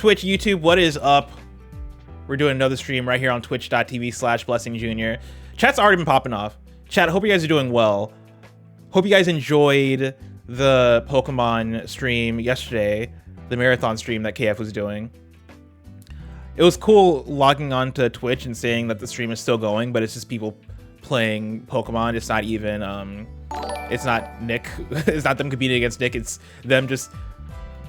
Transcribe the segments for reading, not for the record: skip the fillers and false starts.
Twitch, YouTube, what is up? We're doing another stream right here on twitch.tv/blessingjr. Chat's already been popping off. Chat, hope you guys are doing well. Hope you guys enjoyed the Pokemon stream yesterday, the marathon stream that KF was doing. It was cool logging onto Twitch and saying that the stream is still going, but it's just people playing Pokemon. It's not even, it's not Nick. It's not them competing against Nick. It's them just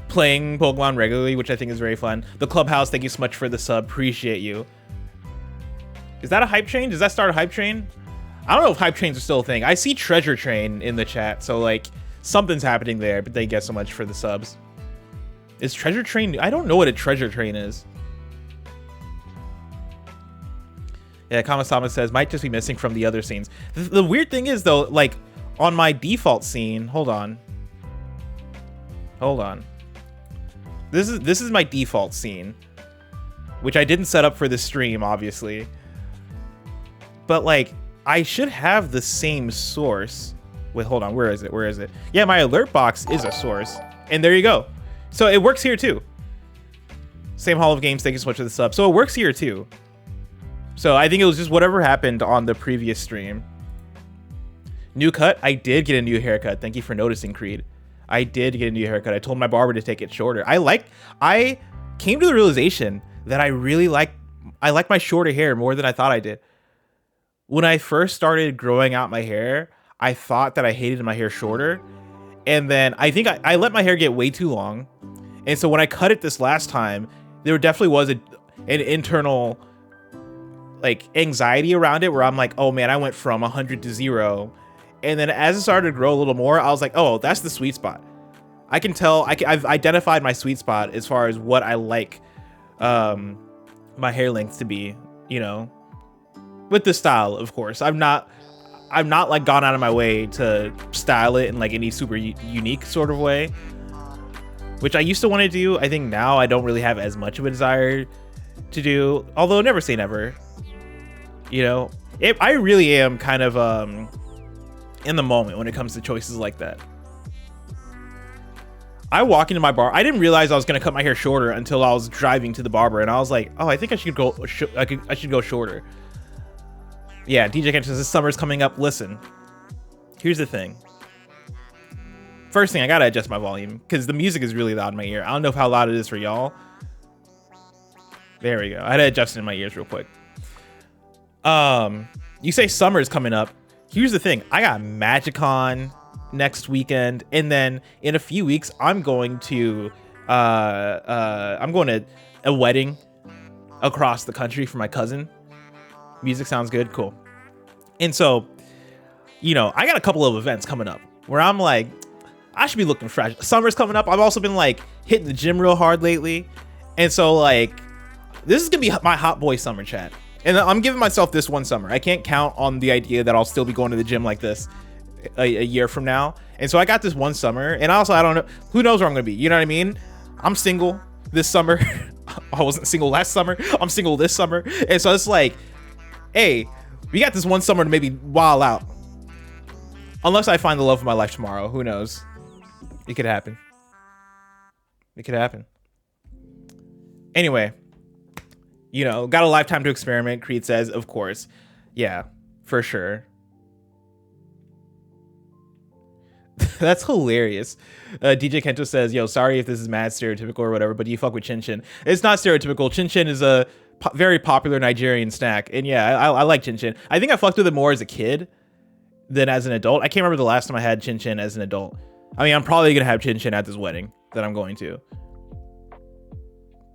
playing Pokemon regularly, which I think is very fun. The Clubhouse, thank you so much for the sub. Appreciate you. Is that a hype train? Does that start a hype train? I don't know if hype trains are still a thing. I see Treasure Train in the chat, so like something's happening there, but thank you guys so much for the subs. Is Treasure Train? I don't know what a Treasure Train is. Yeah, Kamasama says, might just be missing from the other scenes. The weird thing is though, like on my default scene, hold on. This is my default scene, which I didn't set up for this stream, obviously. But like, I should have the same source. Wait, hold on, where is it? Yeah, my alert box is a source. And there you go. So it works here too. Same Hall of Games, thank you so much for the sub. So it works here too. So I think it was just whatever happened on the previous stream. New cut, I did get a new haircut. Thank you for noticing, Creed. I did get a new haircut. I told my barber to take it shorter. I came to the realization that I like my shorter hair more than I thought I did. When I first started growing out my hair, I thought that I hated my hair shorter. And then I think I let my hair get way too long. And so when I cut it this last time, there definitely was an internal like anxiety around it where I'm like, oh man, I went from 100 to 0. And then as it started to grow a little more, I was like, oh, that's the sweet spot. I can tell, I've identified my sweet spot as far as what I like my hair length to be, you know, with the style, of course. I'm not like gone out of my way to style it in like any super unique sort of way, which I used to want to do. I think now I don't really have as much of a desire to do, although never say never, you know. I really am kind of in the moment when it comes to choices like that. I walk into my bar. I didn't realize I was gonna cut my hair shorter until I was driving to the barber, and I was like, oh, I think I should go. I should go shorter. Yeah, DJ Kent says this summer's coming up. Listen, here's the thing. First thing, I gotta adjust my volume because the music is really loud in my ear. I don't know how loud it is for y'all. There we go. I had to adjust it in my ears real quick. You say summer's coming up. Here's the thing. I got MagicCon next weekend, and then in a few weeks, I'm going to a wedding across the country for my cousin. Music sounds good, cool. And so, you know, I got a couple of events coming up where I'm like, I should be looking fresh. Summer's coming up. I've also been like hitting the gym real hard lately, and so like, this is gonna be my hot boy summer, chat. And I'm giving myself this one summer. I can't count on the idea that I'll still be going to the gym like this a year from now. And so I got this one summer, and also I don't know, who knows where I'm gonna be, you know what I mean? I'm single this summer. I wasn't single last summer. I'm single this summer. And so it's like, hey, we got this one summer to maybe wild out. Unless I find the love of my life tomorrow, who knows? It could happen. It could happen. Anyway, you know, got a lifetime to experiment, Creed says, of course. Yeah, for sure. That's hilarious. DJ Kento says, yo, sorry if this is mad stereotypical or whatever, but do you fuck with Chinchin? It's not stereotypical. Chinchin is a very popular Nigerian snack. And yeah, I like Chinchin. I think I fucked with it more as a kid than as an adult. I can't remember the last time I had Chinchin as an adult. I mean, I'm probably going to have Chinchin at this wedding that I'm going to.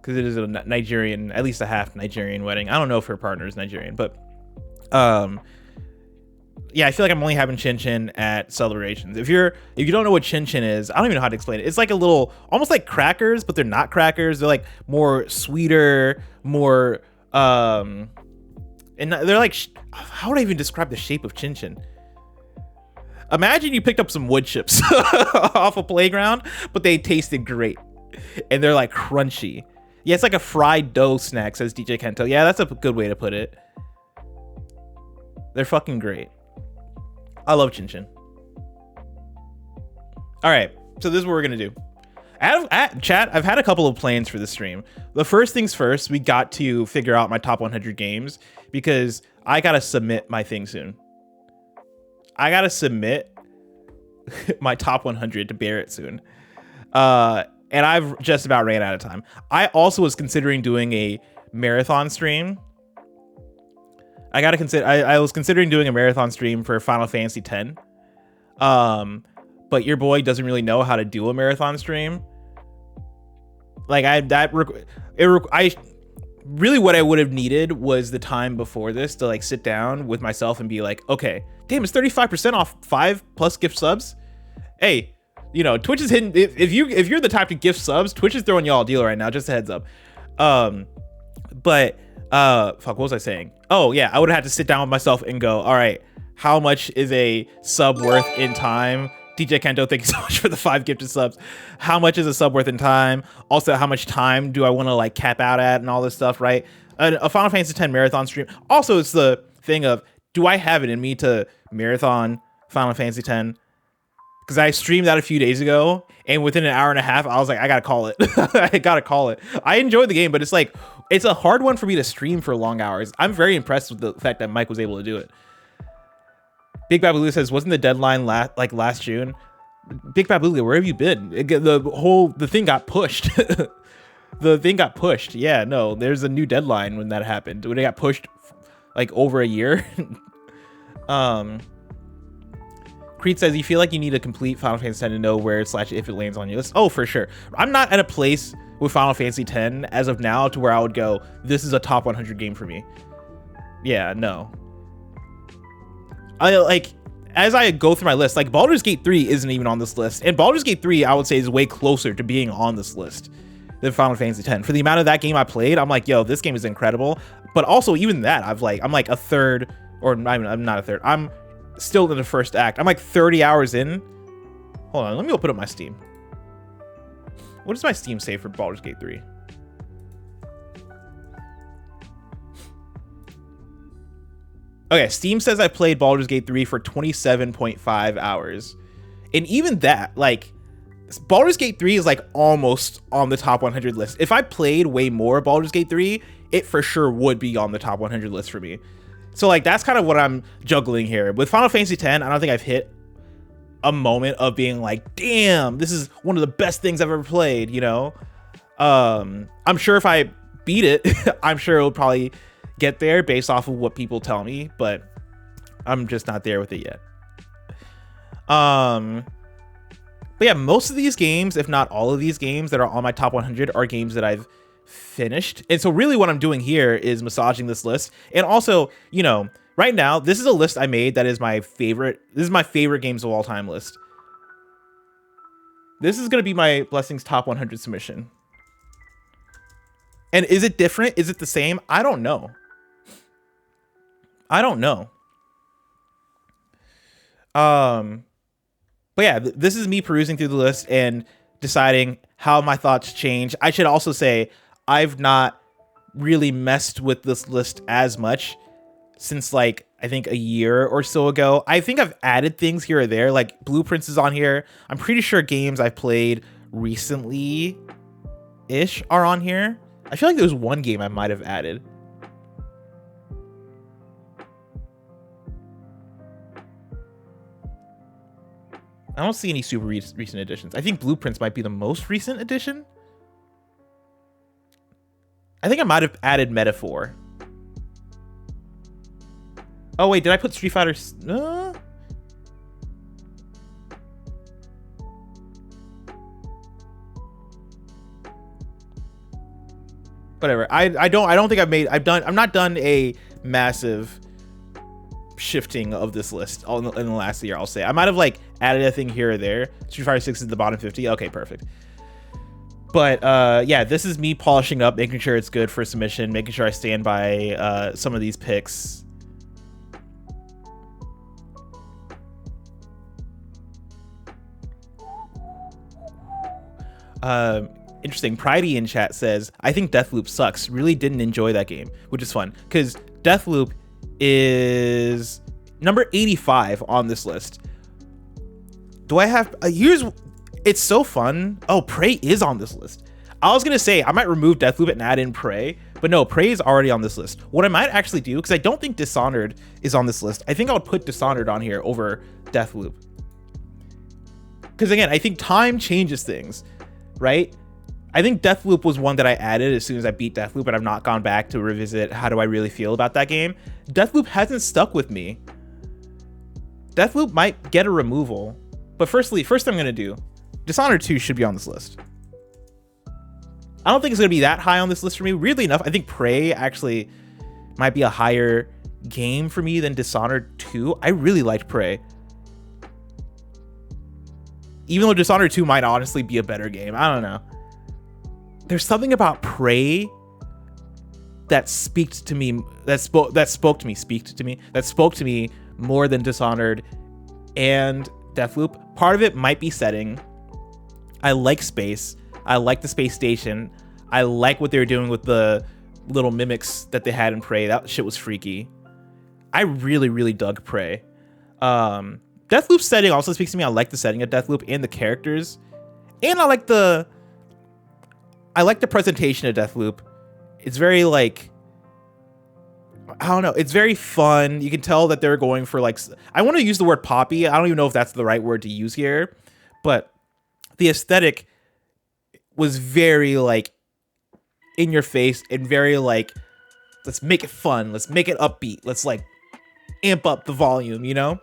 Because it is a Nigerian, at least a half Nigerian wedding. I don't know if her partner is Nigerian, but yeah, I feel like I'm only having Chinchin at celebrations. If you don't know what Chinchin is, I don't even know how to explain it. It's like a little, almost like crackers, but they're not crackers. They're like more sweeter, more and they're like, how would I even describe the shape of Chinchin? Imagine you picked up some wood chips off a playground, but they tasted great and they're like crunchy. Yeah, it's like a fried dough snack, says DJ Kento. Yeah, that's a good way to put it. They're fucking great. I love Chinchin. All right, so this is what we're gonna do. Chat, I've had a couple of plans for the stream. The first things first, we got to figure out my top 100 games because I gotta submit my thing soon. I gotta submit my top 100 to Barrett soon. And I've just about ran out of time. I also was considering doing a marathon stream. I was considering doing a marathon stream for Final Fantasy X. But your boy doesn't really know how to do a marathon stream. Like really what I would have needed was the time before this to like sit down with myself and be like, okay, damn, it's 35% off 5+ gift subs. Hey, you know, Twitch is hitting, if you're the type to gift subs, Twitch is throwing y'all a deal right now, just a heads up. Fuck, what was I saying? Oh yeah, I would have had to sit down with myself and go, all right, how much is a sub worth in time? DJ Kento, thank you so much for the 5 gifted subs. How much is a sub worth in time? Also, how much time do I want to like cap out at and all this stuff, right? A Final Fantasy X marathon stream. Also, it's the thing of, do I have it in me to marathon Final Fantasy X? Because I streamed that a few days ago, and within an hour and a half, I was like, I gotta call it. I gotta call it. I enjoyed the game, but it's like, it's a hard one for me to stream for long hours. I'm very impressed with the fact that Mike was able to do it. Big Babaloo says, wasn't the deadline last June? Big Babaloo, where have you been? The thing got pushed. The thing got pushed. Yeah, no, there's a new deadline when that happened. When it got pushed like over a year. Creed says, you feel like you need a complete Final Fantasy X to know where / if it lands on your list. Oh, for sure. I'm not at a place with Final Fantasy X as of now to where I would go, this is a top 100 game for me. Yeah, no. As I go through my list, like Baldur's Gate 3 isn't even on this list, and Baldur's Gate 3 I would say is way closer to being on this list than Final Fantasy X. For the amount of that game I played, I'm like, yo, this game is incredible. But also even that, I'm like a third, or I'm not a third, I'm still in the first act. I'm like 30 hours in. Hold on, let me open up my Steam. What does my Steam say for Baldur's Gate 3? Okay, Steam says I played Baldur's Gate 3 for 27.5 hours. And even that, like, Baldur's Gate 3 is like almost on the top 100 list. If I played way more Baldur's Gate 3, it for sure would be on the top 100 list for me. So like, that's kind of what I'm juggling here. With Final Fantasy X, I don't think I've hit a moment of being like, damn, this is one of the best things I've ever played, you know? I'm sure if I beat it, I'm sure it'll probably get there based off of what people tell me, but I'm just not there with it yet. But yeah, most of these games, if not all of these games that are on my top 100 are games that I've finished. And so really what I'm doing here is massaging this list. And also, you know, right now, this is a list I made that is my favorite. This is my favorite games of all time list. This is going to be my Blessings top 100 submission. And is it different? Is it the same? I don't know. I don't know. But yeah, this is me perusing through the list and deciding how my thoughts change. I should also say I've not really messed with this list as much since like I think a year or so ago. I think I've added things here or there, like Blueprints is on here. I'm pretty sure games I've played recently ish are on here. I feel like there was one game I might have added. I don't see any super recent additions. I think Blueprints might be the most recent addition. I think I might have added Metaphor. Oh wait, did I put Street Fighter? Whatever. I don't think I'm not done a massive shifting of this list in the last year. I'll say I might have like added a thing here or there. Street Fighter 6 is the bottom 50. Okay, perfect. But yeah, this is me polishing up, making sure it's good for submission, making sure I stand by some of these picks. Interesting. Pridey in chat says, I think Deathloop sucks. Really didn't enjoy that game, which is fun because Deathloop is number 85 on this list. Do I have It's so fun. Oh, Prey is on this list. I was gonna say I might remove Deathloop and add in Prey, but no, Prey is already on this list. What I might actually do, because I don't think Dishonored is on this list, I think I would put Dishonored on here over Deathloop. Because again, I think time changes things, right? I think Deathloop was one that I added as soon as I beat Deathloop, and I've not gone back to revisit how do I really feel about that game. Deathloop hasn't stuck with me. Deathloop might get a removal, but first thing I'm gonna do, Dishonored 2 should be on this list. I don't think it's gonna be that high on this list for me. Weirdly enough, I think Prey actually might be a higher game for me than Dishonored 2. I really liked Prey. Even though Dishonored 2 might honestly be a better game. I don't know. There's something about Prey that spoke to me more than Dishonored and Deathloop. Part of it might be setting. I like space. I like the space station. I like what they were doing with the little mimics that they had in Prey. That shit was freaky. I really, really dug Prey. Deathloop's setting also speaks to me. I like the setting of Deathloop and the characters. And I like the presentation of Deathloop. It's very like, I don't know. It's very fun. You can tell that they're going for like, I want to use the word poppy. I don't even know if that's the right word to use here, but the aesthetic was very like in your face and very like, let's make it fun. Let's make it upbeat. Let's like amp up the volume, you know?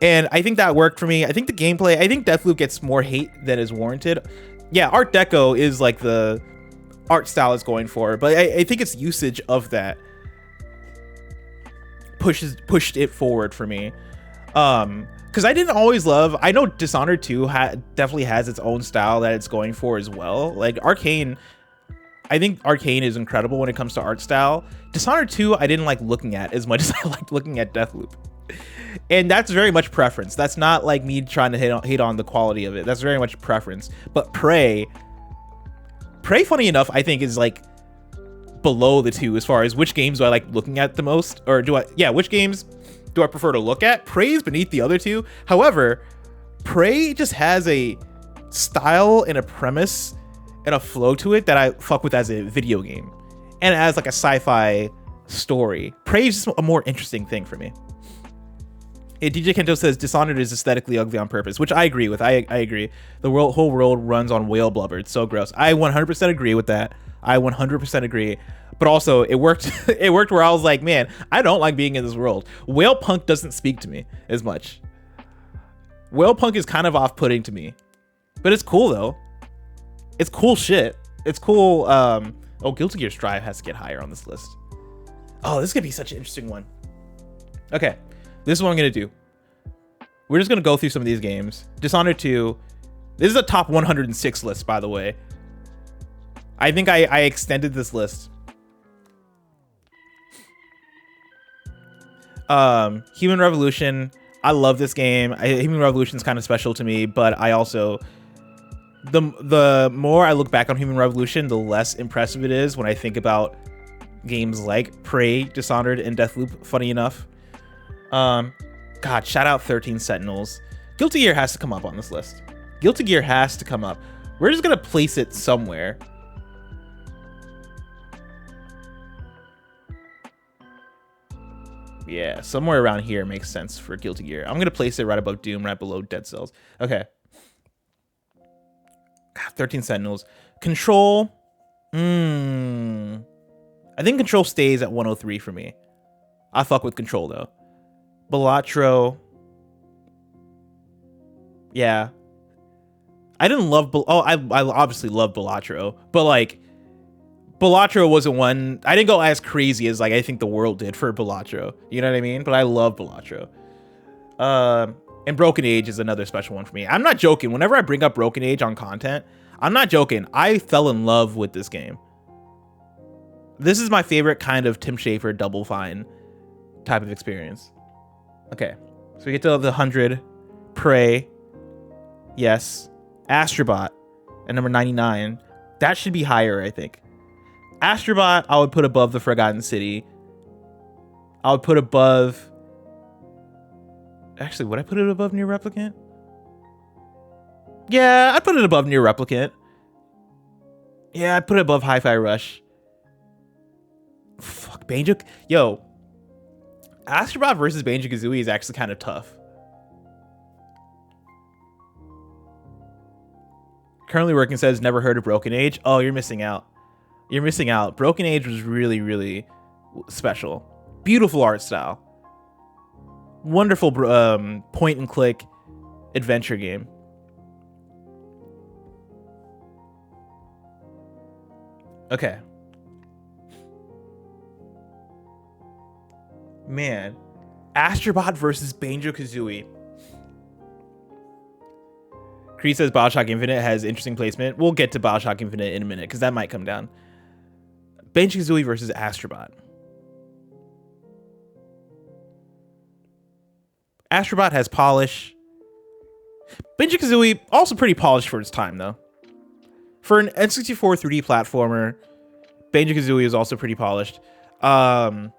And I think that worked for me. I think the gameplay, I think Deathloop gets more hate than is warranted. Yeah, Art Deco is like the art style it's going for, but I think its usage of that pushed it forward for me. Because I didn't always love, I know Dishonored 2 definitely has its own style that it's going for as well. Like Arcane, I think Arcane is incredible when it comes to art style. Dishonored 2 I didn't like looking at as much as I liked looking at Deathloop. And that's very much preference. That's not like me trying to hate on the quality of it. That's very much preference. But Prey, funny enough, I think is like below the two as far as which games do I like looking at the most, or which games do I prefer to look at? Prey is beneath the other two. However, Prey just has a style and a premise and a flow to it that I fuck with as a video game, and as like a sci-fi story. Prey is just a more interesting thing for me. DJ Kento says Dishonored is aesthetically ugly on purpose, which I agree with. I agree. The whole world runs on whale blubber. It's so gross. I 100% agree with that. I 100% agree. But also, it worked. It worked where I was like, man, I don't like being in this world. Whale punk doesn't speak to me as much. Whale punk is kind of off-putting to me, but it's cool though. It's cool shit. It's cool. Oh, Guilty Gear Strive has to get higher on this list. Oh, this is gonna be such an interesting one. Okay. This is what I'm going to do. We're just going to go through some of these games. Dishonored 2. This is a top 106 list, by the way. I think I extended this list. Human Revolution. I love this game. Human Revolution is kind of special to me, but I also... The more I look back on Human Revolution, the less impressive it is when I think about games like Prey, Dishonored, and Deathloop, funny enough. God, shout out 13 Sentinels. Guilty Gear has to come up on this list. Guilty Gear has to come up. We're just gonna place it somewhere. Yeah, somewhere around here makes sense for Guilty Gear. I'm gonna place it right above Doom, right below Dead Cells. Okay. God, 13 Sentinels. Control. I think Control stays at 103 for me. I fuck with Control though. Balatro. Yeah. I didn't love... I obviously love Balatro. But, like, Balatro wasn't one... I didn't go as crazy as, like, I think the world did for Balatro. You know what I mean? But I love Balatro. And Broken Age is another special one for me. I'm not joking. Whenever I bring up Broken Age on content, I'm not joking. I fell in love with this game. This is my favorite kind of Tim Schafer Double Fine type of experience. Okay, so we get to the 100. Prey, yes. Astrobot at number 99. That should be higher, I think. Astrobot, I would put above the Forgotten City. I would put above... Actually, would I put it above Near Replicant? Yeah, I'd put it above Near Replicant. Yeah, I'd put it above Hi-Fi Rush. Fuck, Banjo. Yo, Astrobot versus Banjo-Kazooie is actually kind of tough. Currently working says never heard of Broken Age. Oh, you're missing out. You're missing out. Broken Age was really, really special. Beautiful art style. Wonderful point and click adventure game. Okay. Man. Astrobot versus Banjo-Kazooie. Creed says Bioshock Infinite has interesting placement. We'll get to Bioshock Infinite in a minute, because that might come down. Banjo-Kazooie versus Astrobot. Astrobot has polish. Banjo-Kazooie, also pretty polished for its time, though. For an N64 3D platformer, Banjo-Kazooie is also pretty polished. Astrobot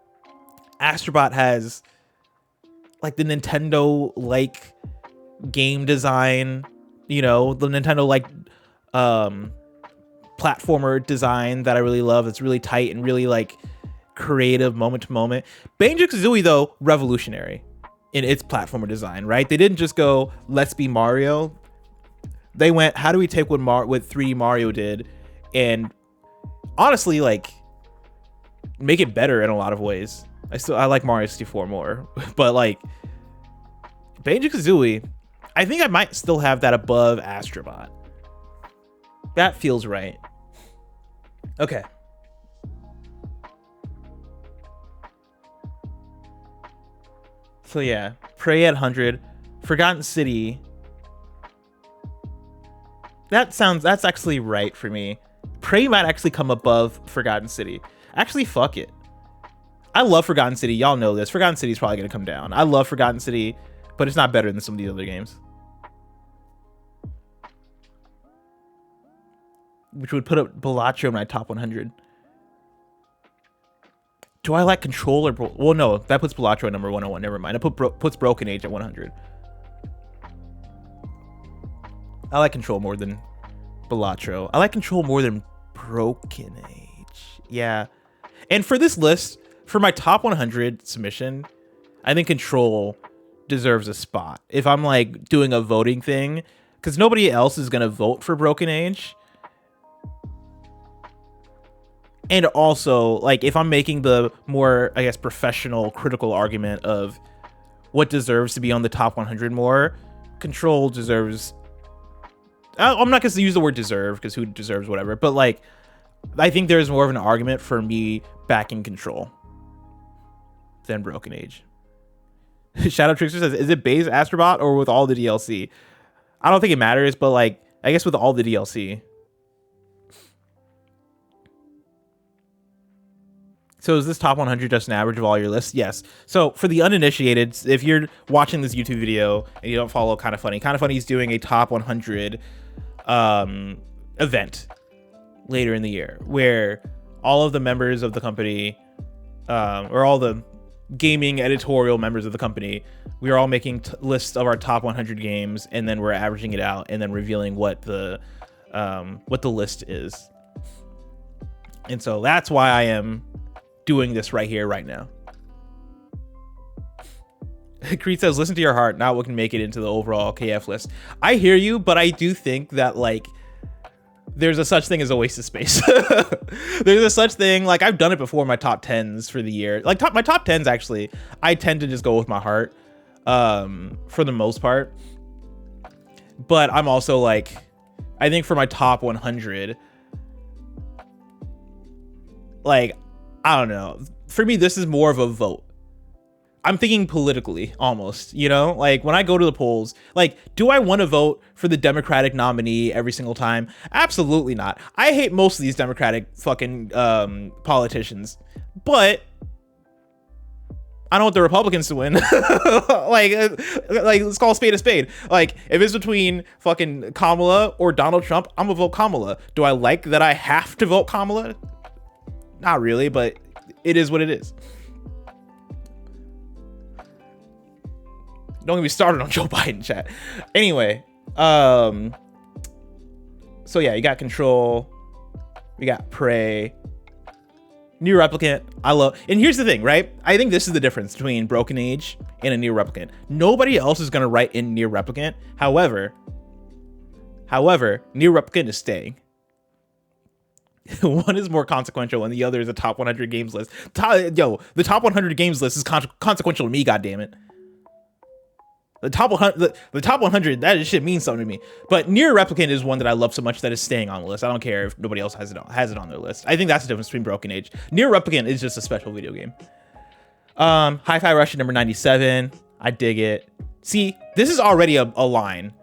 has, like, the Nintendo-like game design, you know, the Nintendo-like platformer design that I really love. It's really tight and really, like, creative moment to moment. Banjo-Kazooie, though, revolutionary in its platformer design, right? They didn't just go, let's be Mario. They went, how do we take what 3D Mario did and honestly, like, make it better in a lot of ways. I like Mario 64 more, but like Banjo-Kazooie, I think I might still have that above Astrobot. That feels right. Okay. So yeah, Prey at 100, Forgotten City. That's actually right for me. Prey might actually come above Forgotten City. Actually, fuck it. I love Forgotten City. Y'all know this. Forgotten City is probably going to come down. I love Forgotten City, but it's not better than some of the other games. Which would put up Balatro in my top 100. Do I like Control or... Well, no. That puts Balatro at number 101. Never mind. It puts Broken Age at 100. I like Control more than Balatro. I like Control more than Broken Age. Yeah. And for this list, for my top 100 submission, I think Control deserves a spot. If I'm like doing a voting thing, because nobody else is going to vote for Broken Age. And also, like, if I'm making the more, I guess, professional, critical argument of what deserves to be on the top 100 more, Control deserves... I'm not going to use the word deserve, because who deserves whatever, but, like, I think there's more of an argument for me backing Control than Broken Age. Shadow Trickster says, is it base Astrobot or with all the DLC? I don't think it matters, but, like, I guess with all the DLC. So is this top 100 just an average of all your lists? Yes. So for the uninitiated, if you're watching this YouTube video and you don't follow Kinda Funny is doing a top 100 event later in the year where all of the members of the company, or all the gaming editorial members of the company, we are all making lists of our top 100 games, and then we're averaging it out and then revealing what the list is. And so that's why I am doing this right here, right now. Creed says, listen to your heart, not what can make it into the overall KF list. I hear you, but I do think that, like, there's a such thing as a waste of space. There's a such thing, like, I've done it before in my top 10s for the year. Like, my top 10s, actually, I tend to just go with my heart, for the most part. But I'm also, like, I think for my top 100, like, I don't know. For me, this is more of a vote. I'm thinking politically, almost, you know? Like, when I go to the polls, like, do I want to vote for the Democratic nominee every single time? Absolutely not. I hate most of these Democratic fucking politicians. But I don't want the Republicans to win. like, let's call a spade a spade. Like, if it's between fucking Kamala or Donald Trump, I'm gonna vote Kamala. Do I like that I have to vote Kamala? Not really, but it is what it is. Don't get me started on Joe Biden, chat. Anyway, So yeah, you got Control, we got Prey, New Replicant. I love, and here's the thing, right? I think this is the difference between Broken Age and a New Replicant. Nobody else is gonna write in New Replicant. However, New Replicant is staying. One is more consequential and the other is a top 100 games list. The top 100 games list is consequential to me, goddammit. The top 100, that shit means something to me. But Nier Replicant is one that I love so much that is staying on the list. I don't care if nobody else has it on their list. I think that's the difference between Broken Age. Nier Replicant is just a special video game. Hi-Fi Rush at number 97. I dig it. See, this is already a line.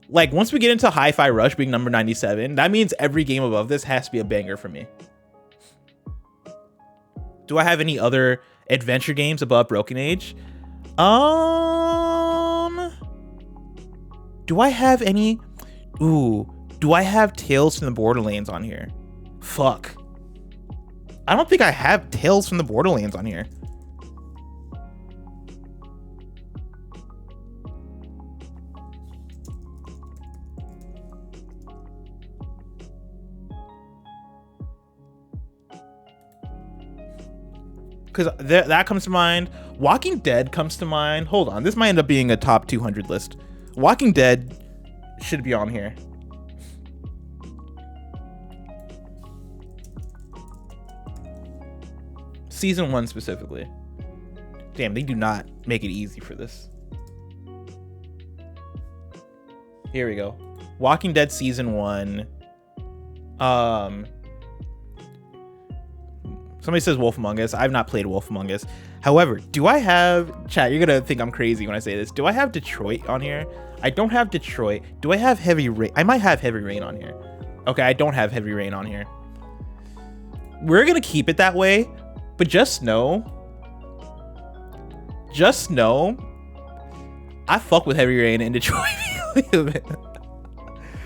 Like, once we get into Hi-Fi Rush being number 97, that means every game above this has to be a banger for me. Do I have any other adventure games above Broken Age? Do I have any? Ooh, do I have Tales from the Borderlands on here? Fuck. I don't think I have Tales from the Borderlands on here. Because that comes to mind. Walking Dead comes to mind. Hold on, this might end up being a top 200 list. Walking Dead should be on here. Season 1 specifically. Damn, they do not make it easy for this. Here we go. Walking Dead Season 1. Somebody says Wolf Among Us. I've not played Wolf Among Us. However, do I have... Chat, you're going to think I'm crazy when I say this. Do I have Detroit on here? I don't have Detroit. Do I have Heavy Rain? I might have Heavy Rain on here. Okay, I don't have Heavy Rain on here. We're going to keep it that way. But just know... I fuck with Heavy Rain and Detroit.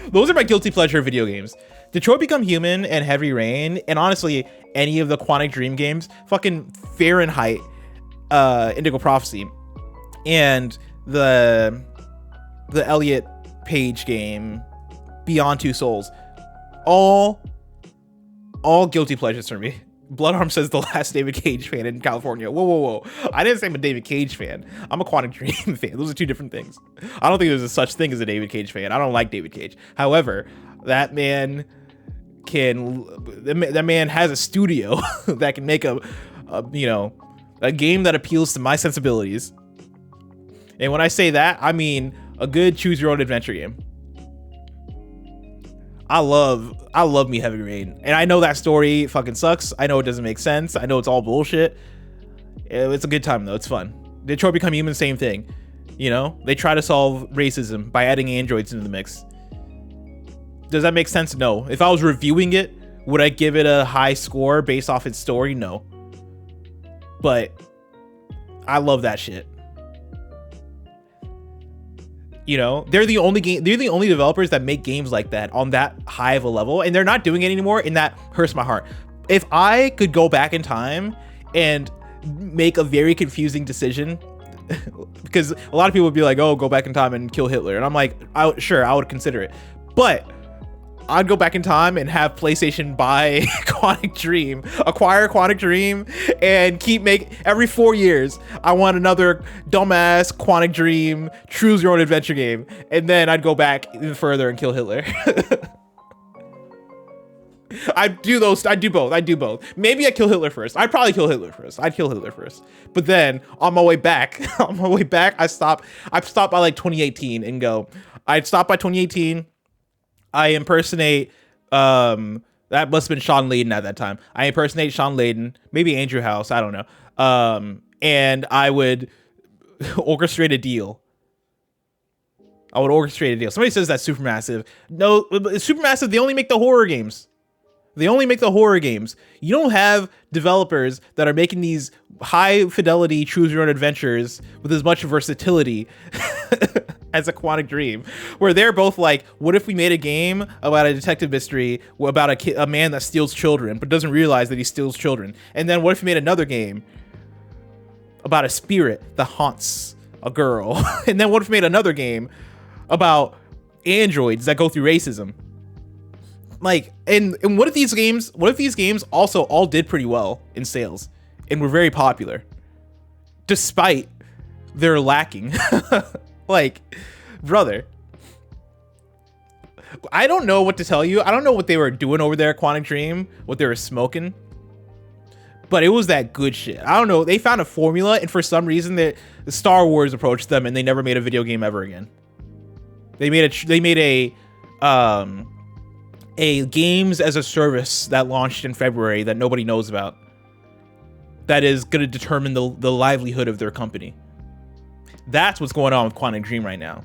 Those are my guilty pleasure video games. Detroit Become Human and Heavy Rain, and honestly, any of the Quantic Dream games, fucking Fahrenheit, Indigo Prophecy, and the Elliot Page game, Beyond Two Souls, all guilty pleasures for me. Bloodarm says the last David Cage fan in California. Whoa. I didn't say I'm a David Cage fan. I'm a Quantic Dream fan. Those are two different things. I don't think there's a such thing as a David Cage fan. I don't like David Cage. However, that man has a studio that can make a game that appeals to my sensibilities. And when I say that, I mean a good choose your own adventure game. I love me Heavy Rain, and I know that story fucking sucks. I know it doesn't make sense. I know it's all bullshit. It's a good time though. It's fun. Detroit Become Human, same thing. You know, they try to solve racism by adding androids into the mix. Does that make sense? No. If I was reviewing it, would I give it a high score based off its story? No. But I love that shit. You know, they're the only developers that make games like that on that high of a level, and they're not doing it anymore, and that hurts my heart. If I could go back in time and make a very confusing decision, because a lot of people would be like, oh, go back in time and kill Hitler, and I'm like, sure, I would consider it, but I'd go back in time and have PlayStation buy Quantic Dream, acquire Quantic Dream, and every 4 years, I want another dumbass Quantic Dream choose your own adventure game. And then I'd go back even further and kill Hitler. I do both. Maybe I kill Hitler first. I'd probably kill Hitler first. I'd kill Hitler first. But then on my way back, I stop by like 2018 and go, I'd stop by 2018. I impersonate, that must have been Sean Layden at that time. I impersonate Sean Layden, maybe Andrew House, I don't know. And I would orchestrate a deal. Somebody says that's Supermassive. No, Supermassive, they only make the horror games. You don't have developers that are making these high fidelity choose your own adventures with as much versatility as a Quantic Dream, where they're both like, what if we made a game about a detective mystery about a man that steals children but doesn't realize that he steals children? And then what if we made another game about a spirit that haunts a girl? And then what if we made another game about androids that go through racism? Like, and what if these games also all did pretty well in sales and were very popular, despite their lacking? Like, brother, I don't know what to tell you. I don't know what they were doing over there at Quantic Dream, what they were smoking, but it was that good shit. I don't know. They found a formula, and for some reason, the Star Wars approached them, and they never made a video game ever again. They made a games as a service that launched in February that nobody knows about. That is going to determine the livelihood of their company. That's what's going on with Quantic Dream right now.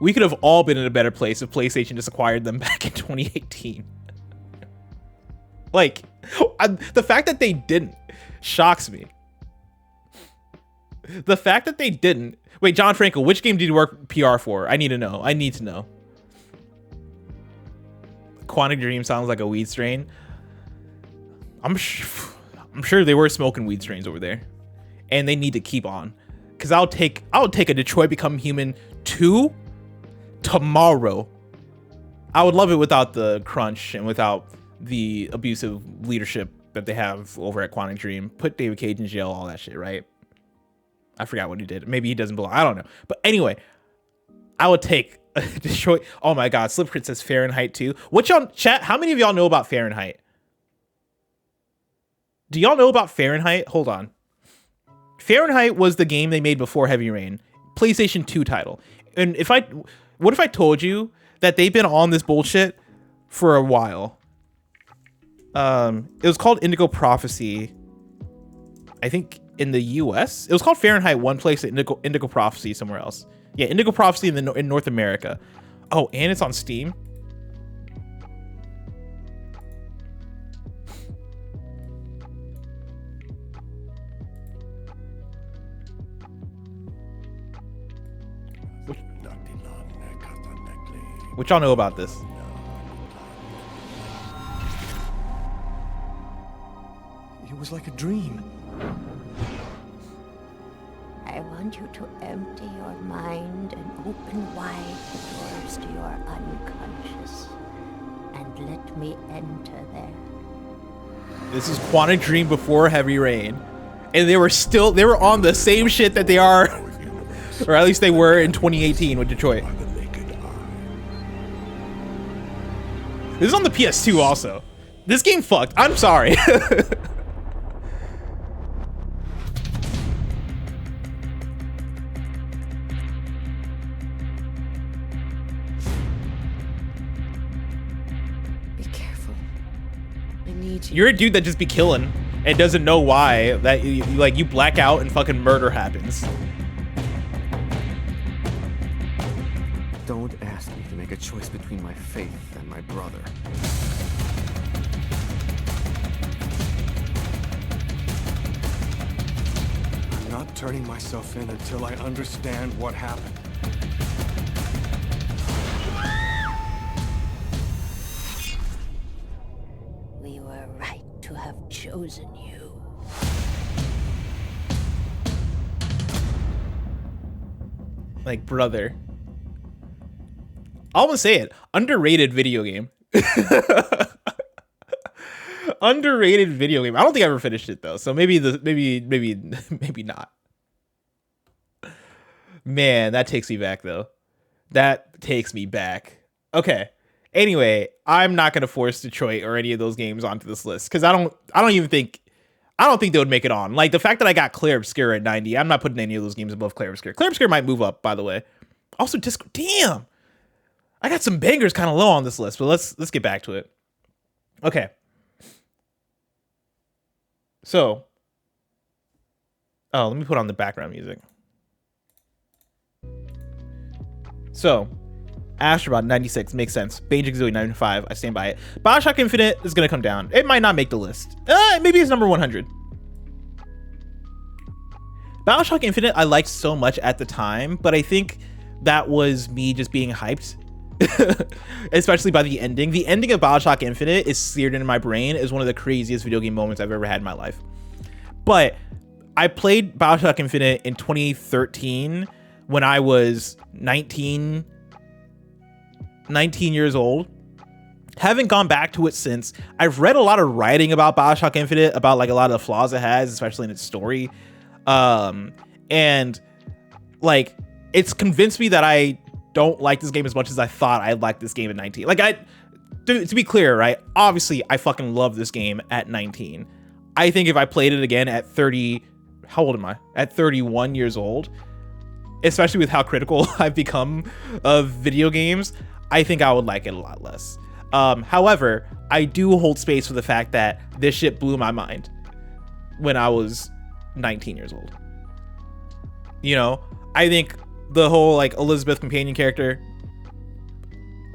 We could have all been in a better place if PlayStation just acquired them back in 2018. Like, the fact that they didn't shocks me. The fact that they didn't. Wait, John Franco, which game did you work PR for? I need to know. I need to know. Quantic Dream sounds like a weed strain. I'm sure they were smoking weed strains over there, and they need to keep on. Cause I'll take a Detroit Become Human 2 tomorrow. I would love it without the crunch and without the abusive leadership that they have over at Quantic Dream. Put David Cage in jail, all that shit, right? I forgot what he did. Maybe he doesn't belong. I don't know. But anyway, I would take a Detroit. Oh my God, Slipcrit says Fahrenheit 2. What y'all chat? How many of y'all know about Fahrenheit? Do y'all know about Fahrenheit? Hold on. Fahrenheit was the game they made before Heavy Rain, PlayStation 2 title. And what if I told you that they've been on this bullshit for a while? It was called Indigo Prophecy, I think, in the US. It was called Fahrenheit one place, and Indigo Prophecy somewhere else. Yeah, Indigo Prophecy in North America. Oh, and it's on Steam. What y'all know about this? It was like a dream. I want you to empty your mind and open wide the doors to your unconscious, and let me enter there. This is Quantic Dream before Heavy Rain, and they were on the same shit that they are, or at least they were in 2018 with Detroit. This is on the PS2 also. This game fucked. I'm sorry. Be careful. I need you. You're a dude that just be killing and doesn't know why. That you black out and fucking murder happens. Don't ask me to make a choice between my faith and my brother. I'm not turning myself in until I understand what happened. We were right to have chosen you. Like, brother. I'm gonna say it. Underrated video game. Underrated video game. I don't think I ever finished it though. So maybe not. Man, that takes me back though. That takes me back. Okay. Anyway, I'm not gonna force Detroit or any of those games onto this list because I don't think they would make it on. Like the fact that I got Clair Obscura at 90, I'm not putting any of those games above Clair Obscura. Clair Obscura might move up, by the way. Also, Disco. Damn. I got some bangers kind of low on this list, but let's get back to it. Okay. So, let me put on the background music. So, Astrobot 96 makes sense. Banjo Kazooie 95, I stand by it. BioShock Infinite is gonna come down. It might not make the list. Maybe it's number 100. BioShock Infinite I liked so much at the time, but I think that was me just being hyped. Especially by the ending. The ending of BioShock Infinite is seared into my brain as one of the craziest video game moments I've ever had in my life. But I played BioShock Infinite in 2013 when I was 19 years old. Haven't gone back to it since. I've read a lot of writing about Bioshock Infinite, about like a lot of the flaws it has, especially in its story. And like, it's convinced me that I don't like this game as much as I thought I'd like this game at 19. Like, to be clear, right? Obviously, I fucking love this game at 19. I think if I played it again at 30, how old am I? At 31 years old, especially with how critical I've become of video games, I think I would like it a lot less. However, I do hold space for the fact that this shit blew my mind when I was 19 years old. You know, I think the whole like Elizabeth companion character,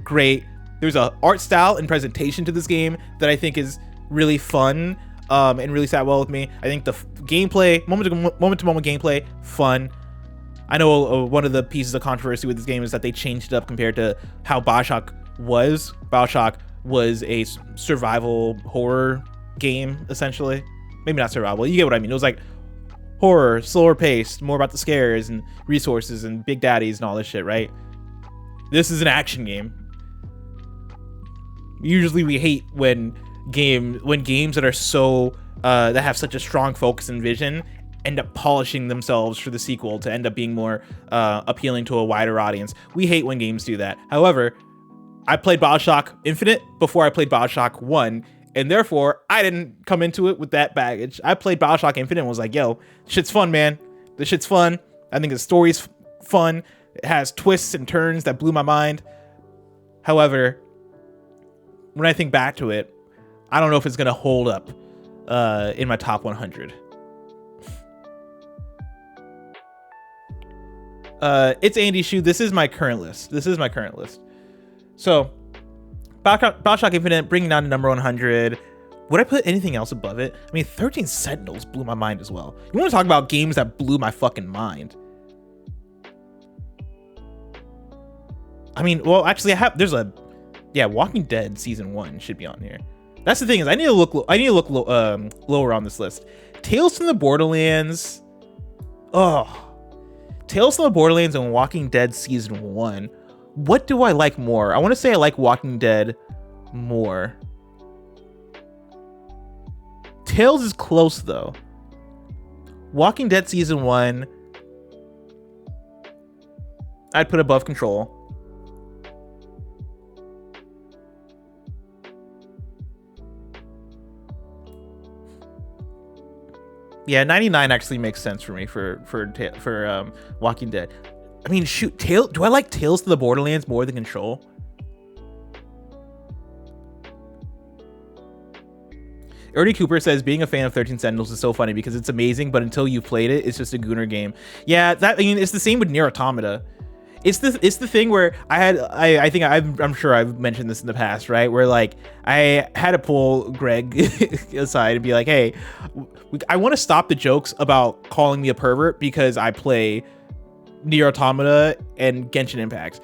great. There's a art style and presentation to this game that I think is really fun, and really sat well with me. I think the gameplay, moment to moment gameplay, fun. I know one of the pieces of controversy with this game is that they changed it up compared to how Bioshock was. Bioshock was a survival horror game, essentially. Maybe not survival, you get what I mean. It was like horror, slower paced, more about the scares and resources and big daddies and all this shit, right? This is an action game. Usually we hate when games that are so that have such a strong focus and vision end up polishing themselves for the sequel to end up being more appealing to a wider audience. We hate when games do that. However, I played Bioshock Infinite before I played Bioshock 1, and therefore I didn't come into it with that baggage. I played Bioshock Infinite and was like, yo, shit's fun, man. This shit's fun. I think the story's fun. It has twists and turns that blew my mind. However, when I think back to it, I don't know if it's gonna hold up in my top 100. It's Andy Shu. This is my current list. So, Bioshock Infinite, bringing down to number 100. Would I put anything else above it? I mean, 13 Sentinels blew my mind as well. You want to talk about games that blew my fucking mind? I mean, well, actually, Walking Dead Season 1 should be on here. That's the thing, is I need to look lower on this list. Tales from the Borderlands. Tales from the Borderlands and Walking Dead Season 1. What do I like more? I want to say I like Walking Dead more. Tales is close though. Walking Dead Season 1, I'd put above Control. Yeah, 99 actually makes sense for me for Walking Dead. I mean, shoot, do I like Tales to the Borderlands more than Control? Ernie Cooper says, being a fan of 13 Sentinels is so funny because it's amazing, but until you played it, it's just a gooner game. Yeah, it's the same with Nier Automata. It's the thing where I'm sure I've mentioned this in the past, right? Where like I had to pull Greg aside and be like, hey, I want to stop the jokes about calling me a pervert because I play Nier Automata and Genshin Impact.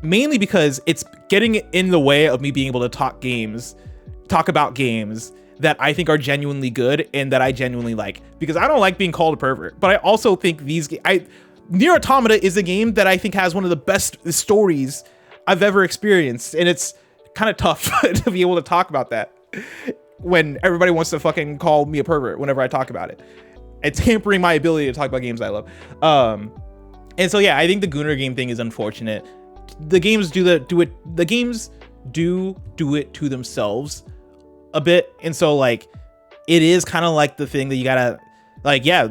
Mainly because it's getting in the way of me being able to talk about games that I think are genuinely good and that I genuinely like. Because I don't like being called a pervert, but I also think Nier Automata is a game that I think has one of the best stories I've ever experienced, and it's kind of tough to be able to talk about that when everybody wants to fucking call me a pervert whenever I talk about it. It's hampering my ability to talk about games I love. And so yeah, I think the Gooner game thing is unfortunate. The games do it to themselves a bit, and so like it is kind of like the thing that you gotta like, yeah,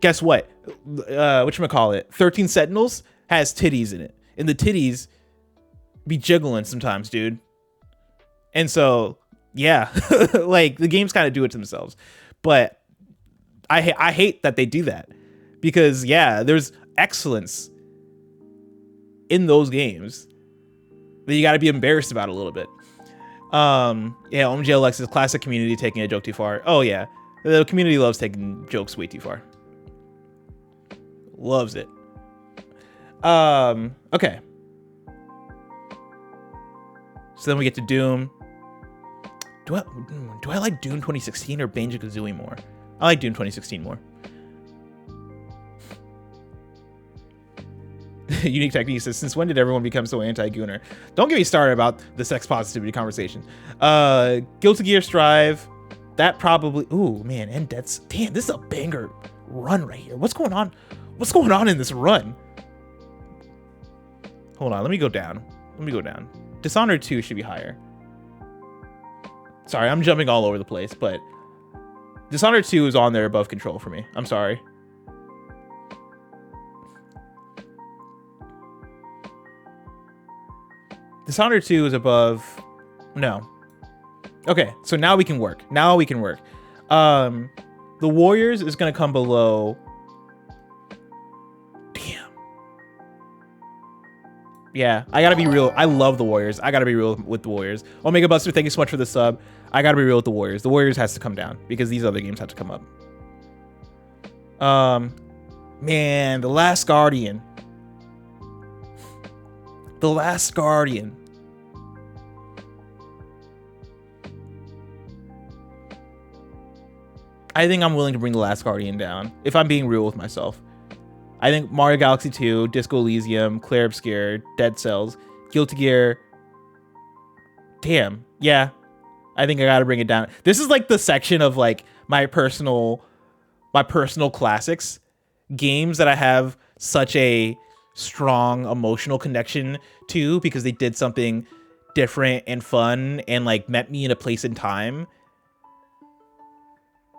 guess what? Whatchamacallit? 13 Sentinels has titties in it, and the titties be jiggling sometimes, dude. And so yeah, like the games kind of do it to themselves, but I hate that they do that, because yeah, there's excellence in those games that you got to be embarrassed about a little bit. Yeah, OMG Alexis, classic community taking a joke too far. Oh yeah, the community loves taking jokes way too far. Loves it. Okay. So then we get to Doom. Do I like Doom 2016 or Banjo-Kazooie more? I like Doom 2016 more. Unique Technique says, since when did everyone become so anti-Gooner? Don't get me started about the sex positivity conversation. Guilty Gear Strive. That probably... Ooh, man, and that's... Damn, this is a banger run right here. What's going on? What's going on in this run? Hold on, let me go down. Let me go down. Dishonored 2 should be higher. Sorry, I'm jumping all over the place, but... Dishonored 2 is on there above Control for me. I'm sorry. Dishonored 2 is above... No. Okay, so now we can work. Now we can work. The Warriors is going to come below... Damn. Yeah, I gotta be real. I love the Warriors. I gotta be real with the Warriors. Omega Buster, thank you so much for the sub. I gotta be real with the Warriors. The Warriors has to come down because these other games have to come up. Man, The Last Guardian. The Last Guardian. I think I'm willing to bring The Last Guardian down, if I'm being real with myself. I think Mario Galaxy 2, Disco Elysium, Clair Obscur, Dead Cells, Guilty Gear. Damn, yeah. I think I gotta bring it down. This is like the section of like my personal classics. Games that I have such a strong emotional connection to because they did something different and fun and like met me in a place and time.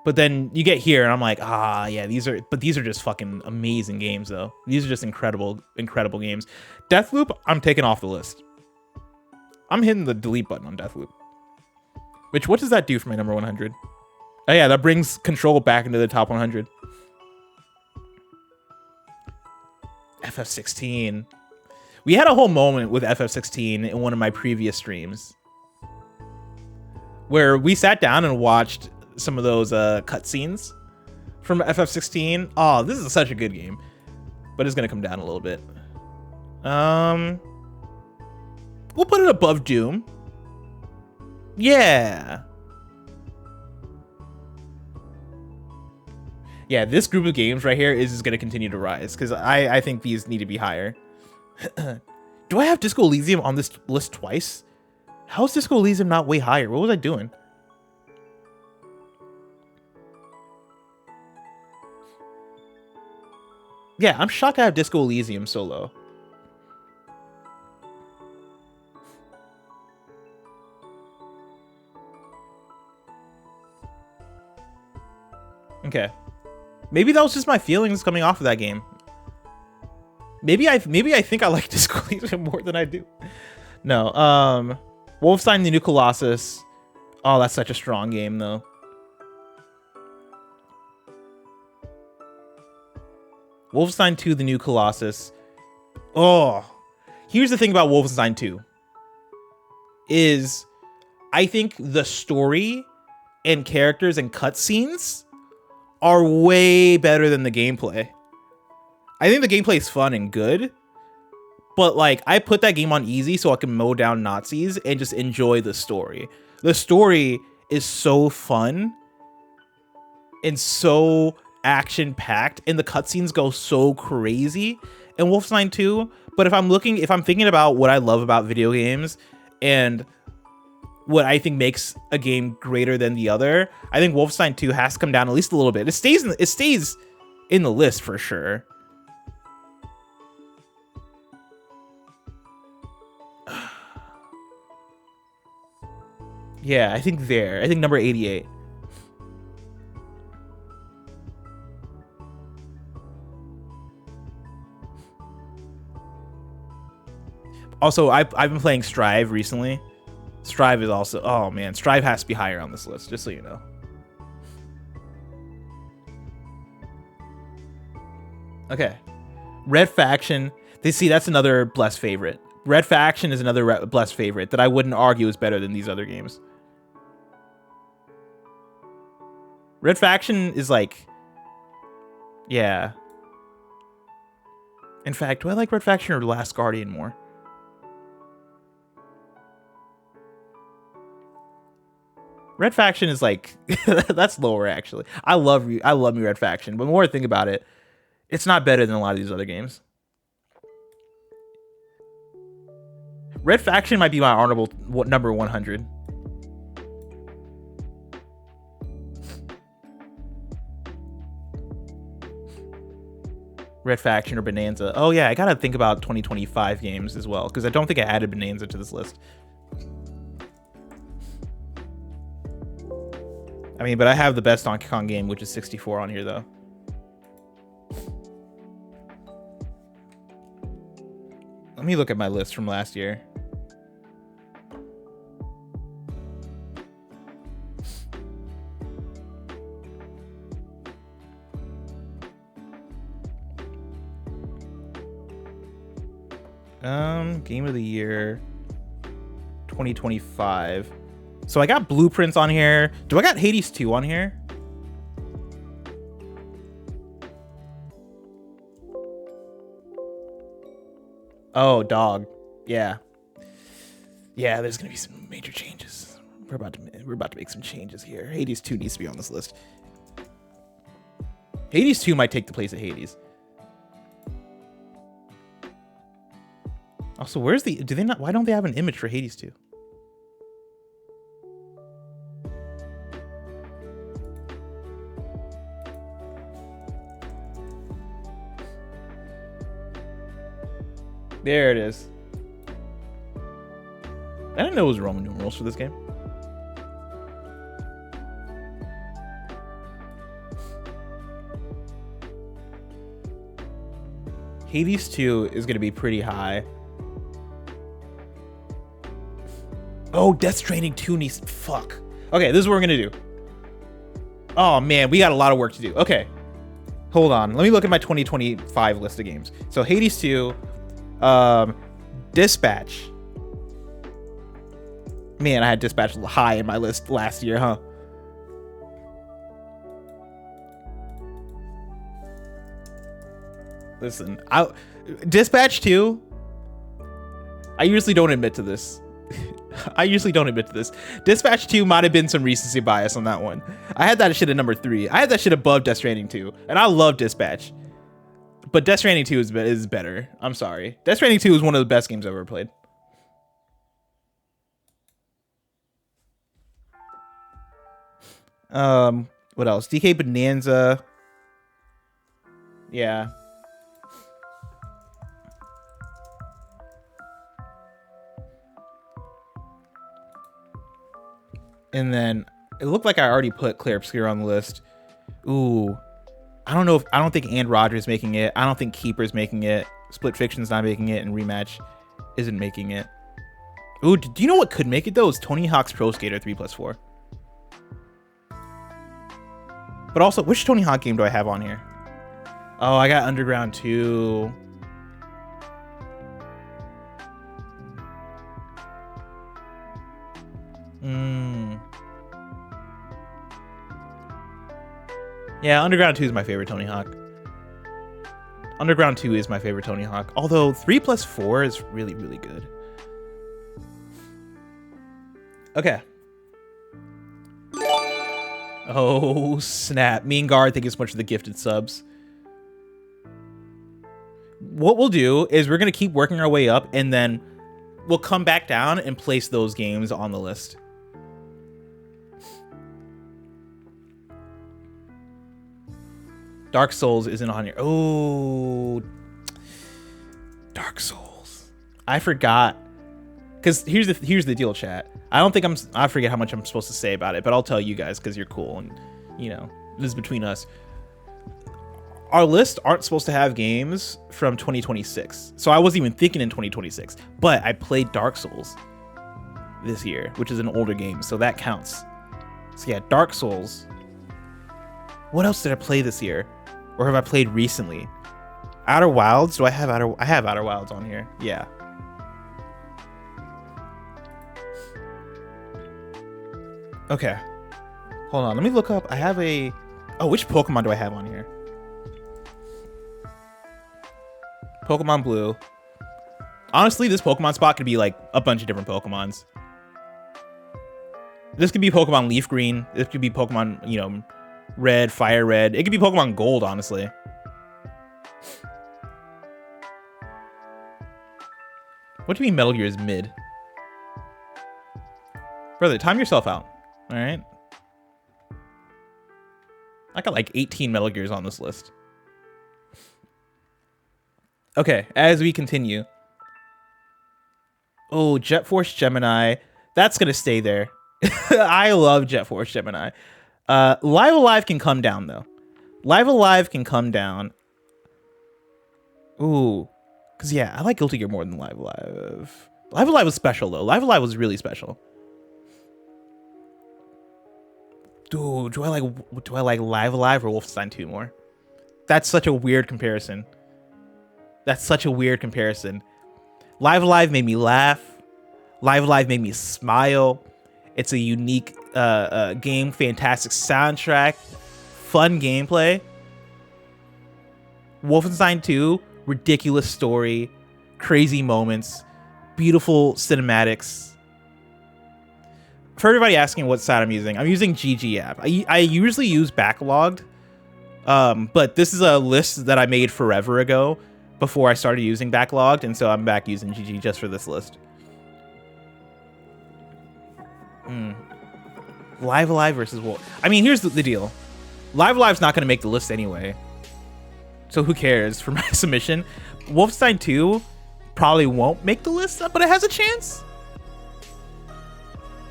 But then you get here and I'm like, yeah, these are just fucking amazing games though. These are just incredible games. Deathloop, I'm taking off the list. I'm hitting the delete button on Deathloop. Which, what does that do for my number 100? Oh yeah, that brings Control back into the top 100. FF16. We had a whole moment with FF16 in one of my previous streams where we sat down and watched some of those cutscenes from FF16. Oh, this is such a good game, but it's gonna come down a little bit. We'll put it above Doom. Yeah. Yeah, this group of games right here is gonna continue to rise because I think these need to be higher. Do I have Disco Elysium on this list twice? How is Disco Elysium not way higher? What was I doing? Yeah, I'm shocked I have Disco Elysium so low. Okay. Maybe that was just my feelings coming off of that game. Maybe I think I like Disco Elysium more than I do. No, Wolfenstein: The New Colossus. Oh, that's such a strong game though. Wolfenstein 2: The New Colossus. Oh, here's the thing about Wolfenstein 2 is I think the story and characters and cutscenes are way better than the gameplay. I think the gameplay is fun and good, but like I put that game on easy so I can mow down Nazis and just enjoy the story. The story is so fun and so action-packed, and the cutscenes go so crazy in Wolfenstein 2. But if I'm thinking about what I love about video games and what I think makes a game greater than the other, I think Wolfenstein 2 has to come down at least a little bit. It stays in the list for sure. Yeah, I think number 88. Also, I've been playing Strive recently. Strive is also... Oh, man. Strive has to be higher on this list, just so you know. Okay. Red Faction. That's another Blessed favorite. Red Faction is another Blessed favorite that I wouldn't argue is better than these other games. Red Faction is like... Yeah. In fact, do I like Red Faction or Last Guardian more? Red Faction is like... that's lower, actually. I love me Red Faction, but the more I think about it, it's not better than a lot of these other games. Red Faction might be my honorable number 100. Red Faction or Bonanza. Oh yeah, I gotta think about 2025 games as well, because I don't think I added Bonanza to this list. I mean, but I have the best Donkey Kong game, which is 64 on here, though. Let me look at my list from last year. Game of the year 2025. So I got Blueprints on here. Do I got Hades 2 on here? Oh, dog. Yeah. Yeah, there's gonna be some major changes. We're about to make some changes here. Hades 2 needs to be on this list. Hades 2 might take the place of Hades. Also, where's the... Do they not... Why don't they have an image for Hades 2? There it is. I didn't know it was Roman numerals for this game. Hades 2 is going to be pretty high. Oh, Death Stranding 2 needs... Fuck. Okay, this is what we're going to do. Oh, man, we got a lot of work to do. Okay. Hold on. Let me look at my 2025 list of games. So, Hades 2... Dispatch. Man, I had Dispatch high in my list last year, huh? Listen, Dispatch 2. I usually don't admit to this. Dispatch 2 might have been some recency bias on that one. I had that shit at number 3. I had that shit above Death Stranding 2, and I love Dispatch. But Death Stranding 2 is better. I'm sorry. Death Stranding 2 is one of the best games I've ever played. What else? DK Bonanza. Yeah. And then it looked like I already put Claire Obscure on the list. Ooh. I don't think And Roger's making it. I don't think Keeper's making it. Split Fiction's not making it, and Rematch isn't making it. Ooh, do you know what could make it though? Is Tony Hawk's Pro Skater 3+4. But also, which Tony Hawk game do I have on here? Oh, I got Underground 2. Yeah, Underground 2 is my favorite Tony Hawk. Underground 2 is my favorite Tony Hawk. Although 3+4 is really, really good. Okay. Oh, snap. Me and Gar think it's much of the gifted subs. What we'll do is we're going to keep working our way up, and then we'll come back down and place those games on the list. Dark Souls isn't on here. Oh, Dark Souls. I forgot. Because here's the deal, chat. I forget how much I'm supposed to say about it, but I'll tell you guys because you're cool and, you know, this is between us. Our lists aren't supposed to have games from 2026. So I wasn't even thinking in 2026. But I played Dark Souls this year, which is an older game, so that counts. So yeah, Dark Souls. What else did I play this year? Or have I played recently? Outer Wilds? I have Outer Wilds on here. Yeah. Okay. Hold on. Let me look up. I have a... Oh, which Pokemon do I have on here? Pokemon Blue. Honestly, this Pokemon spot could be like a bunch of different Pokemons. This could be Pokemon Leaf Green. This could be Pokemon, you know, Red, Fire Red. It could be Pokemon Gold, honestly. What do you mean Metal Gear is mid? Brother, time yourself out. All right. I got like 18 Metal Gears on this list. Okay, as we continue. Oh, Jet Force Gemini. That's going to stay there. I love Jet Force Gemini. Live Alive can come down, though. Live Alive can come down. Ooh. Because, yeah, I like Guilty Gear more than Live Alive. Live Alive was special, though. Live Alive was really special. Dude, do I like Live Alive or Wolfenstein 2 more? That's such a weird comparison. That's such a weird comparison. Live Alive made me laugh. Live Alive made me smile. It's a unique game, fantastic soundtrack, fun gameplay. Wolfenstein 2, ridiculous story, crazy moments, beautiful cinematics. For everybody asking what site I'm using GG app. I usually use Backlogged, but this is a list that I made forever ago before I started using Backlogged, and so I'm back using GG just for this list. Live Alive versus Wolf. I mean, here's the deal. Live Alive's not going to make the list anyway, so who cares for my submission? Wolfenstein 2 probably won't make the list, but it has a chance.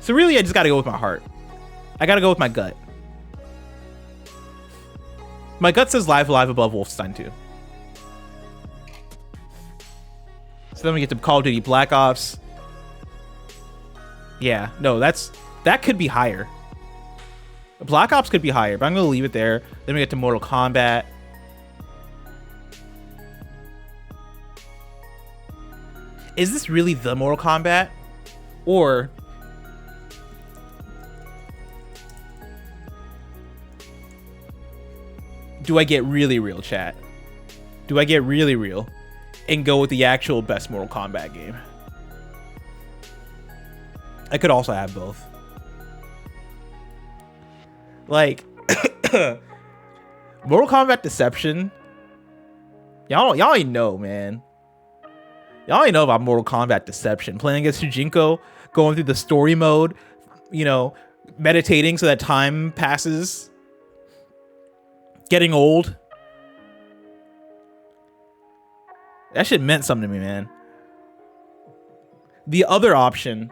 So really, I just got to go with my heart. I got to go with my gut. My gut says Live Alive above Wolfenstein 2. So then we get to Call of Duty Black Ops. Yeah, no, that could be higher. Black Ops could be higher, but I'm going to leave it there. Then we get to Mortal Kombat. Is this really the Mortal Kombat? Or do I get really real, chat? Do I get really real and go with the actual best Mortal Kombat game? I could also have both. Like, Mortal Kombat Deception. Y'all ain't know, man. Y'all ain't know about Mortal Kombat Deception. Playing against Sujinko, going through the story mode, you know, meditating so that time passes. Getting old. That shit meant something to me, man. The other option.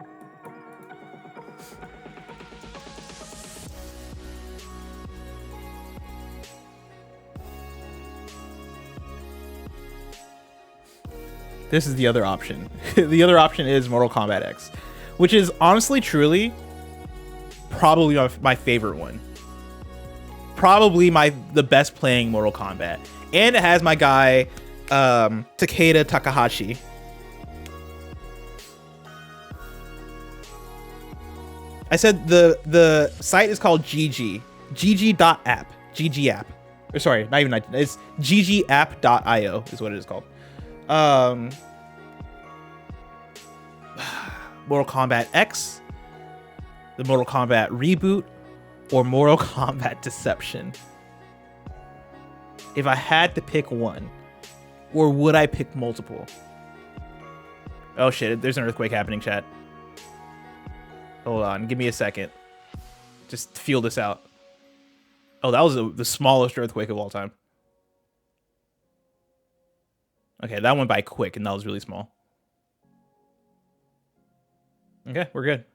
This is the other option. The other option is Mortal Kombat X, which is honestly, truly, probably my favorite one. Probably the best playing Mortal Kombat. And it has my guy, Takeda Takahashi. I said the site is called GG. GG.app. GG app. Or sorry, not even it's ggapp.io is what it is called. Mortal Kombat X, the Mortal Kombat reboot, or Mortal Kombat Deception. If I had to pick one, or would I pick multiple? Oh shit, there's an earthquake happening, chat. Hold on, give me a second. Just feel this out. Oh, that was the smallest earthquake of all time. Okay, that went by quick, and that was really small. Okay, we're good.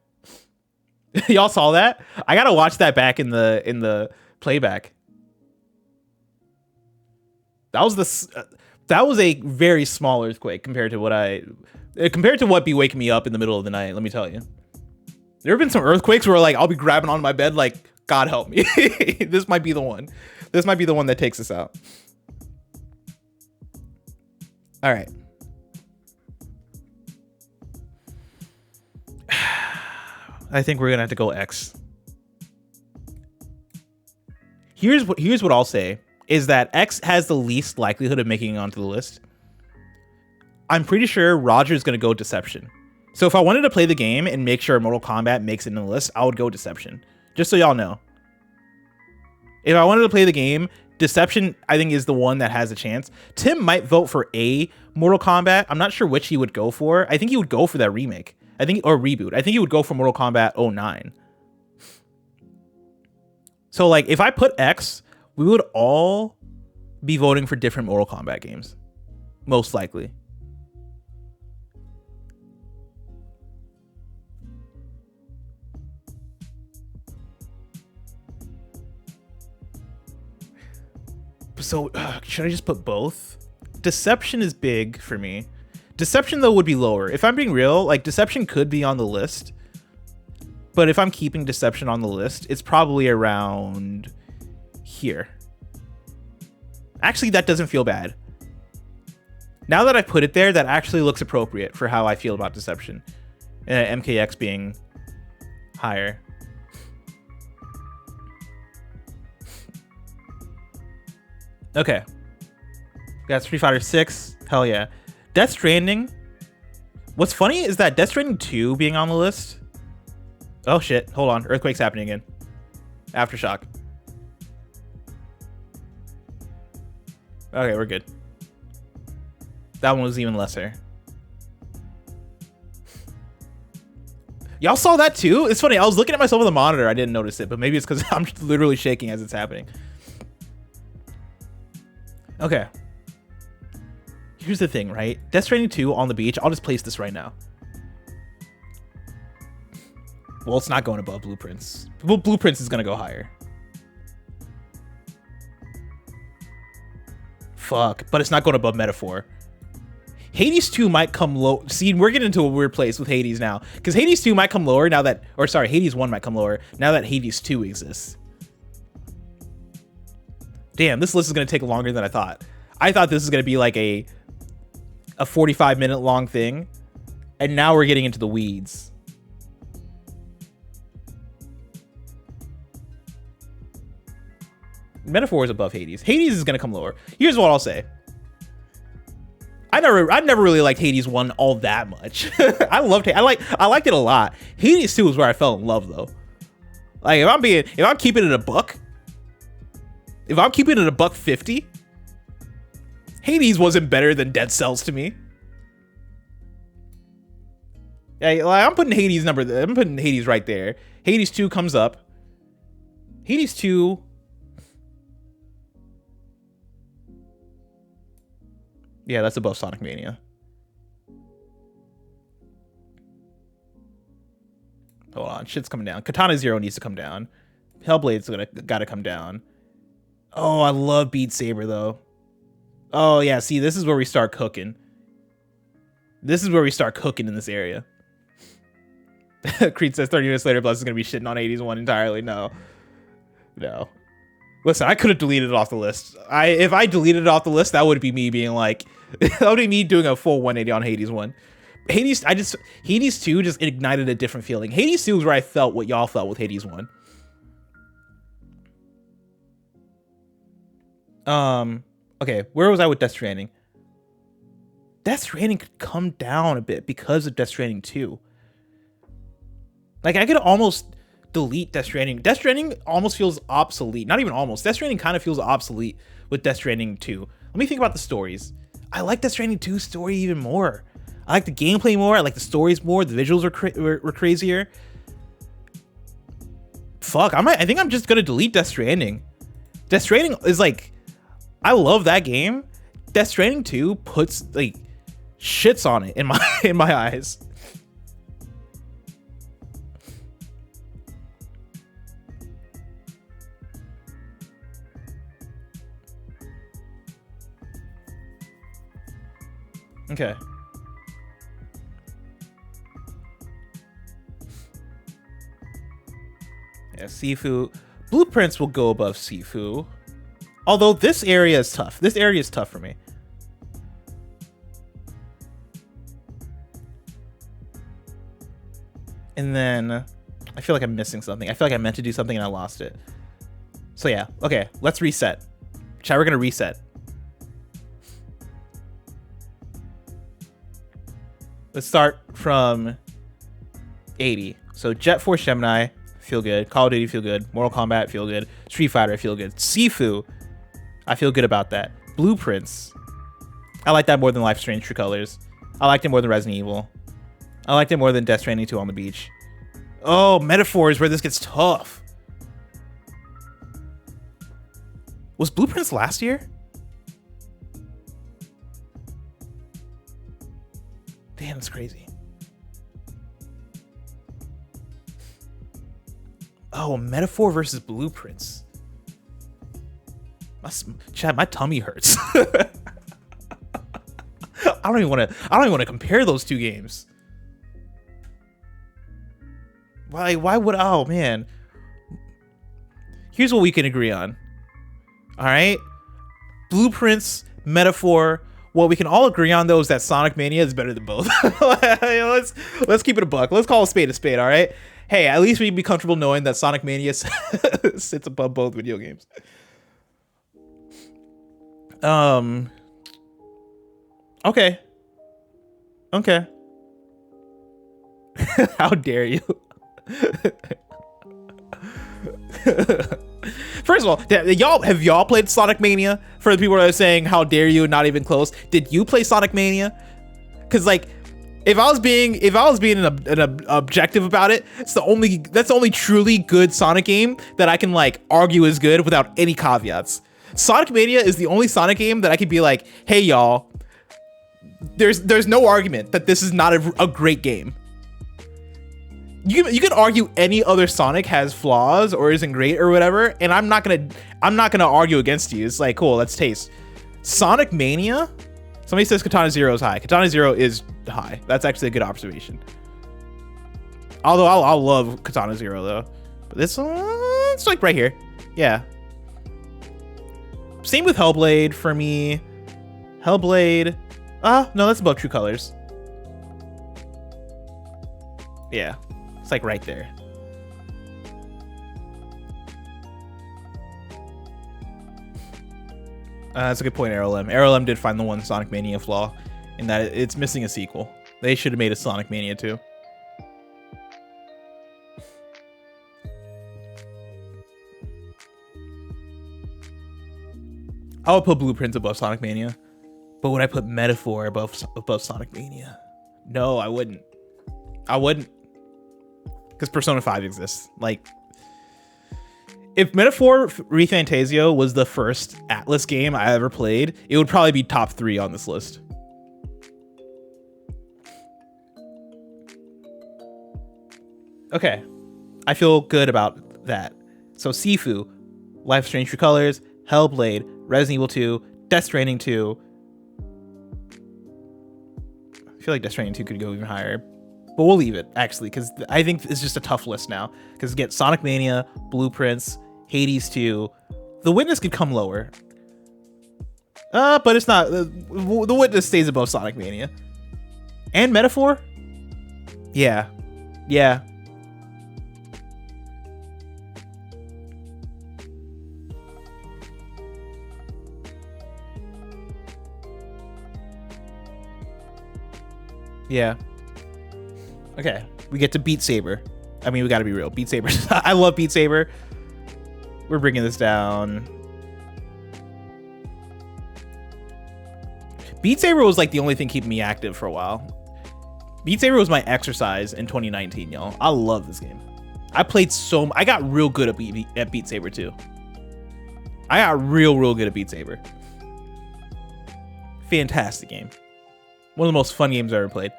Y'all saw that? I gotta watch that back in the playback. That was a very small earthquake compared to what be waking me up in the middle of the night. Let me tell you, there have been some earthquakes where like I'll be grabbing onto my bed like, God help me. This might be the one. This might be the one that takes us out. All right. I think we're gonna have to go X. Here's what I'll say is that X has the least likelihood of making it onto the list. I'm pretty sure Roger's gonna go Deception. So if I wanted to play the game and make sure Mortal Kombat makes it in the list, I would go Deception. Just so y'all know. If I wanted to play the game, Deception, I think, is the one that has a chance. Tim might vote for a Mortal Kombat. I'm not sure which he would go for. I think he would go for that remake. Or reboot. I think he would go for Mortal Kombat 09. So, like, if I put X, we would all be voting for different Mortal Kombat games. Most likely. So, should I just put both? Deception is big for me. Deception, though, would be lower. If I'm being real, like, Deception could be on the list. But if I'm keeping Deception on the list, it's probably around here. Actually, that doesn't feel bad. Now that I put it there, that actually looks appropriate for how I feel about Deception. MKX being higher. Okay. Got Street Fighter 6. Hell yeah. Death Stranding. What's funny is that Death Stranding 2 being on the list. Oh shit. Hold on. Earthquake's happening again. Aftershock. Okay, we're good. That one was even lesser. Y'all saw that too? It's funny. I was looking at myself on the monitor. I didn't notice it, but maybe it's because I'm literally shaking as it's happening. Okay. Here's the thing, right? Death Stranding 2 on the beach. I'll just place this right now. Well, it's not going above Blueprints. Well, Blueprints is going to go higher. Fuck. But it's not going above Metaphor. Hades 2 might come low. See, we're getting into a weird place with Hades now. Because Hades 2 might come lower now that... Or sorry, Hades 1 might come lower now that Hades 2 exists. Damn, this list is going to take longer than I thought. I thought this was going to be like a 45-minute long thing. And now we're getting into the weeds. Metaphor is above Hades. Hades is going to come lower. Here's what I'll say. I never really liked Hades 1 all that much. I liked it a lot. Hades 2 is where I fell in love though. Like if I'm keeping it a buck, if I'm keeping it a $1.50, Hades wasn't better than Dead Cells to me. Yeah, like I'm putting Hades right there. Hades 2 comes up. Hades 2. Yeah, that's above Sonic Mania. Hold on, shit's coming down. Katana Zero needs to come down. Hellblade's gotta come down. Oh, I love Beat Saber though. Oh yeah, see, this is where we start cooking. This is where we start cooking in this area. Creed says 30 minutes later, Bless is gonna be shitting on 80s one entirely. No. Listen, I could have deleted it off the list. If I deleted it off the list, that would be me being like, that would be me doing a full 180 on Hades 1. Hades 2 just ignited a different feeling. Hades 2 is where I felt what y'all felt with Hades 1. Okay, where was I with Death Stranding? Death Stranding could come down a bit because of Death Stranding 2. Like, I could almost delete Death Stranding. Death Stranding almost feels obsolete. Not even almost. Death Stranding kind of feels obsolete with Death Stranding 2. Let me think about the stories. I like Death Stranding 2's story even more. I like the gameplay more. I like the stories more. The visuals were crazier. Fuck, I think I'm just gonna delete Death Stranding. Death Stranding is like, I love that game. Death Stranding 2 puts like shits on it in my eyes. Okay. Yeah, Sifu. Blueprints will go above Sifu. Although this area is tough. This area is tough for me. And then I feel like I'm missing something. I feel like I meant to do something and I lost it. So yeah, okay, let's reset. Chat, we're gonna reset. Let's start from 80. So Jet Force Gemini, feel good. Call of Duty, feel good. Mortal Kombat, feel good. Street Fighter, feel good. Sifu, I feel good about that. Blueprints. I like that more than Life is Strange True Colors. I liked it more than Resident Evil. I liked it more than Death Stranding 2 on the beach. Oh, Metaphor is where this gets tough. Was Blueprints last year? Damn, that's crazy. Oh, Metaphor versus Blueprints. Chad, my tummy hurts. I don't even want to compare those two games. Why would, oh man. Here's what we can agree on. All right? Blueprints, Metaphor. What we can all agree on though is that Sonic Mania is better than both. let's keep it a buck. Let's call a spade, all right? Hey, at least we'd be comfortable knowing that Sonic Mania sits above both video games. Okay. How dare you? First of all, have y'all played Sonic Mania? For the people that are saying how dare you, not even close. Did you play Sonic Mania? Because like, if I was being an objective about it, that's the only truly good Sonic game that I can like argue is good without any caveats. Sonic Mania is the only Sonic game that I could be like, hey y'all, there's no argument that this is not a great game. You could argue any other Sonic has flaws or isn't great or whatever, and I'm not gonna argue against you. It's like, cool, let's taste. Sonic Mania. Somebody says Katana Zero is high. Katana Zero is high. That's actually a good observation. Although I'll love Katana Zero though. But this it's like right here. Yeah. Same with Hellblade for me. Hellblade. No, that's above True Colors. Yeah. It's like right there. That's a good point, Arrowlem. Arrowlem did find the one Sonic Mania flaw in that it's missing a sequel. They should have made a Sonic Mania 2. I would put Blueprints above Sonic Mania, but would I put Metaphor above Sonic Mania? No, I wouldn't. I wouldn't. Because Persona 5 exists. Like, if Metaphor ReFantasio was the first Atlas game I ever played, it would probably be top 3 on this list. Okay, I feel good about that. So Sifu, Life is Strange True Colors, Hellblade, Resident Evil 2, Death Stranding 2. I feel like Death Stranding 2 could go even higher. But we'll leave it, actually, because I think it's just a tough list now. Because get Sonic Mania, Blueprints, Hades 2. The Witness could come lower. But it's not. The Witness stays above Sonic Mania. And Metaphor? Yeah. Yeah. Yeah. Okay, we get to Beat Saber. I mean, we gotta be real. Beat Saber. I love Beat Saber. We're bringing this down. Beat Saber was like the only thing keeping me active for a while. Beat Saber was my exercise in 2019, y'all. I love this game. I got real good at Beat Saber too. I got real good at Beat Saber. Fantastic game. One of the most fun games I ever played.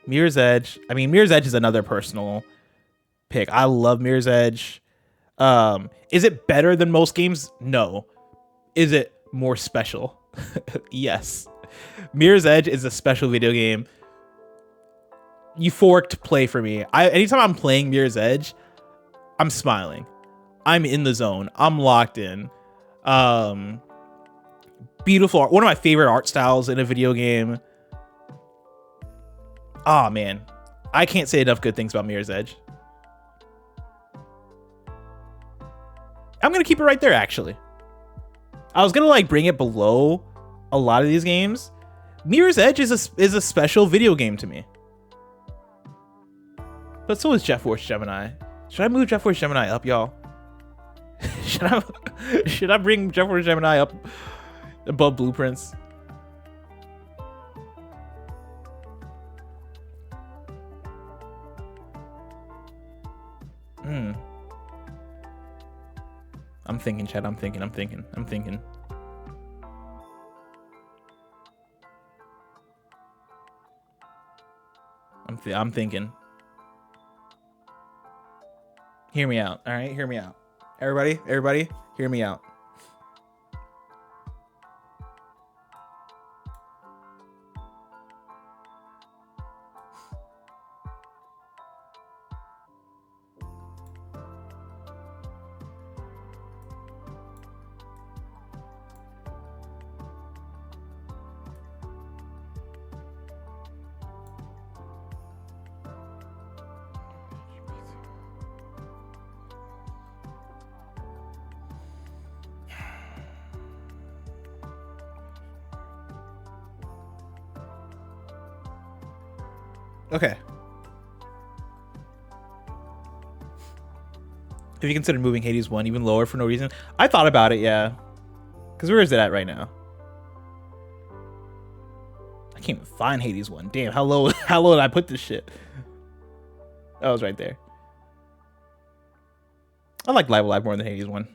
Mirror's Edge. I mean, Mirror's Edge is another personal pick. I love Mirror's Edge. Is it better than most games? No. Is it more special? Yes. Mirror's Edge is a special video game. Euphoric play for me. Anytime I'm playing Mirror's Edge, I'm smiling. I'm in the zone. I'm locked in. Beautiful art. One of my favorite art styles in a video game. Oh man, I can't say enough good things about Mirror's Edge. I'm gonna keep it right there, actually. I was gonna like bring it below a lot of these games. Mirror's Edge is a special video game to me. But so is Jet Force Gemini. Should I move Jet Force Gemini up, y'all? Should I bring Jet Force Gemini up above Blueprints? I'm thinking, Chad. I'm thinking. I'm thinking. Hear me out. All right, hear me out. Everybody, hear me out. Okay. Have you considered moving Hades 1 even lower for no reason? I thought about it, yeah. Because where is it at right now? I can't even find Hades 1. Damn, how low did I put this shit? Oh, it was right there. I like Live Alive more than Hades 1.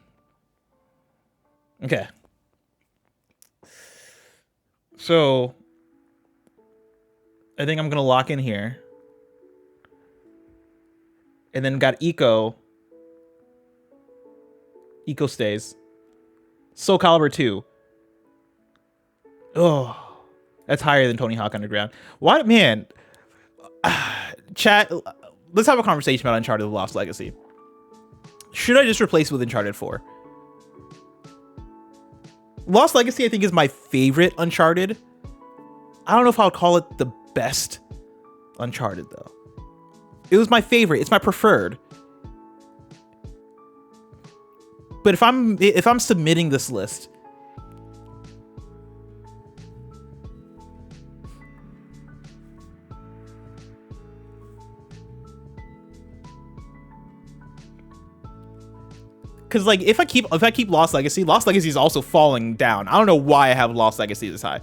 Okay. So I think I'm gonna lock in here. And then got Eco. Eco stays. Soul Calibur 2. Oh, that's higher than Tony Hawk Underground. What, man? Chat, let's have a conversation about Uncharted: The Lost Legacy. Should I just replace it with Uncharted 4? Lost Legacy, I think, is my favorite Uncharted. I don't know if I would call it the best Uncharted, though. It was my favorite. It's my preferred. But if I'm submitting this list, because like if I keep Lost Legacy is also falling down. I don't know why I have Lost Legacy this high.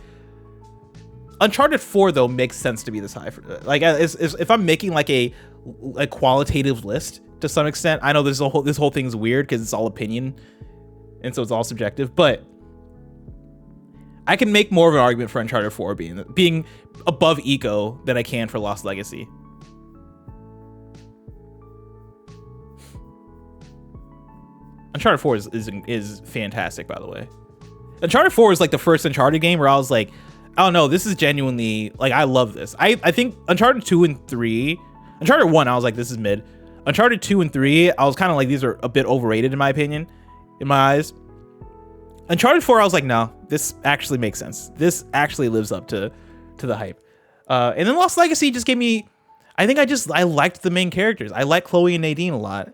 Uncharted 4 though makes sense to be this high. Like if I'm making like a qualitative list to some extent. I know this whole thing's weird because it's all opinion, and so it's all subjective. But I can make more of an argument for Uncharted 4 being above Eco than I can for Lost Legacy. Uncharted 4 is fantastic, by the way. Uncharted 4 is like the first Uncharted game where I was like, oh no, this is genuinely like, I love this. I think Uncharted 2 and 3, Uncharted 1, I was like, this is mid. Uncharted 2 and 3, I was kind of like, these are a bit overrated in my opinion, in my eyes. Uncharted 4, I was like, no, this actually makes sense. This actually lives up to the hype. And then Lost Legacy just gave me, I think I liked the main characters. I liked Chloe and Nadine a lot.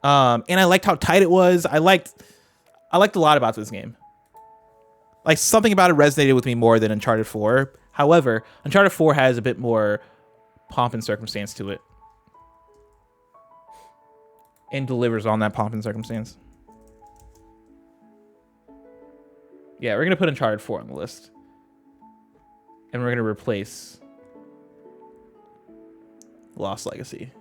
And I liked how tight it was. I liked a lot about this game. Like, something about it resonated with me more than Uncharted 4. However, Uncharted 4 has a bit more pomp and circumstance to it. And delivers on that pomp and circumstance. Yeah, we're going to put Uncharted 4 on the list. And we're going to replace Lost Legacy.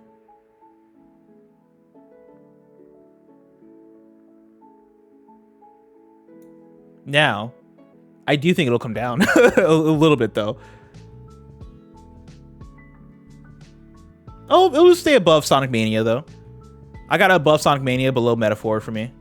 Now, I do think it'll come down a little bit, though. Oh, it'll stay above Sonic Mania, though. I got above Sonic Mania, below Metaphor for me.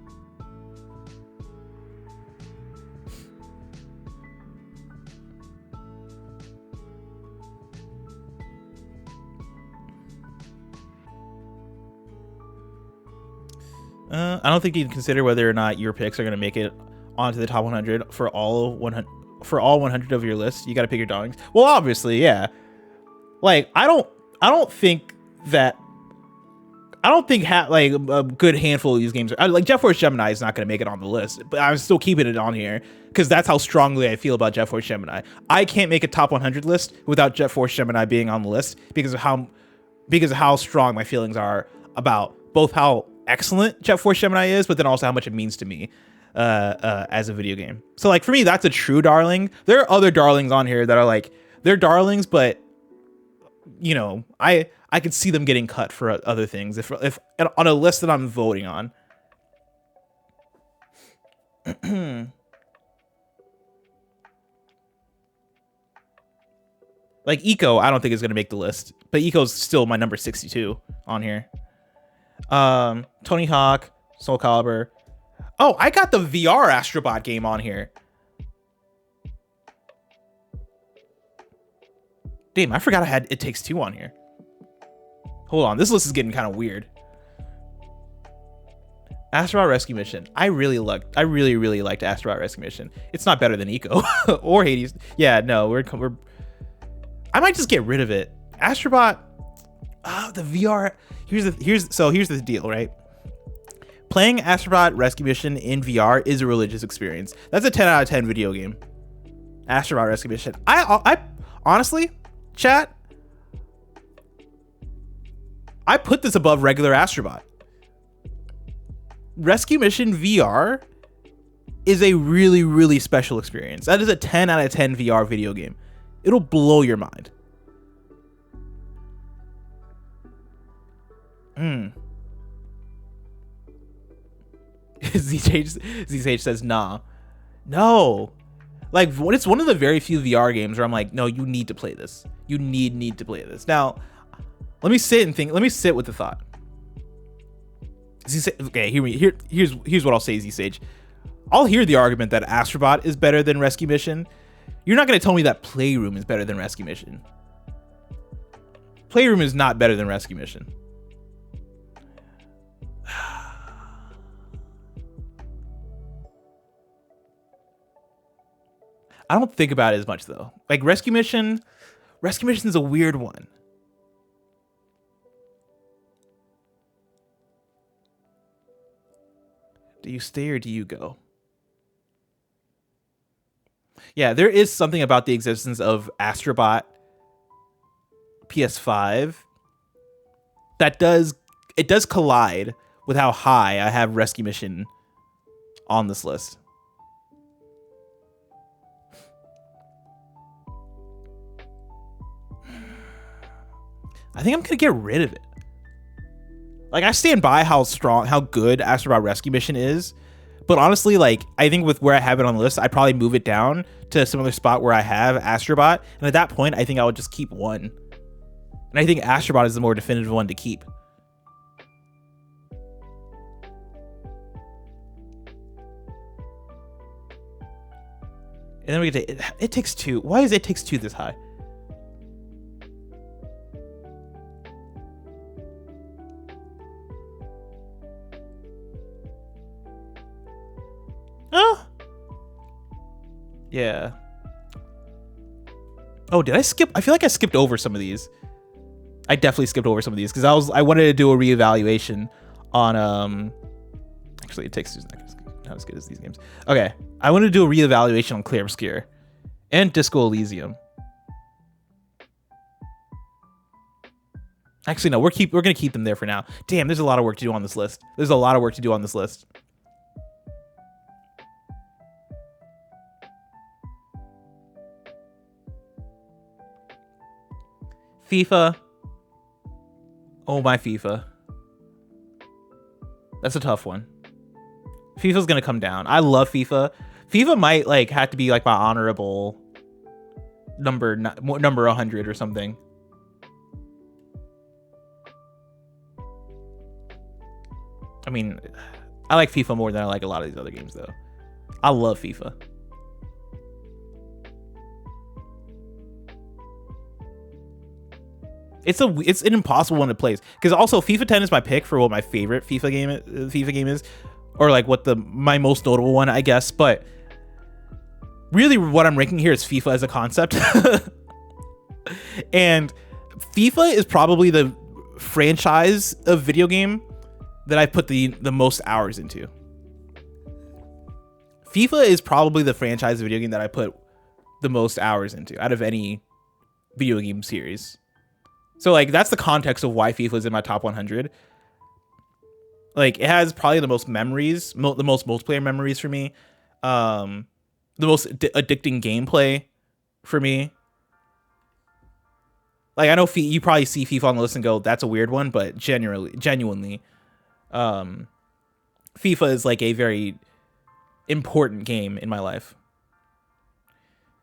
I don't think you can consider whether or not your picks are going to make it onto the top 100 for all 100 of your list. You got to pick your darlings. Well, obviously, yeah. Like, I don't think like a good handful of these games are like Jet Force Gemini is not going to make it on the list, but I'm still keeping it on here because that's how strongly I feel about Jet Force Gemini. I can't make a top 100 list without Jet Force Gemini being on the list because of how strong my feelings are about both how excellent Jet Force Gemini is, but then also how much it means to me as a video game. So like for me, that's a true darling. There are other darlings on here that are like, they're darlings, but you know, I could see them getting cut for other things if on a list that I'm voting on. Like Eco, I don't think is gonna make the list, but Eco's still my number 62 on here. Tony Hawk, Soul Calibur. Oh, I got the VR Astrobot game on here. Damn, I forgot I had It Takes Two on here. Hold on, this list is getting kind of weird. Astrobot Rescue Mission. I really liked Astrobot Rescue Mission. It's not better than Eco or Hades. Yeah, no, we're I might just get rid of it. Astrobot, the VR. Here's the deal, right? Playing Astrobot Rescue Mission in VR is a religious experience. That's a 10 out of 10 video game. Astrobot Rescue Mission. I honestly, chat, I put this above regular Astrobot. Rescue Mission VR is a really, really special experience. That is a 10 out of 10 VR video game. It'll blow your mind. ZH says, nah. No. Like, it's one of the very few VR games where I'm like, no, you need to play this. You need to play this. Now, let me sit with the thought. Okay, here's what I'll say, Z-Sage. I'll hear the argument that Astrobot is better than Rescue Mission. You're not going to tell me that Playroom is better than Rescue Mission. Playroom is not better than Rescue Mission. I don't think about it as much though. Like Rescue Mission is a weird one. Do you stay or do you go? Yeah, there is something about the existence of Astrobot PS5 that does collide with how high I have Rescue Mission on this list. I think I'm gonna get rid of it. Like, I stand by how good Astrobot Rescue Mission is, but honestly, like, I think with where I have it on the list, I'd probably move it down to a similar spot where I have Astrobot, and at that point, I think I would just keep one. And I think Astrobot is the more definitive one to keep. And then we get to It Takes Two. Why is It Takes Two this high? Oh. Yeah. Oh, did I skip? I feel like I skipped over some of these. I definitely skipped over some of these because I wanted to do a reevaluation on actually It Takes Two's not as good as these games. Okay. I wanted to do a reevaluation on Clear Obscure and Disco Elysium. Actually, no, we're gonna keep them there for now. Damn, there's a lot of work to do on this list. FIFA. Oh, my FIFA. That's a tough one. FIFA's gonna come down. I love FIFA. FIFA might like have to be like my honorable number 100 or something. I mean, I like FIFA more than I like a lot of these other games though. I love FIFA. It's an impossible one to play because also FIFA 10 is my pick for what my favorite FIFA game is, or like what my most notable one, I guess. But really, what I'm ranking here is FIFA as a concept, and FIFA is probably the franchise of video game that I put the most hours into. FIFA is probably the franchise of video game that I put the most hours into out of any video game series. So like that's the context of why FIFA is in my top 100. Like, it has probably the most memories, the most multiplayer memories for me. The most addicting gameplay for me. Like, I know you probably see FIFA on the list and go, that's a weird one, but genuinely, FIFA is like a very important game in my life.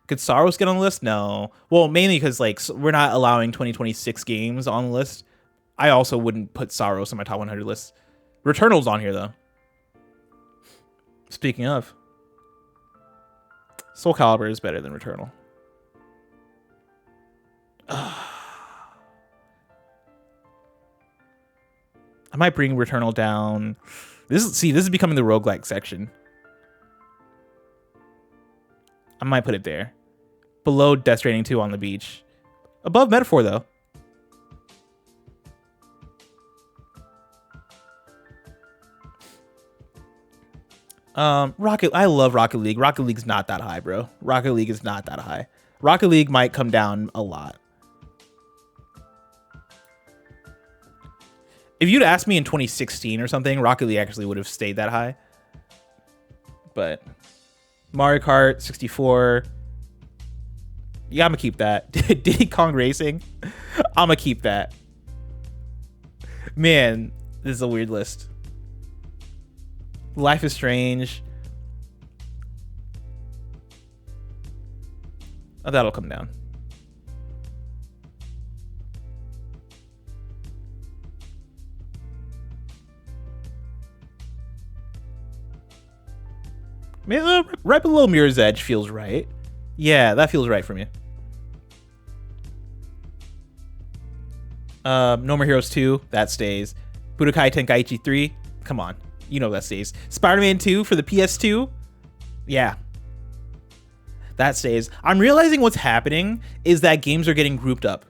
Could Saros get on the list? No. Well, mainly because like we're not allowing 2026 games on the list. I also wouldn't put Saros on my top 100 list. Returnal's on here though. Speaking of, Soul Calibur is better than Returnal. I might bring Returnal down. This is becoming the roguelike section. I might put it there. Below Death Stranding 2 on the beach. Above Metaphor though. I love Rocket League. Rocket League's not that high, bro. Rocket League is not that high. Rocket League might come down a lot. If you'd asked me in 2016 or something, Rocket League actually would have stayed that high. But Mario Kart 64. Yeah, I'm gonna keep that. Diddy Kong Racing. I'm gonna keep that. Man, this is a weird list. Life is Strange. Oh, that'll come down. Maybe right below Mirror's Edge feels right. Yeah, that feels right for me. No More Heroes 2, that stays. Budokai Tenkaichi 3, come on. You know that stays. Spider-Man 2 for the PS2, yeah. That stays. I'm realizing what's happening is that games are getting grouped up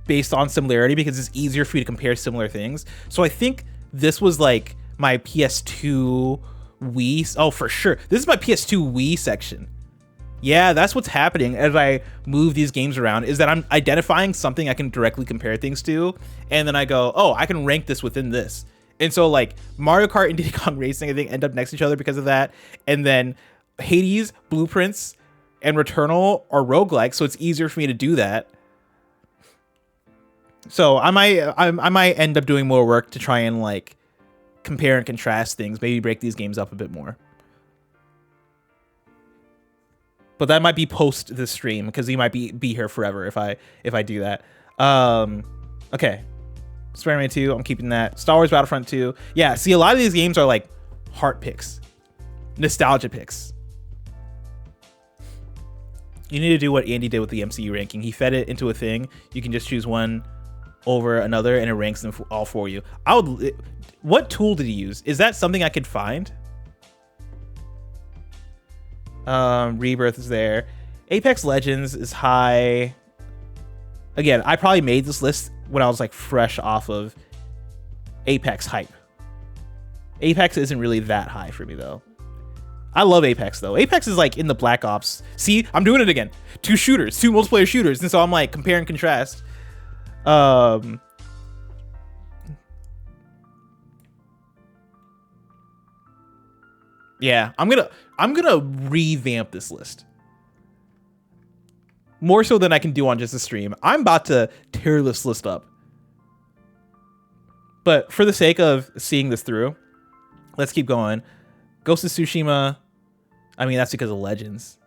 based on similarity because it's easier for you to compare similar things. So I think this was like my PS2 Wii. Oh, for sure. This is my PS2 Wii section. Yeah, that's what's happening as I move these games around, is that I'm identifying something I can directly compare things to, and then I go, oh, I can rank this within this. And so like Mario Kart and Diddy Kong Racing, I think, end up next to each other because of that. And then Hades, Blueprints, and Returnal are roguelike, so it's easier for me to do that. So I might end up doing more work to try and like compare and contrast things, maybe break these games up a bit more. But that might be post the stream because you might be here forever if I do that. Okay. Spider-Man 2, I'm keeping that. Star Wars Battlefront 2. Yeah, see, a lot of these games are like heart picks. Nostalgia picks. You need to do what Andy did with the MCU ranking. He fed it into a thing. You can just choose one over another and it ranks them all for you. What tool did he use? Is that something I could find? Rebirth is there. Apex Legends is high. Again, I probably made this list when I was like fresh off of Apex hype. Apex isn't really that high for me though. I love Apex though. Apex is like in the Black Ops. See, I'm doing it again. 2 shooters, 2 multiplayer shooters. And so I'm like compare and contrast. Yeah, I'm gonna revamp this list. More so than I can do on just a stream. I'm about to tear this list up. But for the sake of seeing this through, let's keep going. Ghost of Tsushima, I mean, that's because of Legends.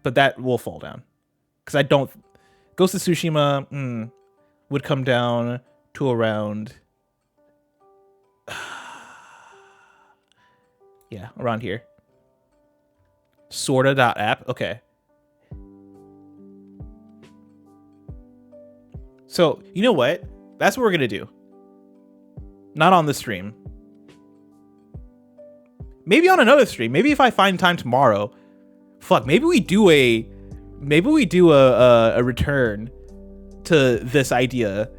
But that will fall down. Because I don't... Ghost of Tsushima would come down to around... yeah, around here. Sorta.app, okay. So, you know what? That's what we're going to do. Not on the stream. Maybe on another stream. Maybe if I find time tomorrow. Fuck, maybe we do a return to this idea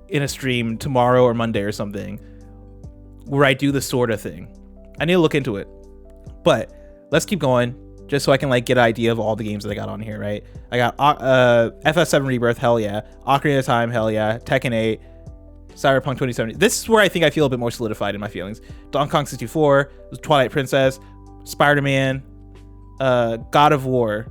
in a stream tomorrow or Monday or something where I do the sorta thing. I need to look into it. But let's keep going. Just so I can like get an idea of all the games that I got on here, right? I got FF7 Rebirth, hell yeah. Ocarina of Time, hell yeah. Tekken 8, Cyberpunk 2070. This is where I think I feel a bit more solidified in my feelings. Donkey Kong 64, Twilight Princess, Spider-Man, God of War,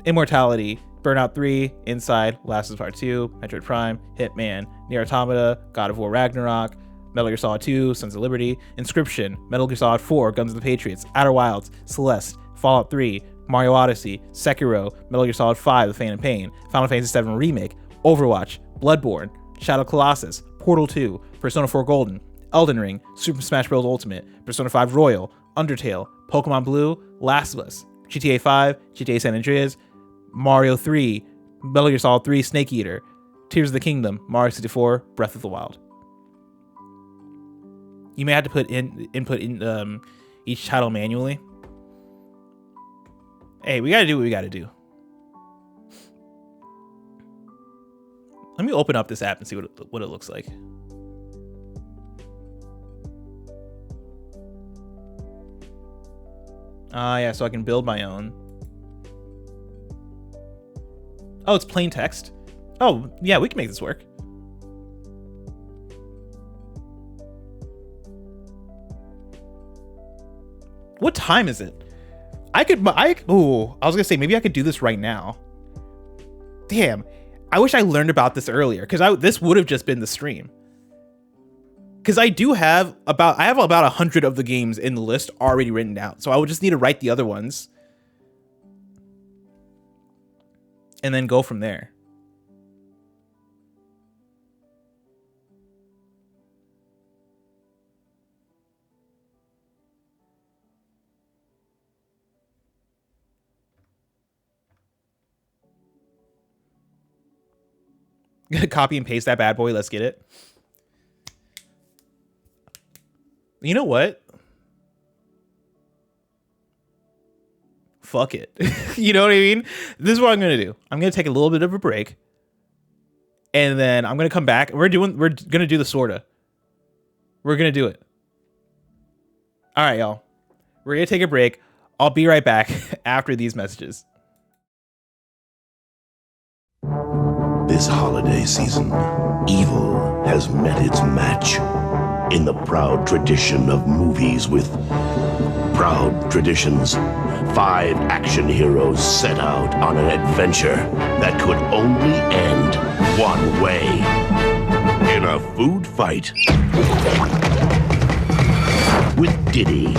Immortality, Burnout 3, Inside, Last of Us Part 2, Metroid Prime, Hitman, Nier Automata, God of War Ragnarok, Metal Gear Solid 2, Sons of Liberty, Inscription, Metal Gear Solid 4, Guns of the Patriots, Outer Wilds, Celeste, Fallout 3, Mario Odyssey, Sekiro, Metal Gear Solid 5, The Phantom Pain, Final Fantasy 7 Remake, Overwatch, Bloodborne, Shadow Colossus, Portal 2, Persona 4 Golden, Elden Ring, Super Smash Bros. Ultimate, Persona 5 Royal, Undertale, Pokemon Blue, Last of Us, GTA 5, GTA San Andreas, Mario 3, Metal Gear Solid 3 Snake Eater, Tears of the Kingdom, Mario 64, Breath of the Wild. You may have to input in each title manually. Hey, we gotta do what we gotta do. Let me open up this app and see what it looks like. Yeah, so I can build my own. Oh, it's plain text. Oh, yeah, we can make this work. What time is it? I was gonna say maybe I could do this right now. Damn, I wish I learned about this earlier, because this would have just been the stream. Because I have about 100 of the games in the list already written down, so I would just need to write the other ones and then go from there. Copy and paste that bad boy. Let's get it. You know what? Fuck it. You know what I mean? This is what I'm going to do. I'm going to take a little bit of a break. And then I'm going to come back. We're going to do the sorta. We're going to do it. All right, y'all. We're going to take a break. I'll be right back after these messages. This holiday season, evil has met its match in the proud tradition of movies with proud traditions. 5 action heroes set out on an adventure that could only end one way. In a food fight. With Diddy,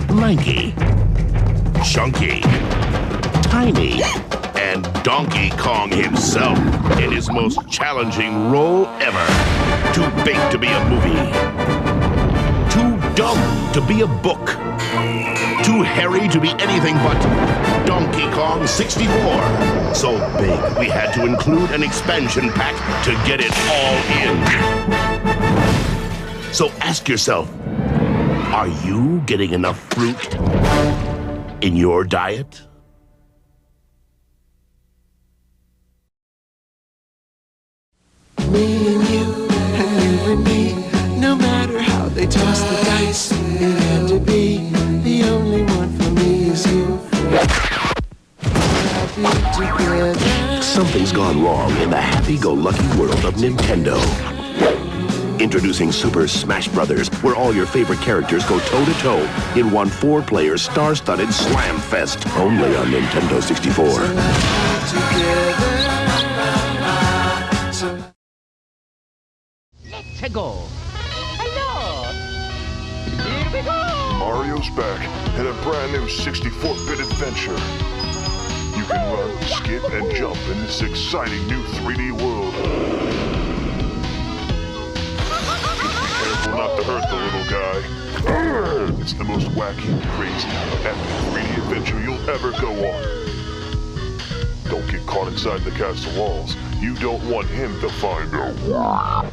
Lanky, Chunky, Tiny, and Donkey Kong himself in his most challenging role ever. Too big to be a movie. Too dumb to be a book. Too hairy to be anything but Donkey Kong 64. So big, we had to include an expansion pack to get it all in. So ask yourself, are you getting enough fruit in your diet? Me and you and me, no matter how they toss the dice, it had to be the only one for me is you. Happy together. Something's gone wrong in the happy-go-lucky world of Nintendo. Introducing Super Smash Bros., where all your favorite characters go toe-to-toe in one 4-player star-studded slam fest, only on Nintendo 64. To go. Hello. Here we go. Mario's back in a brand new 64-bit adventure. You can run, skip, and jump in this exciting new 3D world. Just be careful not to hurt the little guy. It's the most wacky, crazy, epic 3D adventure you'll ever go on. Don't get caught inside the castle walls. You don't want him to find out.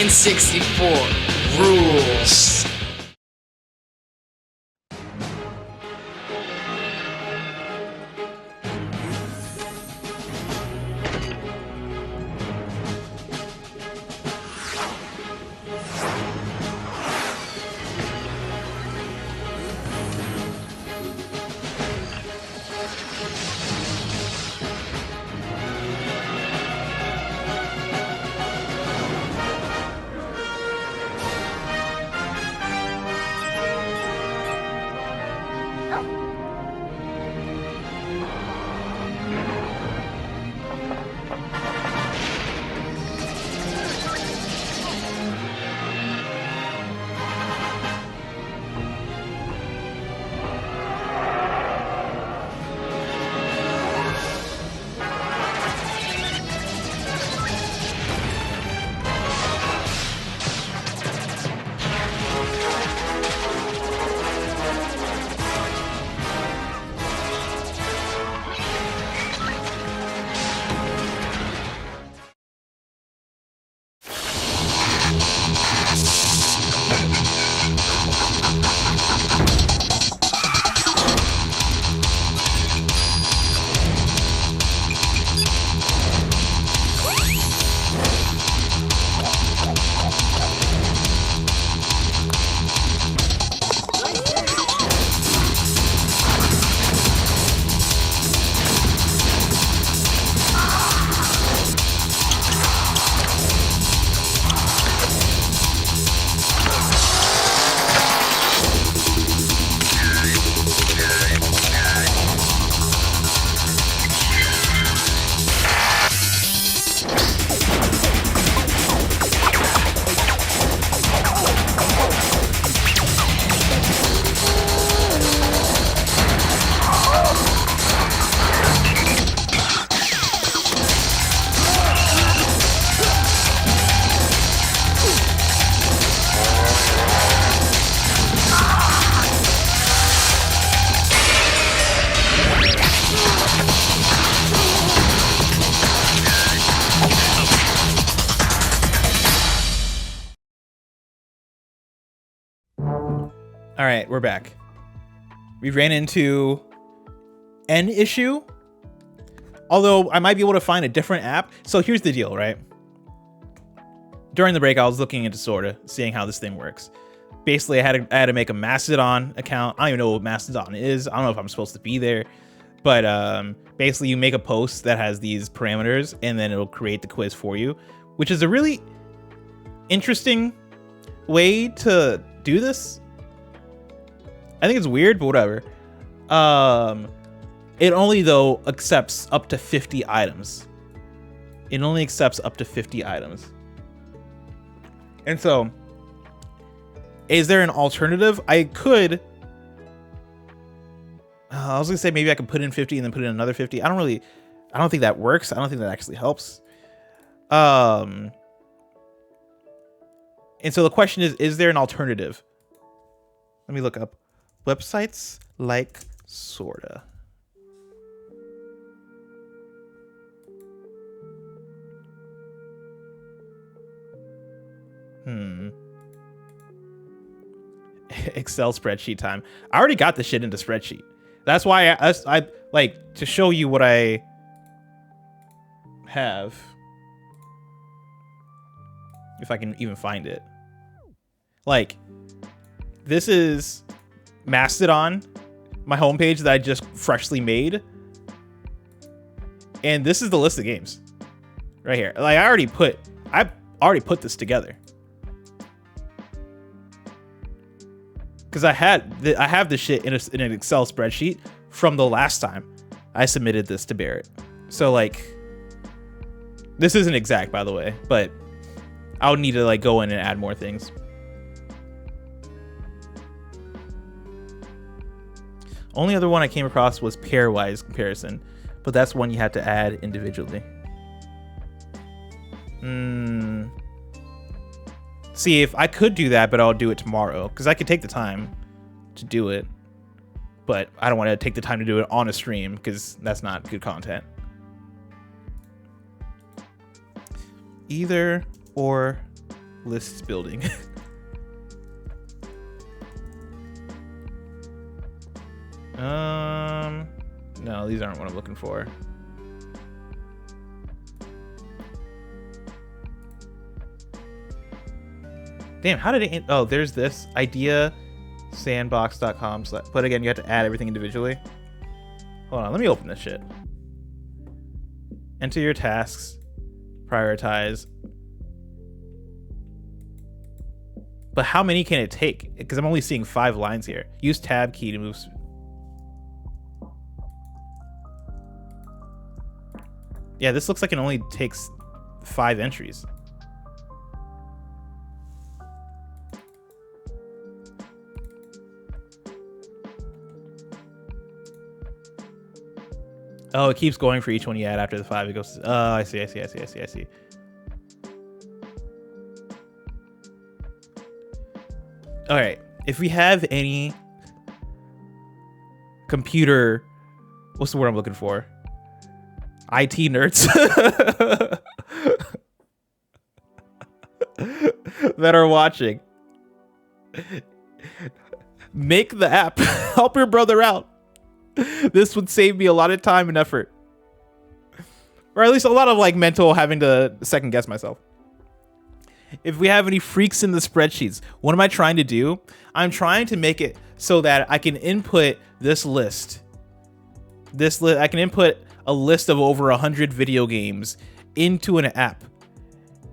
N64 rules. All right, we're back. We ran into an issue, although I might be able to find a different app. So here's the deal, right? During the break, I was looking into Sorta, seeing how this thing works. Basically, I had to make a Mastodon account. I don't even know what Mastodon is. I don't know if I'm supposed to be there. But basically, you make a post that has these parameters, and then it'll create the quiz for you, which is a really interesting way to do this. I think it's weird, but whatever. It only, though, accepts up to 50 items. It only accepts up to 50 items. And so, is there an alternative? I could... I was gonna say maybe I could put in 50 and then put in another 50. I don't think that works. I don't think that actually helps. And so the question is there an alternative? Let me look up websites like Sorta. Excel spreadsheet time. I already got the shit into spreadsheet. That's why I like to show you what I have. If I can even find it. Like, this is Mastodon, my homepage that I just freshly made. And this is the list of games right here. Like, I already put this together. Because I have this shit in an Excel spreadsheet from the last time I submitted this to Barrett. So like, this isn't exact, by the way, but I would need to like go in and add more things. Only other one I came across was pairwise comparison, but that's one you had to add individually. See, if I could do that, but I'll do it tomorrow, because I could take the time to do it, but I don't want to take the time to do it on a stream, because that's not good content. Either or Lists building. No, these aren't what I'm looking for. Damn, how did it... Oh, there's this. Idea sandbox.com. But again, you have to add everything individually. Hold on, let me open this shit. Enter your tasks. Prioritize. But how many can it take? Because I'm only seeing 5 lines here. Use tab key to move. Yeah, this looks like it only takes 5 entries. Oh, it keeps going for each one you add after the 5. It goes, oh, I see. All right. If we have any computer, what's the word I'm looking for? IT nerds that are watching, make the app. Help your brother out. This would save me a lot of time and effort, or at least a lot of like mental having to second guess myself. If we have any freaks in the spreadsheets, what am I trying to do? I'm trying to make it so that I can input this list. I can input a list of over 100 video games into an app,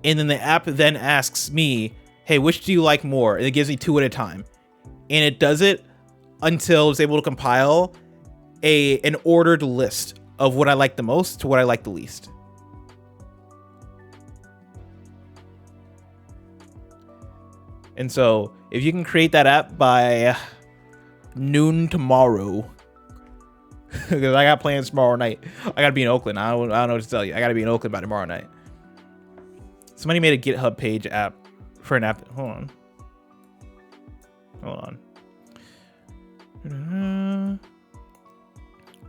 and then the app then asks me, hey, which do you like more? And it gives me 2 at a time, and it does it until it's able to compile an ordered list of what I like the most to what I like the least. And so if you can create that app by noon tomorrow, because I got plans tomorrow night. I gotta be in Oakland. I don't know what to tell you. I gotta be in Oakland by tomorrow night. Somebody made a GitHub page app for an app. Hold on.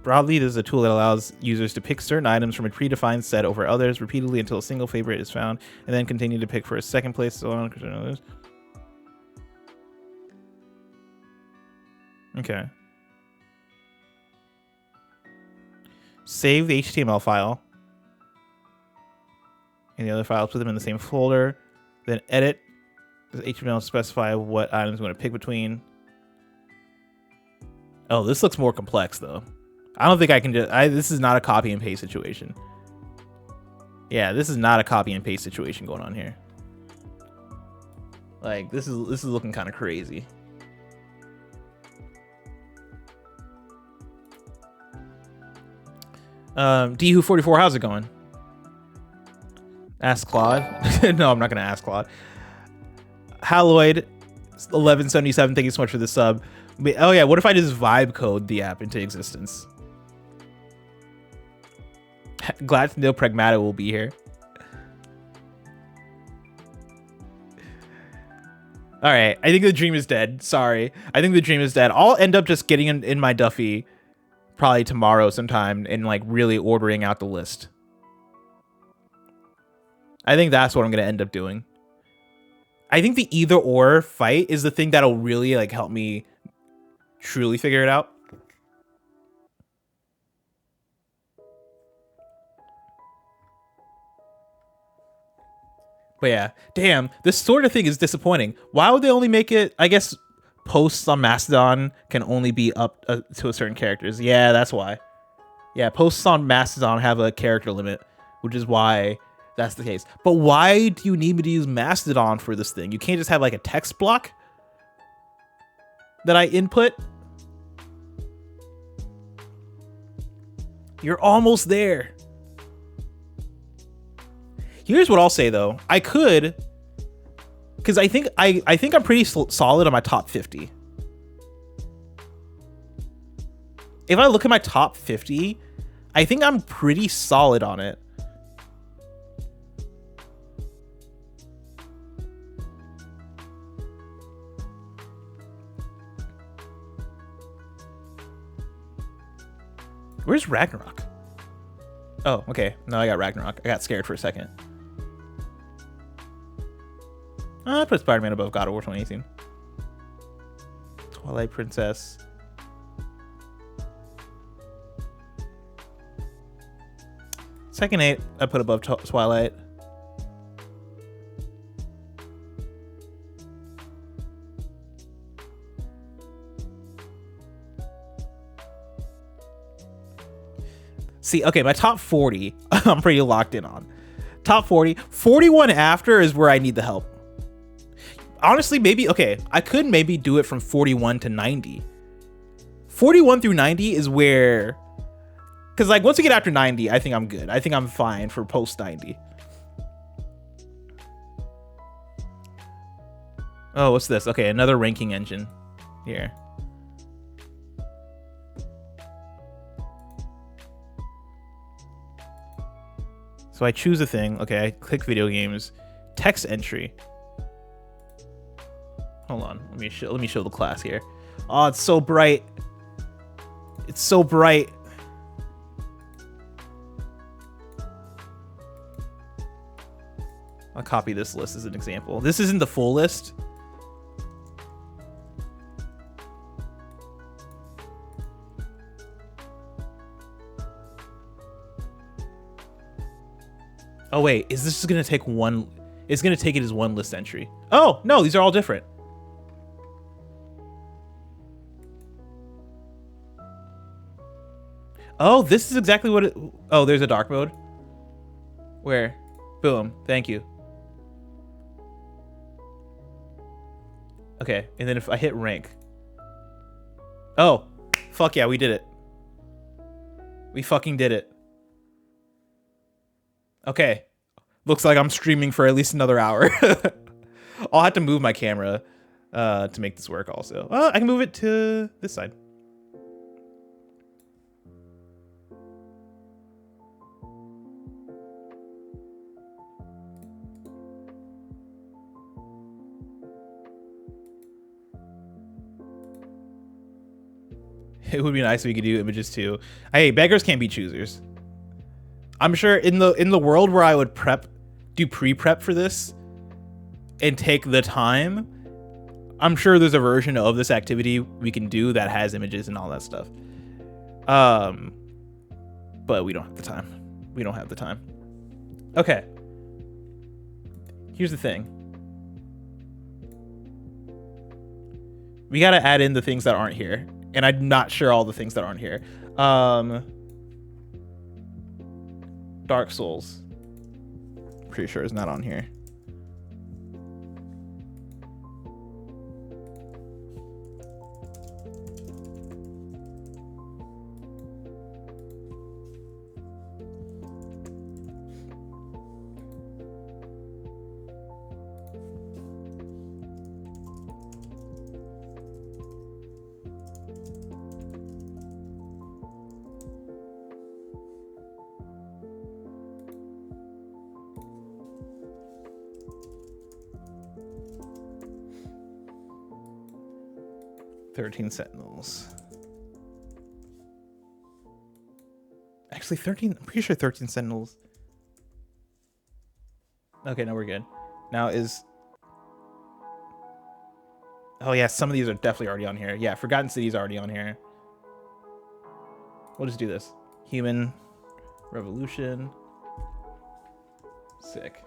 Broadly, this is a tool that allows users to pick certain items from a predefined set over others repeatedly until a single favorite is found, and then continue to pick for a second place. So on. Okay. Save the HTML file and the other files, put them in the same folder, then edit the HTML to specify what items you want to pick between. Oh, this looks more complex though. I don't think I can just, this is not a copy and paste situation. Yeah, this is not a copy and paste situation going on here. Like this is looking kind of crazy. Who44, how's it going? Ask Claude. No, I'm not gonna ask Claude. Haloid 1177, thank you so much for the sub. Oh yeah, what if I just vibe code the app into existence? Glad to know Pragmata will be here. All right, I think the dream is dead. Sorry, I think the dream is dead. I'll end up just getting in my Duffy probably tomorrow sometime and like really ordering out the list. I think that's what I'm going to end up doing. I think the either or fight is the thing that'll really like help me truly figure it out. But yeah, damn, this sort of thing is disappointing. Why would they only make it, I guess, posts on Mastodon can only be up to a certain characters. Yeah, that's why. Yeah, posts on Mastodon have a character limit, which is why that's the case. But why do you need me to use Mastodon for this thing? You can't just have like a text block that I input. You're almost there. Here's what I'll say though. I could, because I think I'm pretty solid on my top 50. If I look at my top 50, I think I'm pretty solid on it. Where's Ragnarok? Oh, okay. No, I got Ragnarok. I got scared for a second. I put Spider-Man above God of War 2018. Twilight Princess. Second 8, I put above Twilight. See, okay, my top 40, I'm pretty locked in on. Top 40. 41 after is where I need the help. Honestly, maybe, okay, I could maybe do it from 41 to 90. 41 through 90 is where, because like once we get after 90, I think I'm good. I think I'm fine for post 90. Oh, what's this? Okay, another ranking engine here. So I choose a thing. Okay, I click video games, text entry. Hold on, let me show the class here. Oh, it's so bright. It's so bright. I'll copy this list as an example. This isn't the full list. Oh wait, is this just gonna take one? It's gonna take it as one list entry. Oh no, these are all different. Oh, this is exactly what it. Oh, there's a dark mode. Where? Boom. Thank you. Okay, and then if I hit rank. Oh, fuck yeah, we did it. We fucking did it. Okay, looks like I'm streaming for at least another hour. I'll have to move my camera to make this work also. I can move it to this side. It would be nice if we could do images too. Hey, beggars can't be choosers. I'm sure in the world where I would do pre-prep for this and take the time, I'm sure there's a version of this activity we can do that has images and all that stuff. But we don't have the time. We don't have the time. Okay. Here's the thing. We got to add in the things that aren't here. And I'm not sure all the things that aren't here. Dark Souls. Pretty sure is not on here. Sentinels. Actually, 13. I'm pretty sure 13 Sentinels. Okay, now we're good. Now is. Oh yeah, some of these are definitely already on here. Yeah, Forgotten City is already on here. We'll just do this. Human Revolution. Sick.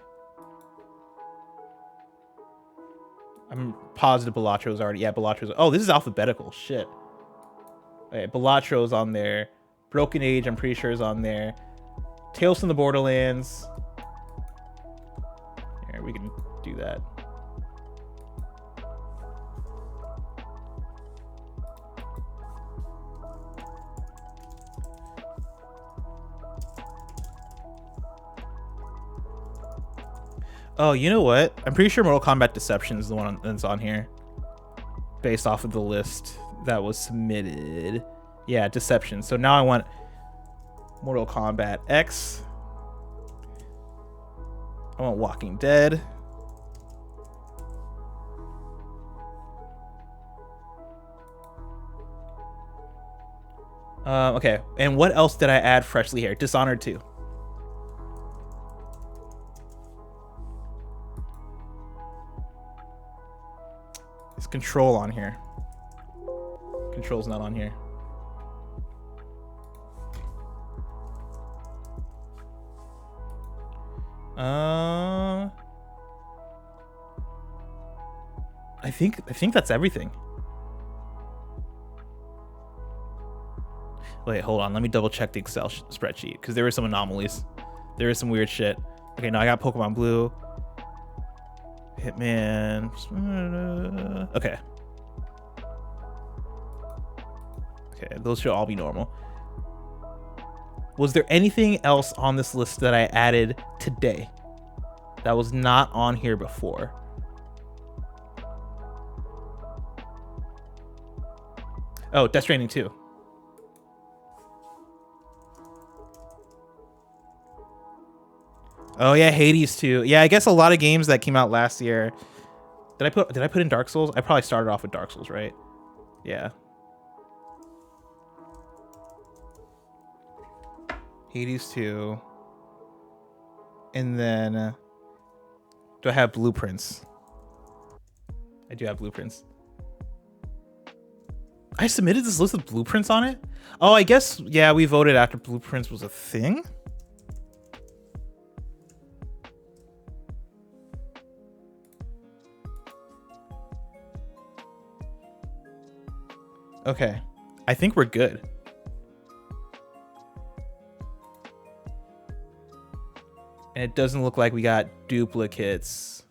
I'm positive Belatro's already. Yeah, Belatro's. Oh, this is alphabetical. Shit. Okay, Belatro's on there. Broken Age, I'm pretty sure is on there. Tales from the Borderlands. Here, we can do that. Oh, you know what? I'm pretty sure Mortal Kombat Deception is the one that's on here. Based off of the list that was submitted. Yeah, Deception. So now I want Mortal Kombat X. I want Walking Dead. Okay, and what else did I add freshly here? Dishonored 2. Is Control on here? Control's not on here. I think that's everything. Wait, hold on. Let me double check the Excel spreadsheet because there were some anomalies. There is some weird shit. Okay, now I got Pokemon Blue, Hitman. Okay. Okay, those should all be normal. Was there anything else on this list that I added today that was not on here before? Oh, Death Stranding 2. Oh yeah, Hades 2. Yeah, I guess a lot of games that came out last year. Did I put in Dark Souls? I probably started off with Dark Souls, right? Yeah. Hades 2. And then do I have Blueprints? I do have Blueprints. I submitted this list with Blueprints on it? Oh, I guess, yeah, we voted after Blueprints was a thing? Okay. I think we're good. And it doesn't look like we got duplicates.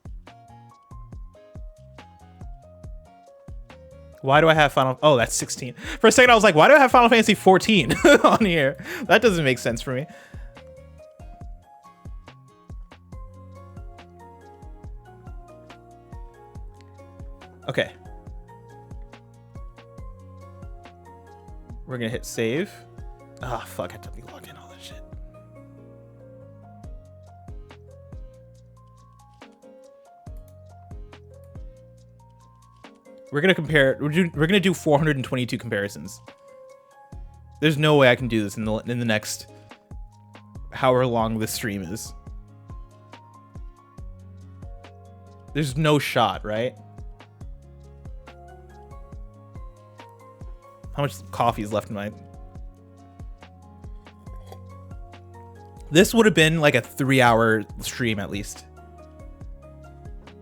Why do I have Final... Oh, that's 16. For a second, I was like, why do I have Final Fantasy 14 on here? That doesn't make sense for me. Okay. We're going to hit save. Ah, fuck. I have to be logged in all that shit. We're gonna compare. We're gonna do 422 comparisons. There's no way I can do this in the next however long this stream is. There's no shot, right? How much coffee is left in my... This would have been like a 3-hour stream at least.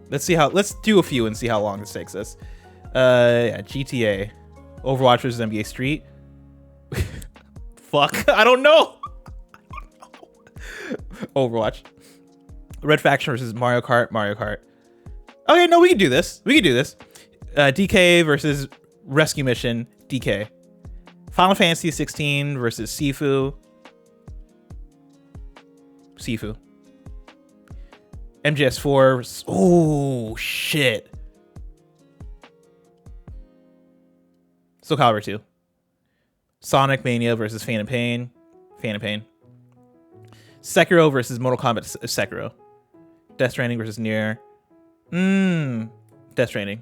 Let's see how... Let's do a few and see how long this takes us. Yeah, GTA. Overwatch versus NBA Street. Fuck, I don't know. Overwatch. Red Faction versus Mario Kart. Mario Kart. Okay, no, we can do this. We can do this. DK versus Rescue Mission. DK. Final Fantasy 16 versus Sifu. Sifu. MGS4. Oh, shit. Soul Calibur 2. Sonic Mania versus Phantom Pain. Phantom Pain. Sekiro versus Mortal Kombat Sekiro. Death Stranding versus Nier. Death Stranding.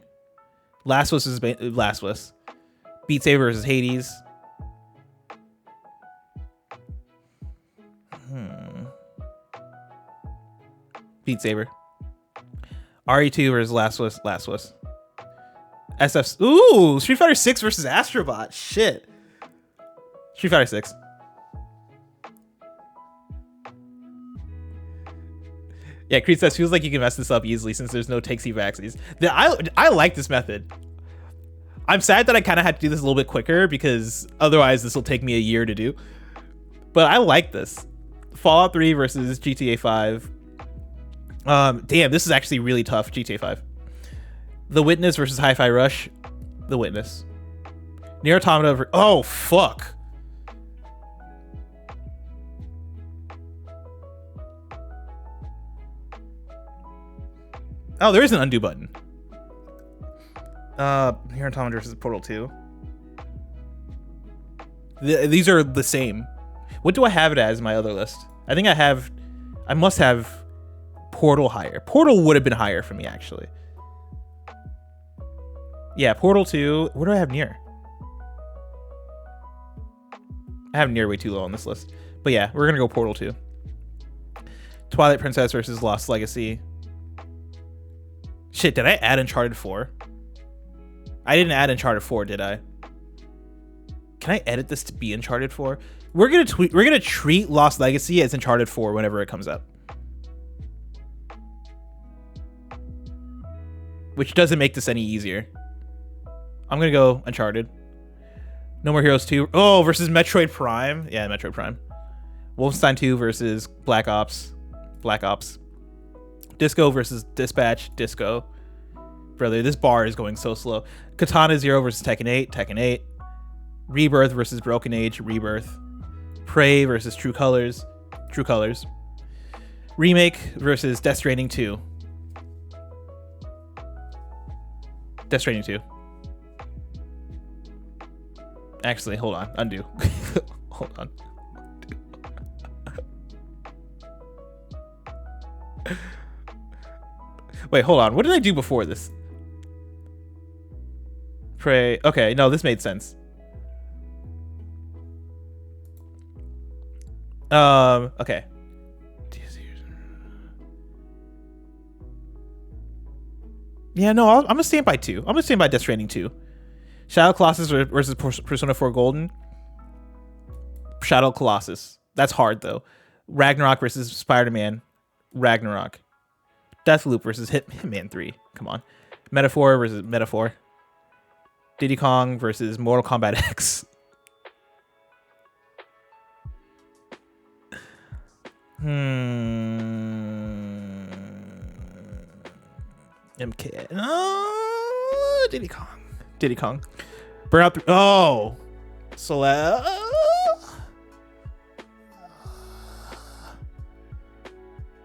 Last of Us is Last of Us. Beat Saber versus Hades. Beat Saber. RE2 versus Last of Us. Last of Us. SF. Ooh, Street Fighter 6 versus Astrobot. Shit. Street Fighter 6. Yeah, Creed says, feels like you can mess this up easily since there's no takesy backsies. I like this method. I'm sad that I kind of had to do this a little bit quicker because otherwise this will take me a year to do. But I like this. Fallout 3 versus GTA 5. Damn, this is actually really tough. GTA 5. The Witness versus Hi-Fi Rush. The Witness. Nier Automata. Oh, fuck. Oh, there is an undo button. Nier Automata versus Portal 2. These are the same. What do I have it as in my other list? I think I must have Portal higher. Portal would have been higher for me, actually. Yeah, Portal 2. Where do I have Nier? I have Nier way too low on this list. But yeah, we're going to go Portal 2. Twilight Princess versus Lost Legacy. Shit, did I add Uncharted 4? I didn't add Uncharted 4, did I? Can I edit this to be Uncharted 4? We're gonna treat Lost Legacy as Uncharted 4 whenever it comes up. Which doesn't make this any easier. I'm gonna go Uncharted. No More Heroes 2. Oh, versus Metroid Prime. Yeah, Metroid Prime. Wolfenstein 2 versus Black Ops. Black Ops. Disco versus Dispatch. Disco. Brother, this bar is going so slow. Katana Zero versus Tekken 8. Tekken 8. Rebirth versus Broken Age. Rebirth. Prey versus True Colors. True Colors. Remake versus Death Stranding 2. Death Stranding 2. Actually, hold on. Undo. Hold on. Wait, hold on. What did I do before this? Prey. Okay, no, this made sense. Okay. Yeah, no, I'm gonna stand by 2. I'm gonna stand by Death Stranding 2. Shadow Colossus versus Persona 4 Golden. Shadow Colossus. That's hard, though. Ragnarok versus Spider-Man. Ragnarok. Deathloop versus Hitman 3. Come on. Metaphor versus Metaphor. Diddy Kong versus Mortal Kombat X. MK. Oh, Diddy Kong. Diddy Kong. Burnout 3. Oh. Celeste.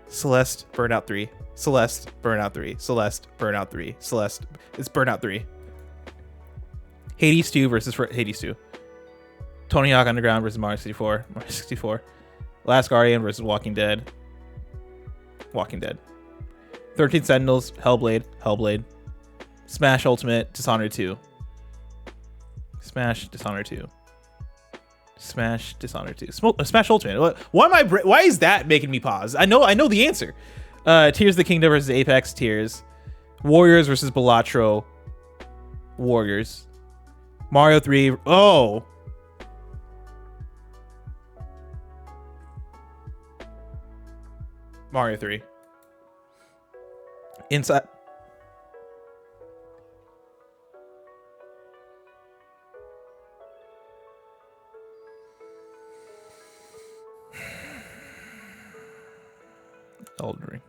Celeste. Burnout 3. Celeste. Burnout 3. Celeste. Burnout 3. Celeste. It's Burnout 3. Hades 2 versus Hades 2. Tony Hawk Underground versus Mario 64. Mario 64. Last Guardian versus Walking Dead. Walking Dead. 13 Sentinels. Hellblade. Hellblade. Smash Ultimate. Dishonored 2. Smash Dishonored 2. Smash Dishonored 2. Smash Ultimate. Why is that making me pause? I know the answer. Tears of the Kingdom versus Apex. Tears. Warriors versus Balatro. Warriors. Mario 3. Oh. Mario 3. Inside. Elden Ring.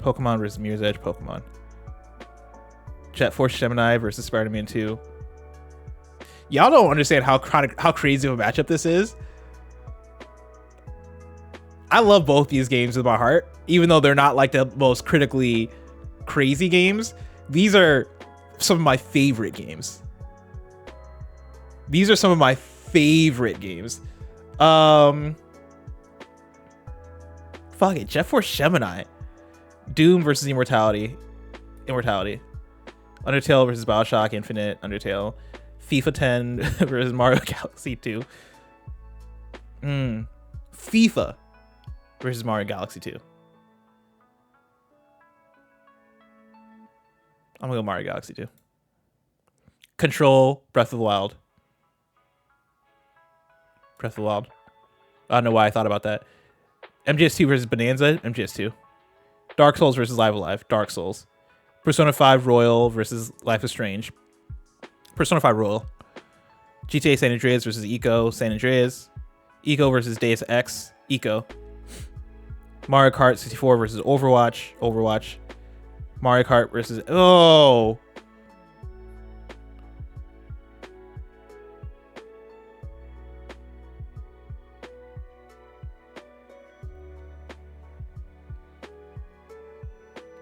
Pokemon versus Mirror's Edge. Pokemon. Jet Force Gemini versus Spider-Man 2. Y'all don't understand how crazy of a matchup this is. I love both these games with my heart, even though they're not like the most critically crazy games. These are some of my favorite games. These are some of my favorite games. Fuck it, Jet Force Gemini. Doom versus Immortality. Undertale versus BioShock Infinite. Undertale. FIFA 10 versus Mario Galaxy 2. FIFA versus Mario Galaxy 2. I'm gonna go Mario Galaxy 2. Control, Breath of the Wild. Breath of the Wild. I don't know why I thought about that. MGS2 versus Bonanza. MGS2. Dark Souls versus Live Alive. Dark Souls. Persona 5 Royal versus Life is Strange. Persona 5 Royal. GTA San Andreas versus Eco. San Andreas. Eco versus Deus Ex. Eco. Mario Kart 64 versus Overwatch. Overwatch. Mario Kart versus... Oh!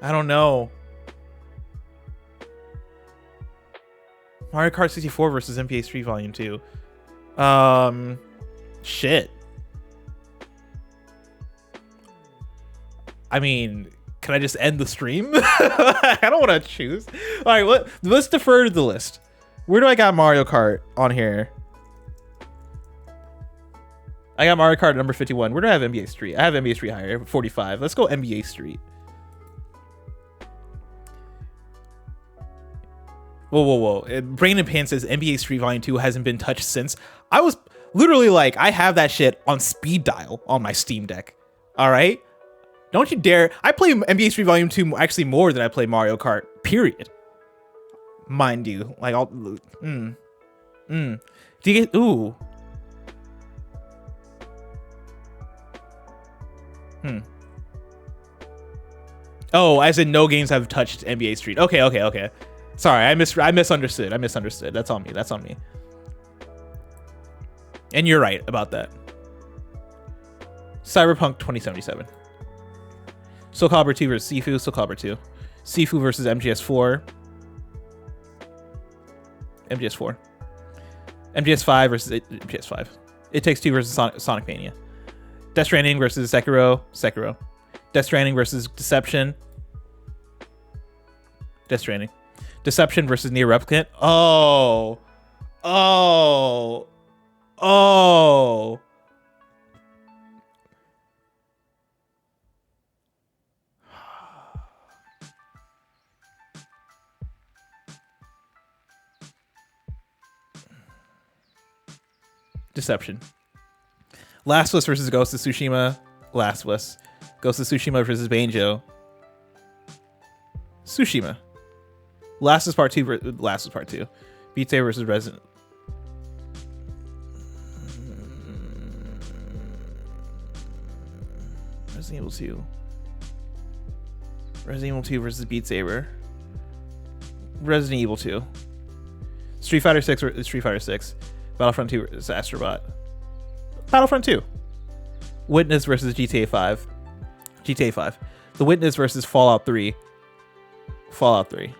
I don't know. Mario Kart 64 versus NBA Street Volume 2. Shit. I mean, can I just end the stream? I don't want to choose. All right, let's defer to the list. Where do I got Mario Kart on here? I got Mario Kart number 51. Where do I have NBA Street? I have NBA Street higher, 45. Let's go NBA Street. Whoa. Brandon Pan says NBA Street Volume 2 hasn't been touched since. I was literally like, I have that shit on speed dial on my Steam Deck. All right? Don't you dare. I play NBA Street Volume 2 actually more than I play Mario Kart, period. Mind you. Like, I'll... Do you get... Ooh. Oh, as in no games have touched NBA Street. Okay. Sorry, I misunderstood. That's on me. And you're right about that. Cyberpunk 2077. Soul Calibur 2 versus Sifu. Soul Calibur 2. Sifu versus MGS4. MGS5 versus MGS5. It Takes Two versus Sonic Mania. Death Stranding versus Sekiro. Death Stranding versus Deception. Death Stranding. Deception versus Nier Replicant. Oh. Deception. Last of Us versus Ghost of Tsushima. Last of Us. Ghost of Tsushima versus Banjo. Tsushima. Last of Us Part 2. Last of Us Part 2. Beat Saber versus Resident Evil 2. Resident Evil 2 versus Beat Saber. Resident Evil 2. Street Fighter 6 versus Street Fighter 6. Battlefront 2 versus Astrobot. Battlefront 2. Witness versus GTA 5. GTA 5. The Witness versus Fallout 3. Fallout 3.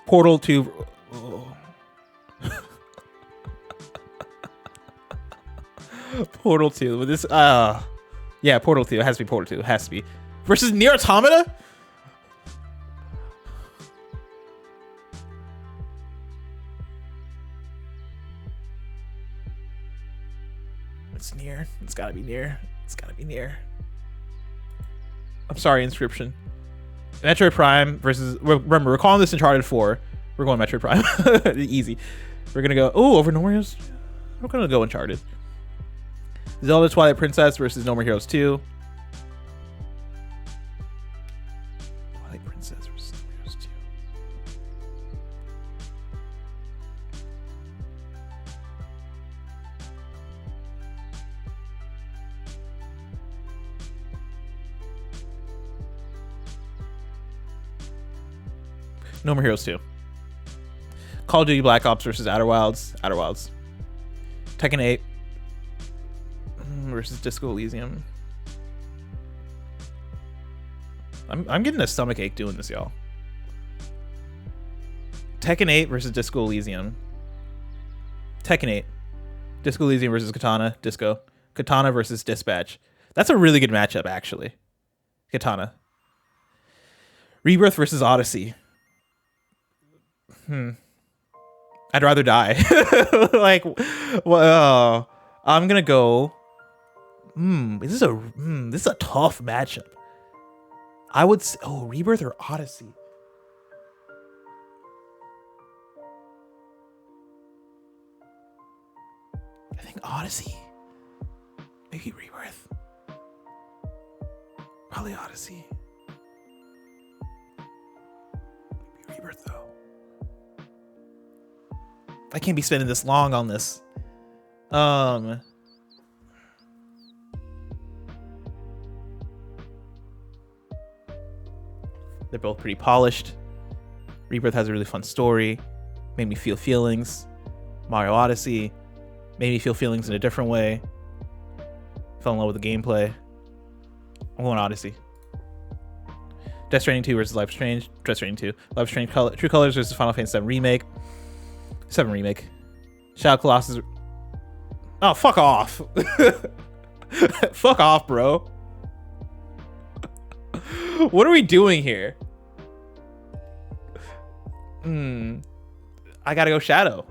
Portal 2. Oh. Portal 2. With this yeah, Portal 2. It has to be Portal 2. It has to be. Versus Nier Automata? It's Nier. It's gotta be Nier. It's gotta be Nier. I'm sorry, Inscription. Metroid Prime versus... Remember, we're calling this Uncharted 4. We're going Metroid Prime. Easy. We're gonna go... Oh, over No More Heroes. We're gonna go Uncharted. Zelda Twilight Princess versus No More Heroes 2. Twilight Princess versus No More Heroes 2. No More Heroes 2. Call of Duty Black Ops versus Outer Wilds. Outer Wilds. Tekken 8 versus Disco Elysium. I'm getting a stomach ache doing this, y'all. Tekken 8 versus Disco Elysium. Tekken 8. Disco Elysium versus Katana. Disco. Katana versus Dispatch. That's a really good matchup, actually. Katana. Rebirth versus Odyssey. I'd rather die. Like, well, I'm gonna go. This is a tough matchup. I would say, Rebirth or Odyssey. I think Odyssey. Maybe Rebirth. Probably Odyssey. Maybe Rebirth though. I can't be spending this long on this. They're both pretty polished. Rebirth has a really fun story. Made me feel feelings. Mario Odyssey made me feel feelings in a different way. Fell in love with the gameplay. I'm going Odyssey. Death Stranding 2 versus Life is Strange. Death Stranding 2. Life is Strange True Colors versus Final Fantasy 7 Remake. 7 Remake. Shadow Colossus. Oh, fuck off. Fuck off, bro. What are we doing here? I gotta go Shadow.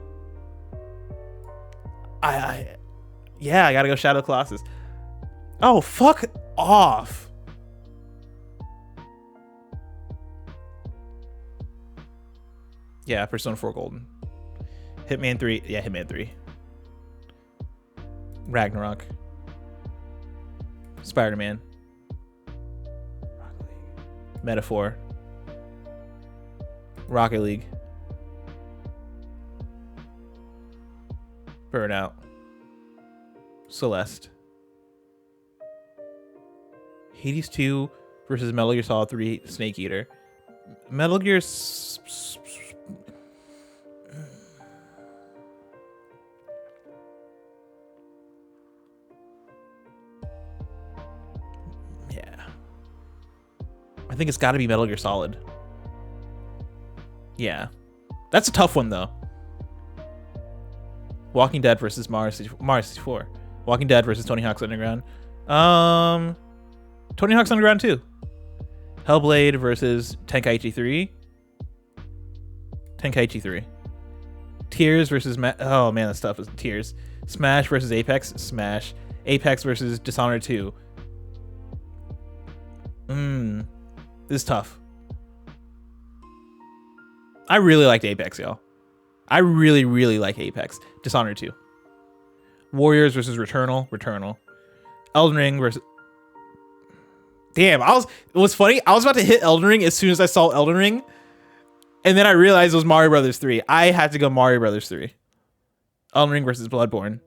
Yeah, I gotta go Shadow Colossus. Oh, fuck off. Yeah, Persona 4 Golden. Hitman 3. Yeah, Hitman 3. Ragnarok. Spider-Man. Metaphor. Rocket League. Burnout. Celeste. Hades 2 versus Metal Gear Solid 3 Snake Eater. Metal Gear... Yeah. I think it's got to be Metal Gear Solid. Yeah. That's a tough one, though. Walking Dead versus Mario 64. Walking Dead versus Tony Hawk's Underground. Tony Hawk's Underground 2. Hellblade versus Tenkaichi 3. Tenkaichi 3. Tears versus... oh, man, that stuff is Tears. Smash versus Apex. Smash. Apex versus Dishonored 2. This is tough. I really liked Apex, y'all. I really, really like Apex. Dishonored 2. Warriors versus Returnal. Returnal. Elden Ring versus... Damn, it was funny. I was about to hit Elden Ring as soon as I saw Elden Ring. And then I realized it was Mario Brothers 3. I had to go Mario Brothers 3. Elden Ring versus Bloodborne.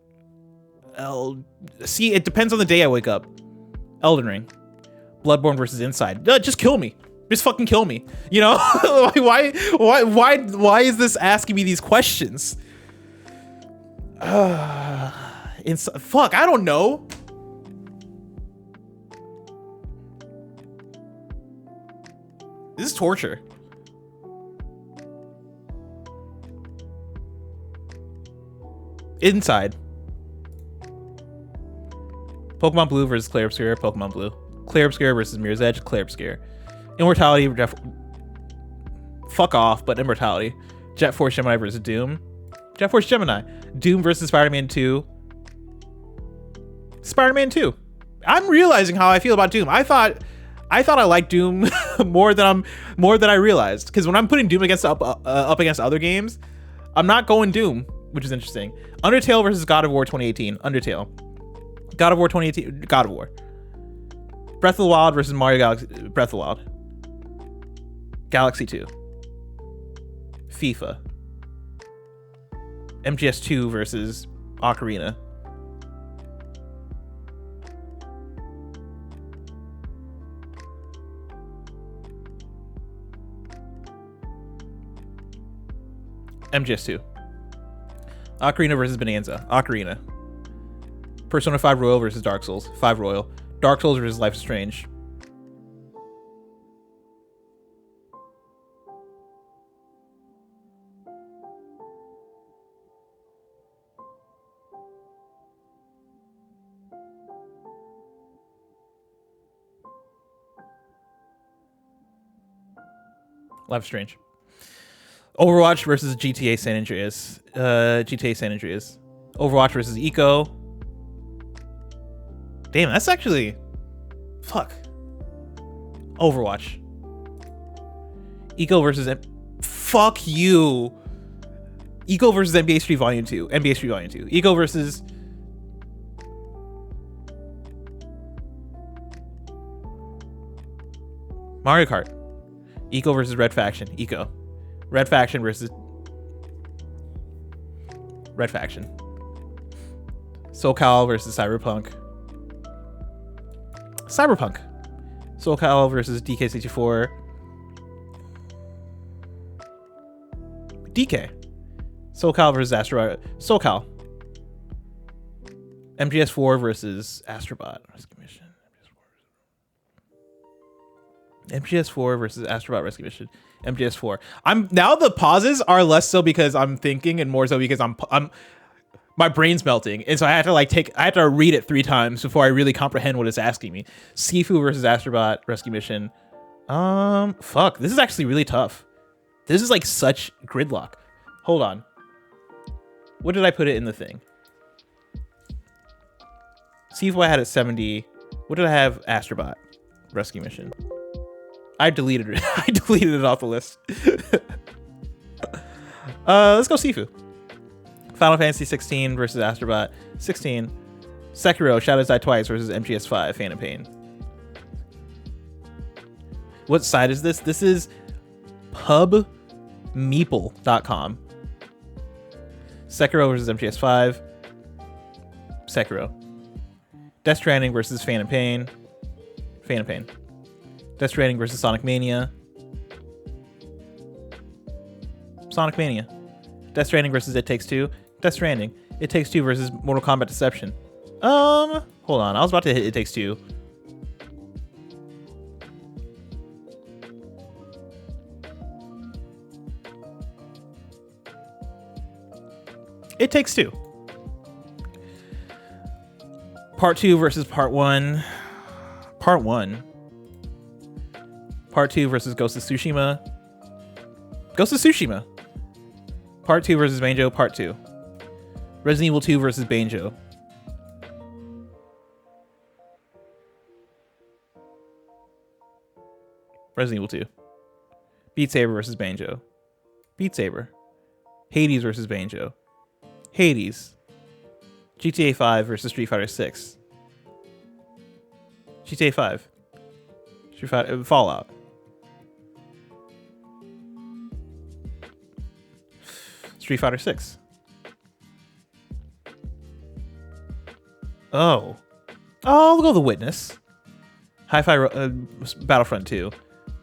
See, it depends on the day I wake up. Elden Ring. Bloodborne versus Inside. Just kill me. Just fucking kill me. You know? Why is this asking me these questions? Fuck, I don't know. This is torture. Inside. Pokemon Blue versus Clear Obscure. Pokemon Blue. Clear Obscure versus Mirror's Edge. Clear Obscure. Immortality. Fuck off, but Immortality. Jet Force Gemini versus Doom. Jet Force Gemini. Doom versus Spider-Man 2. Spider-Man 2. I'm realizing how I feel about Doom. I thought I liked Doom more than I realized. Because when I'm putting Doom against up against other games, I'm not going Doom, which is interesting. Undertale versus God of War 2018. Undertale. God of War 2018. God of War. Breath of the Wild versus Mario Galaxy. Breath of the Wild. Galaxy 2. FIFA. MGS2 versus Ocarina. MGS2. Ocarina versus Bonanza. Ocarina. Persona 5 Royal versus Dark Souls. 5 Royal. Dark Souls versus Life is Strange. Life is Strange. Overwatch versus GTA San Andreas. GTA San Andreas. Overwatch versus Eco. Damn, that's actually... Fuck. Overwatch. Eco versus... Fuck you. Eco versus NBA Street Volume 2. NBA Street Volume 2. Eco versus... Mario Kart. Eco versus Red Faction. Eco. Red Faction versus... Red Faction. SoCal versus Cyberpunk. Cyberpunk. SoCal versus DK64. DK. SoCal versus Astrobot. SoCal. MGS4 versus Astrobot Rescue Mission. MGS4 versus Astrobot Rescue Mission. MGS4. Now the pauses are less so because I'm thinking and more so because I'm my brain's melting, and so I had to read it 3 times before I really comprehend what it's asking me. Sifu versus Astrobot Rescue Mission. Fuck, this is actually really tough. This is like such gridlock. Hold on. What did I put it in the thing? Sifu I had at 70. What did I have? Astrobot Rescue Mission. I deleted it. I deleted it off the list. Let's go Sifu. Final Fantasy 16 versus Astrobot 16. Sekiro Shadows Die Twice versus MGS5 Phantom Pain. What site is this? This is pubmeeple.com. Sekiro versus MGS5. Sekiro. Death Stranding versus Phantom Pain. Phantom Pain. Death Stranding versus Sonic Mania. Sonic Mania. Death Stranding versus It Takes Two. Death Stranding. It Takes Two versus Mortal Kombat Deception. Hold on. I was about to hit It Takes Two. It Takes Two. Part 2 versus Part 1. Part 1. Part 2 versus Ghost of Tsushima. Ghost of Tsushima. Part 2 versus Banjo. Part 2. Resident Evil 2 versus Banjo. Resident Evil 2. Beat Saber versus Banjo. Beat Saber. Hades versus Banjo. Hades. GTA 5 versus Street Fighter 6. GTA 5. Street Fighter Fallout. Street Fighter 6. Oh. Oh, we'll go The Witness. Hi-Fi Battlefront 2.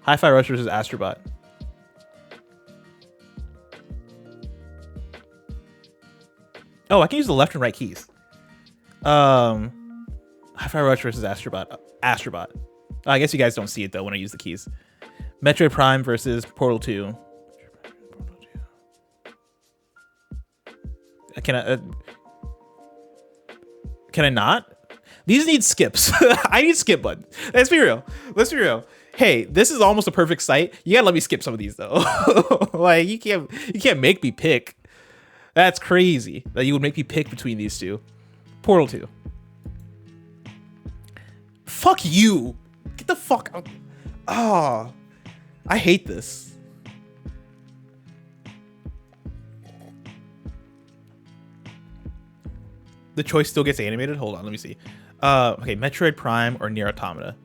Hi-Fi Rush versus Astrobot. Oh, I can use the left and right keys. Hi-Fi Rush versus Astrobot. Astrobot. I guess you guys don't see it though when I use the keys. Metroid Prime versus Portal 2. Can I not? These need skips. I need skip buttons. Let's be real. Let's be real. Hey, this is almost a perfect site. You gotta let me skip some of these though. Like you can't make me pick. That's crazy that you would make me pick between these two. Portal 2. Fuck you. Get the fuck out. Oh, I hate this. The choice still gets animated? Hold on, let me see. Okay, Metroid Prime or Nier Automata?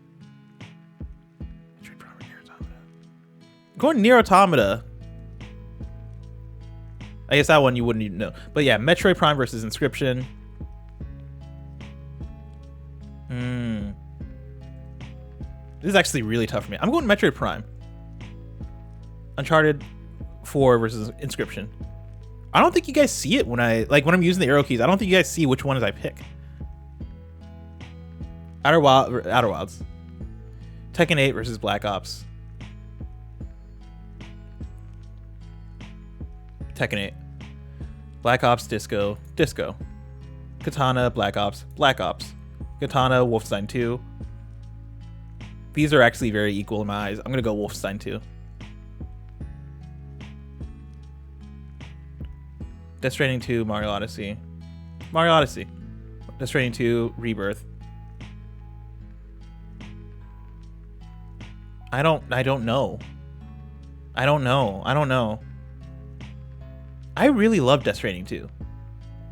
Metroid Prime or Nier Automata? I'm going Nier Automata. I guess that one you wouldn't even know. But yeah, Metroid Prime versus Inscription. This is actually really tough for me. I'm going Metroid Prime. Uncharted 4 versus Inscription. I don't think you guys see it when when I'm using the arrow keys. I don't think you guys see which ones I pick. Outer Wilds. Tekken 8 versus Black Ops. Tekken 8. Black Ops, Disco. Katana, Black Ops. Katana, Wolfenstein 2. These are actually very equal in my eyes. I'm gonna go Wolfenstein 2. Death Stranding 2, Mario Odyssey. Death Stranding 2, Rebirth. I don't know. I really love Death Stranding 2.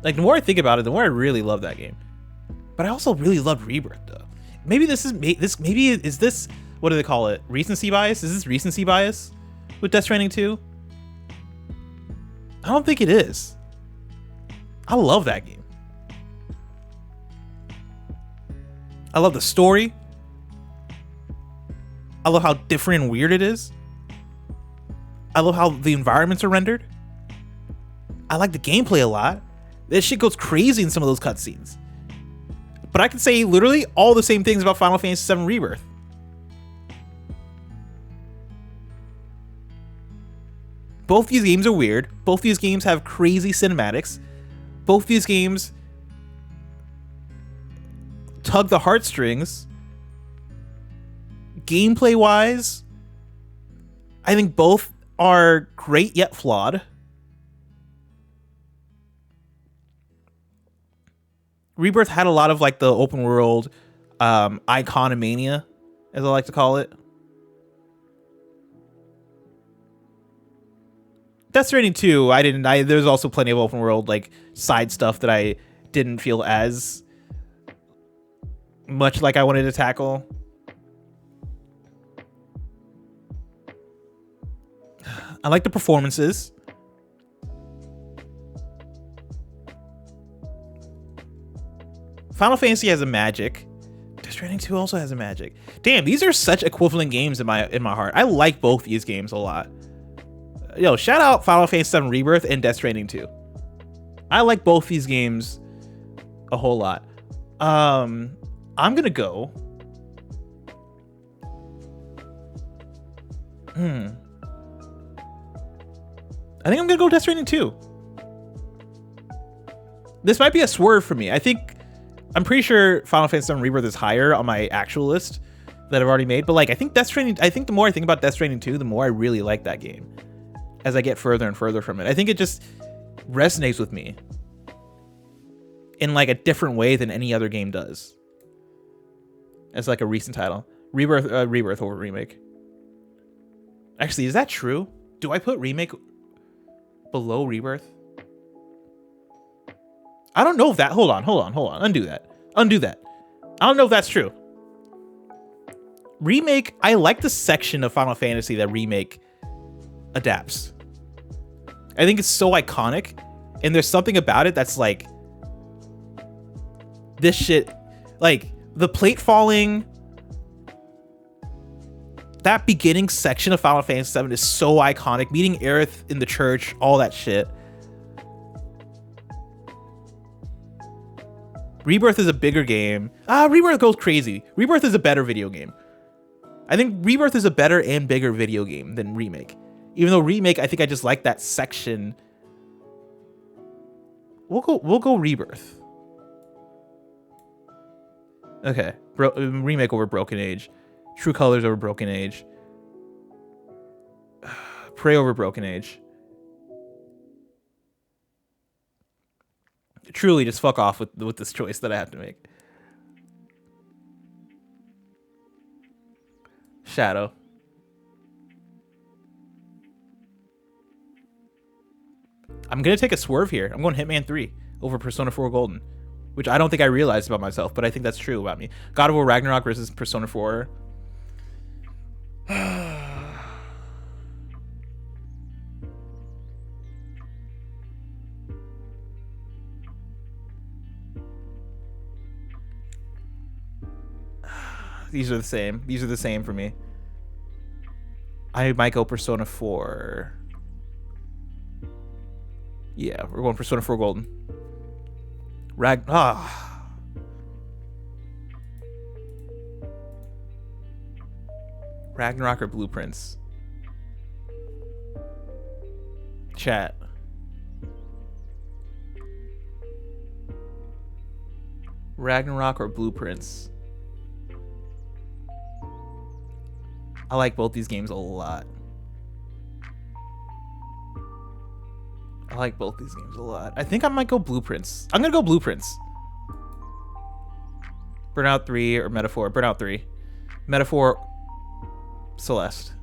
Like, the more I think about it, the more I really love that game. But I also really love Rebirth, though. Maybe is this, what do they call it? Recency bias? Is this recency bias with Death Stranding 2? I don't think it is. I love that game. I love the story. I love how different and weird it is. I love how the environments are rendered. I like the gameplay a lot. This shit goes crazy in some of those cutscenes. But I can say literally all the same things about Final Fantasy VII Rebirth. Both these games are weird. Both these games have crazy cinematics. Both these games tug the heartstrings. Gameplay wise, I think both are great yet flawed. Rebirth had a lot of like the open world iconomania, as I like to call it. Death Stranding 2, there's also plenty of open world, like, side stuff that I didn't feel as much like I wanted to tackle. I like the performances. Final Fantasy has a magic. Death Stranding 2 also has a magic. Damn, these are such equivalent games in my heart. I like both these games a lot. Yo, shout out Final Fantasy 7 Rebirth and Death Stranding 2. I like both these games a whole lot. I'm gonna go. I think I'm gonna go Death Stranding 2. This might be a swerve for me. I'm pretty sure Final Fantasy 7 Rebirth is higher on my actual list that I've already made, but like I think the more I think about Death Stranding 2, the more I really like that game as I get further and further from it. I think it just resonates with me in like a different way than any other game does. As like a recent title. Rebirth over remake. Actually, is that true? Do I put remake below Rebirth? I don't know if that, hold on. Undo that. I don't know if that's true. Remake, I like the section of Final Fantasy that Remake adapts. I think it's so iconic, and there's something about it that's like, this shit, like the plate falling, that beginning section of Final Fantasy 7 is so iconic. Meeting Aerith in the church, all that shit. Rebirth is a bigger game. Rebirth goes crazy. Rebirth is a better video game. I think Rebirth is a better and bigger video game than Remake. Even though Remake, I think I just like that section. We'll go Rebirth. Okay. Remake over Broken Age. True Colors over Broken Age. Prey over Broken Age. Truly, just fuck off with this choice that I have to make. Shadow. I'm gonna take a swerve here. I'm going Hitman 3 over Persona 4 Golden, which I don't think I realized about myself, but I think that's true about me. God of War Ragnarok versus Persona 4. These are the same. These are the same for me. I might go Persona 4. Yeah, we're going Persona 4 Golden. Ragnarok or Blueprints? Chat. Ragnarok or Blueprints? I like both these games a lot. I think I might go Blueprints. I'm gonna go Blueprints. Burnout 3 or Metaphor. Burnout 3. Metaphor. Celeste.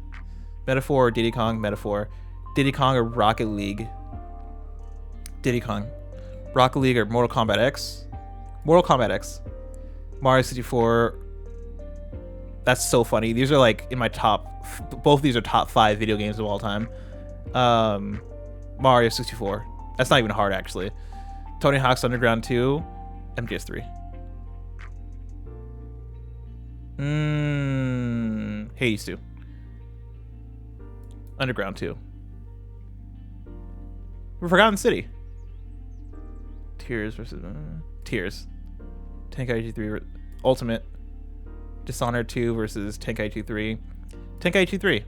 Metaphor or Diddy Kong. Metaphor. Diddy Kong or Rocket League. Diddy Kong. Rocket League or Mortal Kombat X. Mortal Kombat X. Mario 64. That's so funny. These are like in my top. Both of these are top 5 video games of all time. Mario 64. That's not even hard actually. Tony Hawk's Underground 2. MGS 3. Hades 2. Underground 2. Forgotten City. Tears versus Tears. Tenkaichi 3 Ultimate. Dishonored 2 versus Tenkaichi 3. Tenkaichi 3.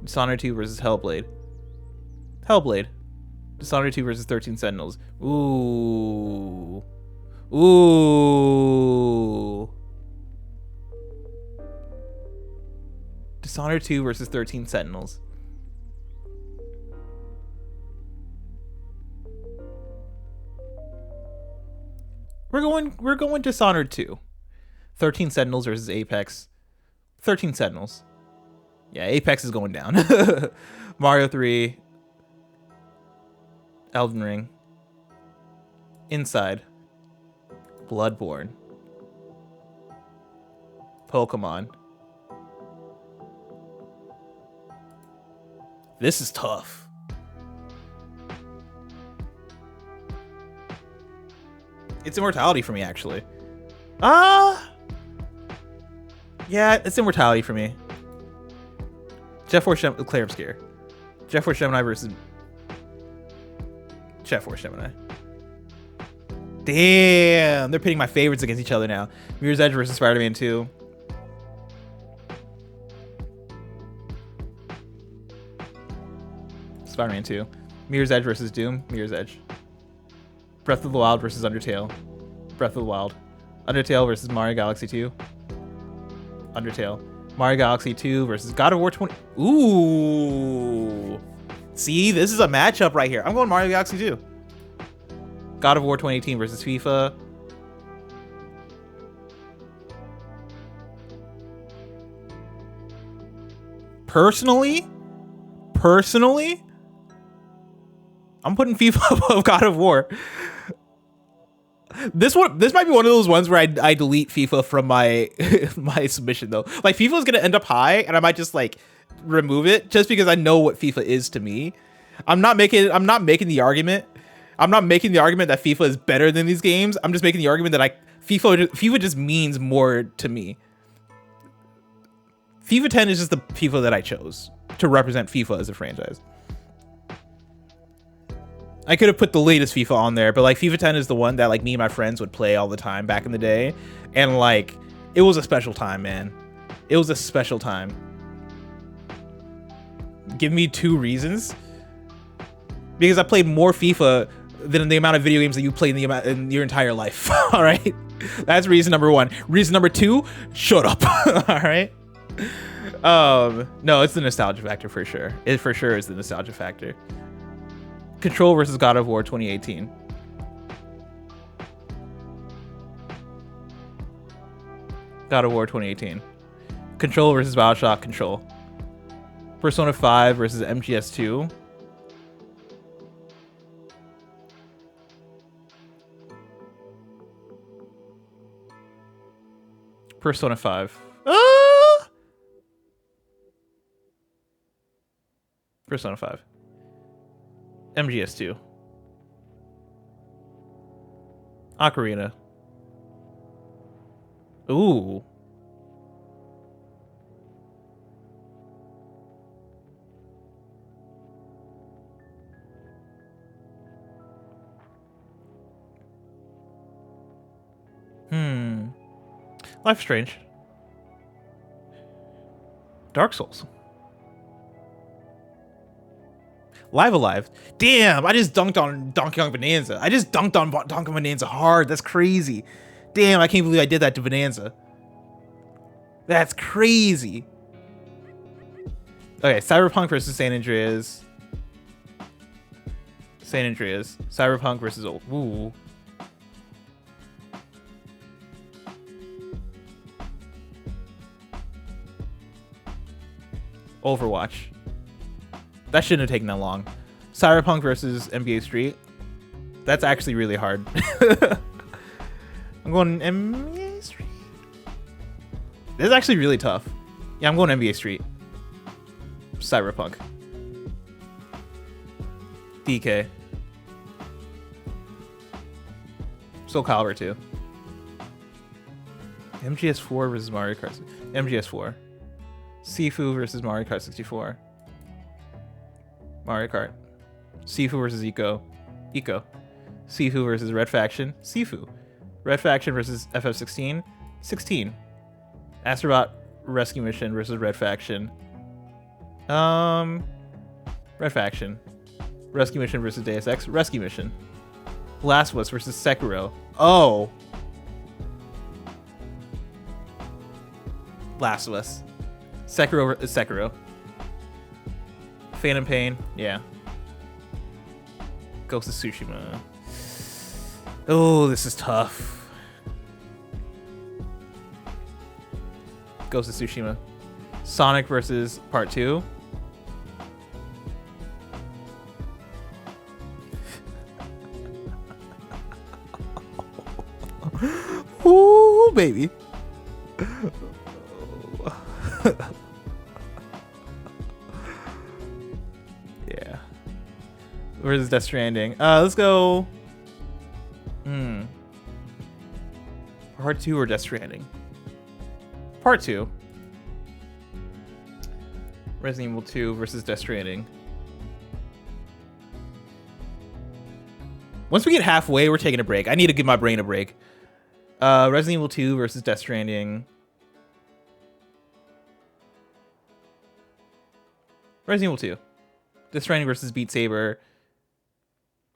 Dishonored 2 versus Hellblade. Hellblade. Dishonored 2 versus 13 Sentinels. Ooh. Dishonored 2 versus 13 Sentinels. We're going Dishonored 2. 13 Sentinels versus Apex. 13 Sentinels. Yeah, Apex is going down. Mario 3. Elden Ring. Inside. Bloodborne. Pokemon. This is tough. It's Immortality for me, actually. Yeah, it's Immortality for me. Jet Force Claire Obscure. Jet Force Gemini versus Jet Force Gemini. Damn, they're pitting my favorites against each other now. Mirror's Edge versus Spider-Man 2. Spider-Man 2. Mirror's Edge versus Doom. Mirror's Edge. Breath of the Wild versus Undertale. Breath of the Wild. Undertale versus Mario Galaxy 2. Undertale. Mario Galaxy 2 versus God of War 20. Ooh. See, this is a matchup right here. I'm going Mario Galaxy 2. God of War 2018 versus FIFA. Personally, I'm putting FIFA above God of War. This might be one of those ones where I delete FIFA from my my submission though. Like FIFA is gonna end up high, and I might just like remove it just because I know what FIFA is to me. I'm not making the argument. I'm not making the argument that FIFA is better than these games. I'm just making the argument that FIFA just means more to me. FIFA 10 is just the FIFA that I chose to represent FIFA as a franchise. I could have put the latest FIFA on there, but like FIFA 10 is the one that like me and my friends would play all the time back in the day. And like, it was a special time, man. It was a special time. Give me 2 reasons. Because I played more FIFA than the amount of video games that you played in your entire life. All right. That's reason number 1. Reason number 2, shut up. All right. No, it's the nostalgia factor for sure. It for sure is the nostalgia factor. Control versus God of War 2018. God of War 2018. Control versus BioShock. Control. Persona 5 versus MGS2. Persona 5. Persona 5. MGS2. Ocarina. Ooh. Life is Strange. Dark Souls. Live Alive. Damn, I just dunked on Donkey Kong Bonanza. I just dunked on Donkey Kong Bonanza hard. That's crazy. Damn, I can't believe I did that to Bonanza. That's crazy. Okay, Cyberpunk versus San Andreas. San Andreas. Cyberpunk versus old. Ooh. Overwatch. That shouldn't have taken that long. Cyberpunk versus NBA Street. That's actually really hard. I'm going NBA Street. This is actually really tough. Yeah, I'm going NBA Street. Cyberpunk. DK. Soul Calibur 2. MGS4 versus Mario Kart. MGS4. Sifu versus Mario Kart 64. Mario Kart. Sifu versus Eco. Eco. Sifu versus Red Faction. Sifu. Red Faction versus FF16. 16. Astrobot Rescue Mission versus Red Faction. Red Faction. Rescue Mission versus Deus Ex. Rescue Mission. Last of Us versus Sekiro. Oh. Last of Us. Sekiro is Sekiro. Phantom Pain, yeah. Ghost of Tsushima. Oh, this is tough. Ghost of Tsushima. Sonic versus Part 2. baby. Yeah. Where's Death Stranding? Let's go. Part 2 or Death Stranding? Part 2. Resident Evil 2 versus Death Stranding. Once we get halfway, we're taking a break. I need to give my brain a break. Resident Evil 2 versus Death Stranding. Resident Evil 2. Death Stranding versus Beat Saber.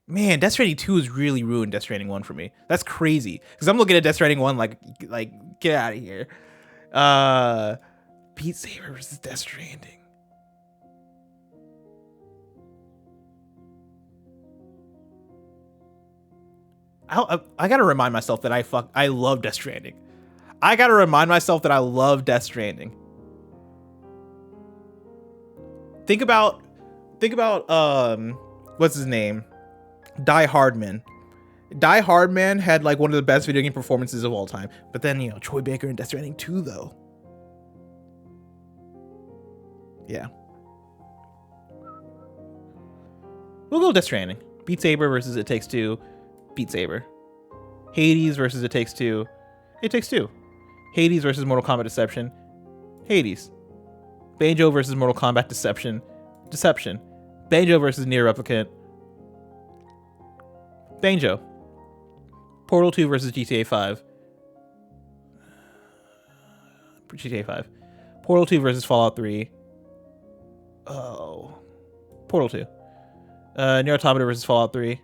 Man, Death Stranding 2 has really ruined Death Stranding 1 for me. That's crazy. Because I'm looking at Death Stranding 1 like get out of here. Beat Saber versus Death Stranding. I gotta remind myself that I love Death Stranding. I gotta remind myself that I love Death Stranding. Think about what's his name? Die Hardman. Die Hardman had like one of the best video game performances of all time. But then, you know, Troy Baker in Death Stranding 2 though. Yeah. We'll go Death Stranding. Beat Saber versus It Takes Two. Beat Saber. Hades versus It Takes Two. It Takes Two. Hades versus Mortal Kombat Deception. Hades. Banjo versus Mortal Kombat Deception. Deception. Banjo versus Nier Replicant. Banjo. Portal 2 versus GTA 5. GTA 5. Portal 2 versus Fallout 3. Oh. Portal 2. Nier Automata versus Fallout 3.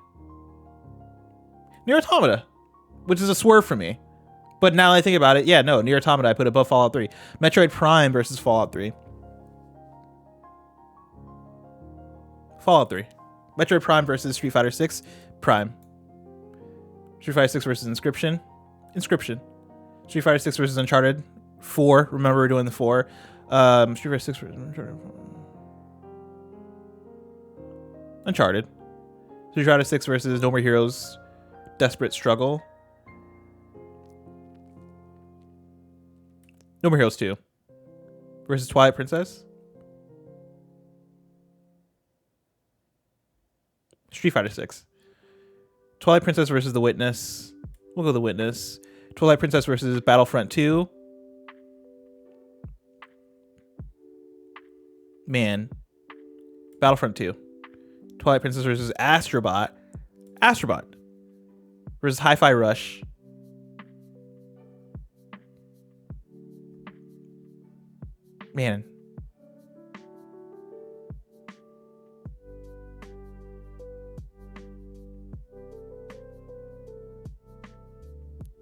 Nier Automata, which is a swerve for me. But now that I think about it, yeah, no, Nier Automata I put above Fallout 3. Metroid Prime versus Fallout 3. Fallout 3. Metroid Prime versus Street Fighter 6. Prime. Street Fighter 6 versus Inscription. Inscription. Street Fighter 6 versus Uncharted 4. Remember we're doing the 4. Street Fighter 6 versus Uncharted 4. Uncharted. Street Fighter 6 versus No More Heroes. Desperate Struggle. No More Heroes 2 versus Twilight Princess. Street Fighter 6. Twilight Princess versus The Witness. We'll go The Witness. Twilight Princess versus Battlefront 2. Man. Battlefront 2. Twilight Princess versus Astrobot. Astrobot. Versus Hi-Fi Rush. Man.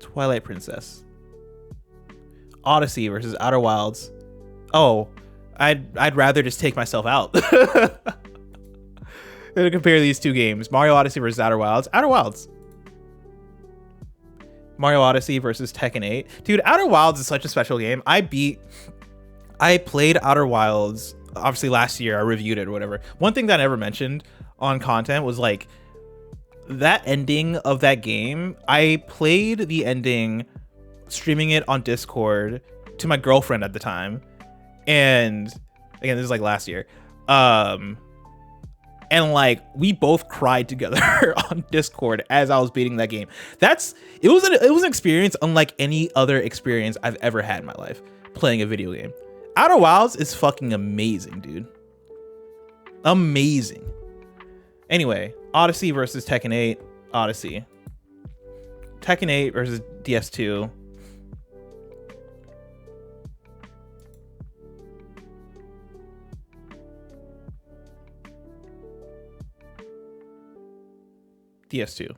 Twilight Princess. Odyssey versus Outer Wilds. Oh, I'd rather just take myself out than to compare these two games. Mario Odyssey versus Outer Wilds. Outer Wilds. Mario Odyssey versus Tekken 8. Dude, Outer Wilds is such a special game. I played Outer Wilds obviously last year. I reviewed it or whatever. One thing that I never mentioned on content was like that ending of that game. I played the ending streaming it on Discord to my girlfriend at the time. And again, this is like last year. And like we both cried together on Discord as I was beating that game. It was an experience unlike any other experience I've ever had in my life playing a video game. Outer Wilds is fucking amazing, dude. Amazing. Anyway, Odyssey versus Tekken 8. Odyssey. Tekken 8 versus DS2. DS2.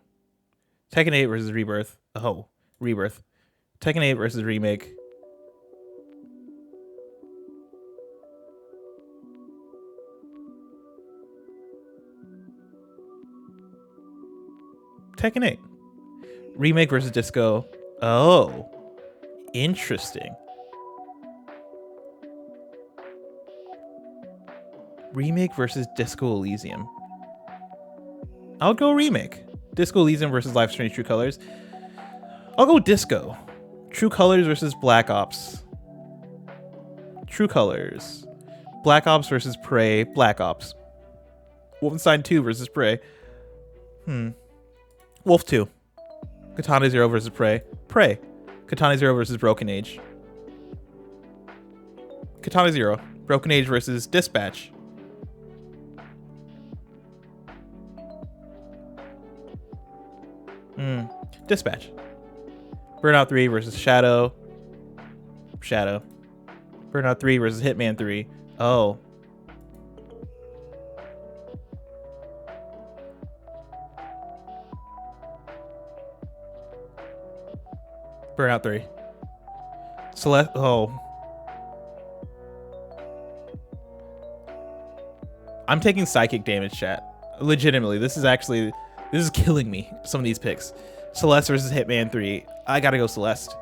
Tekken 8 versus Rebirth. Oh, Rebirth. Tekken 8 versus Remake. Tekken 8. Remake versus Disco. Oh, interesting. Remake versus Disco Elysium. I'll go Remake. Disco Elysium versus Life is Strange True Colors. I'll go Disco. True Colors versus Black Ops. True Colors. Black Ops versus Prey. Black Ops. Wolfenstein 2 versus Prey. Wolf 2. Katana Zero versus Prey. Prey. Katana Zero versus Broken Age. Katana Zero. Broken Age versus Dispatch. Dispatch. Burnout 3 versus Shadow. Shadow. Burnout 3 versus Hitman 3. Oh. Burnout 3. Celeste. Oh. I'm taking psychic damage, chat. Legitimately, this is killing me. Some of these picks. Celeste versus Hitman 3. I gotta go Celeste.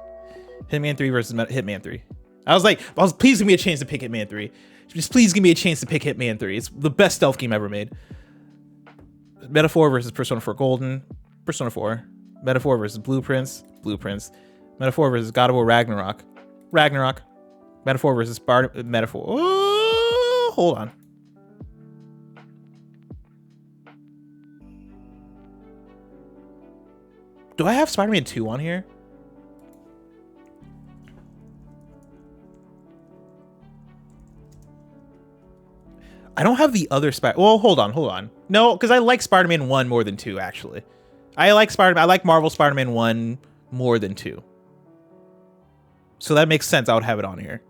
Hitman 3 versus Hitman 3. I was please give me a chance to pick Hitman 3. Just please give me a chance to pick Hitman 3. It's the best stealth game ever made. Metaphor versus Persona 4 Golden. Persona 4. Metaphor versus Blueprints. Blueprints. Metaphor versus God of War Ragnarok. Ragnarok. Metaphor versus Metaphor. Oh, hold on. Do I have Spider-Man 2 on here? I don't have the other Well, hold on. No, because I like Spider-Man 1 more than 2, actually. I like Marvel Spider-Man 1 more than 2. So that makes sense. I would have it on here.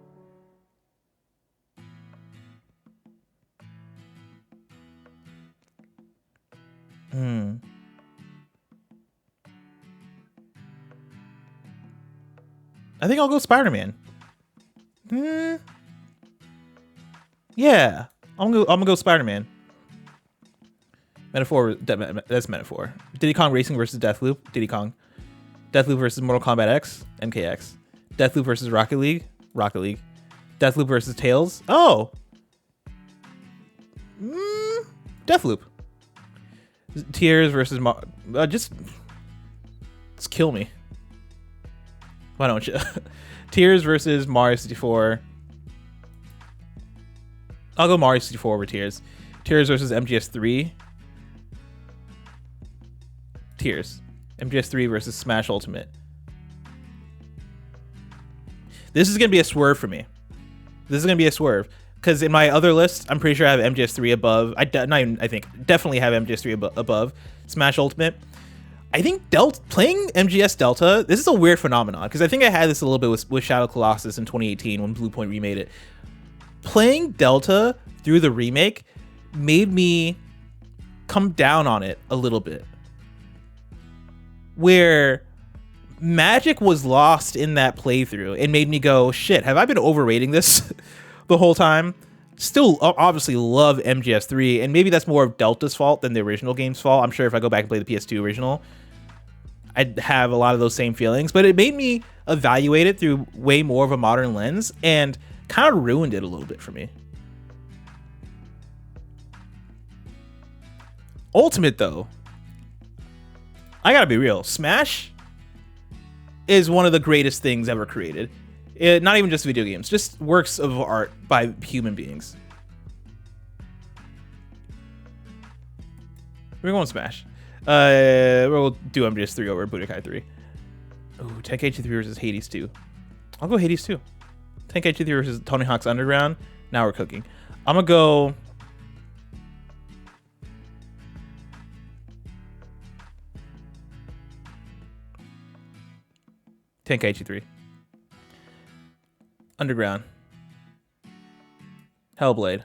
I think I'll go Spider-Man. Yeah. I'm gonna go Spider-Man. Metaphor, that's Metaphor. Diddy Kong Racing versus Deathloop. Diddy Kong. Deathloop versus Mortal Kombat X. MKX. Deathloop versus Rocket League. Rocket League. Deathloop versus Tails. Oh. Deathloop. Tears versus just kill me. Why don't you? Tears versus Mario 64. I'll go Mario 64 over Tears. Tears versus MGS3. Tears. MGS3 versus Smash Ultimate. This is going to be a swerve for me. This is going to be a swerve. Because in my other list, I'm pretty sure I have MGS3 above. Definitely have MGS3 above Smash Ultimate. I think playing MGS Delta, this is a weird phenomenon. Because I think I had this a little bit with Shadow Colossus in 2018 when Bluepoint remade it. Playing Delta through the remake made me come down on it a little bit. Where magic was lost in that playthrough and made me go, shit, have I been overrating this the whole time? Still obviously love MGS3, and maybe that's more of Delta's fault than the original game's fault. I'm sure if I go back and play the PS2 original, I'd have a lot of those same feelings, but it made me evaluate it through way more of a modern lens and kind of ruined it a little bit for me. Ultimate, though, I gotta be real. Smash is one of the greatest things ever created. Not even just video games, just works of art by human beings. We're going Smash. We'll do MGS3 over Budokai 3. Ooh, Tenkaichi 3 versus Hades 2. I'll go Hades 2. Tenkaichi 3 versus Tony Hawk's Underground. Now we're cooking. I'm gonna go... Tenkaichi 3. Underground. Hellblade.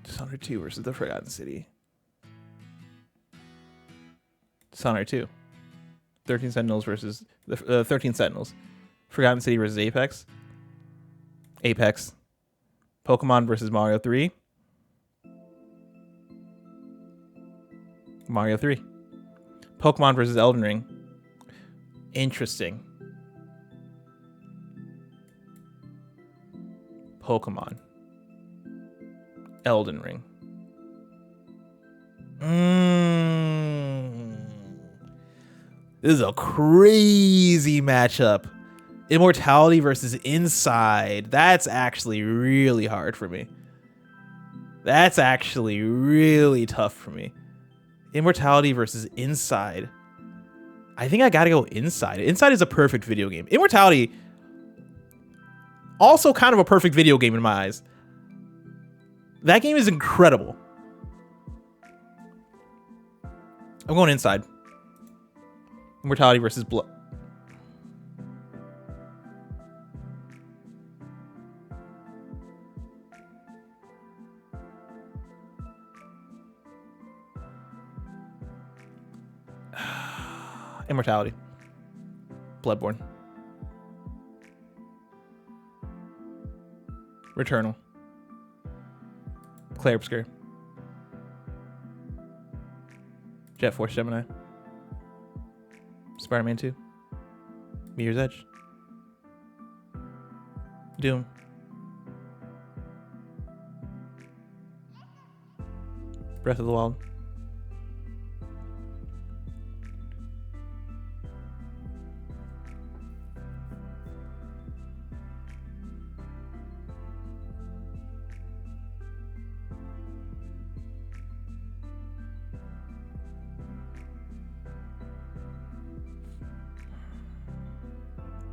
Dishonored 2 versus the Forgotten City. Dishonored 2. 13 Sentinels versus the 13 Sentinels. Forgotten City versus Apex. Apex. Pokemon versus Mario 3. Mario 3. Pokemon versus Elden Ring. Interesting. Pokemon. Elden Ring. This is a crazy matchup. Immortality versus Inside. That's actually really hard for me. That's actually really tough for me. Immortality versus Inside. I think I gotta go Inside. Inside is a perfect video game. Immortality, also kind of a perfect video game in my eyes. That game is incredible. I'm going Inside. Immortality versus Blood. Immortality. Bloodborne. Returnal. Claire Obscure. Jet Force Gemini. Spider-Man 2. Mirror's Edge. Doom. Breath of the Wild.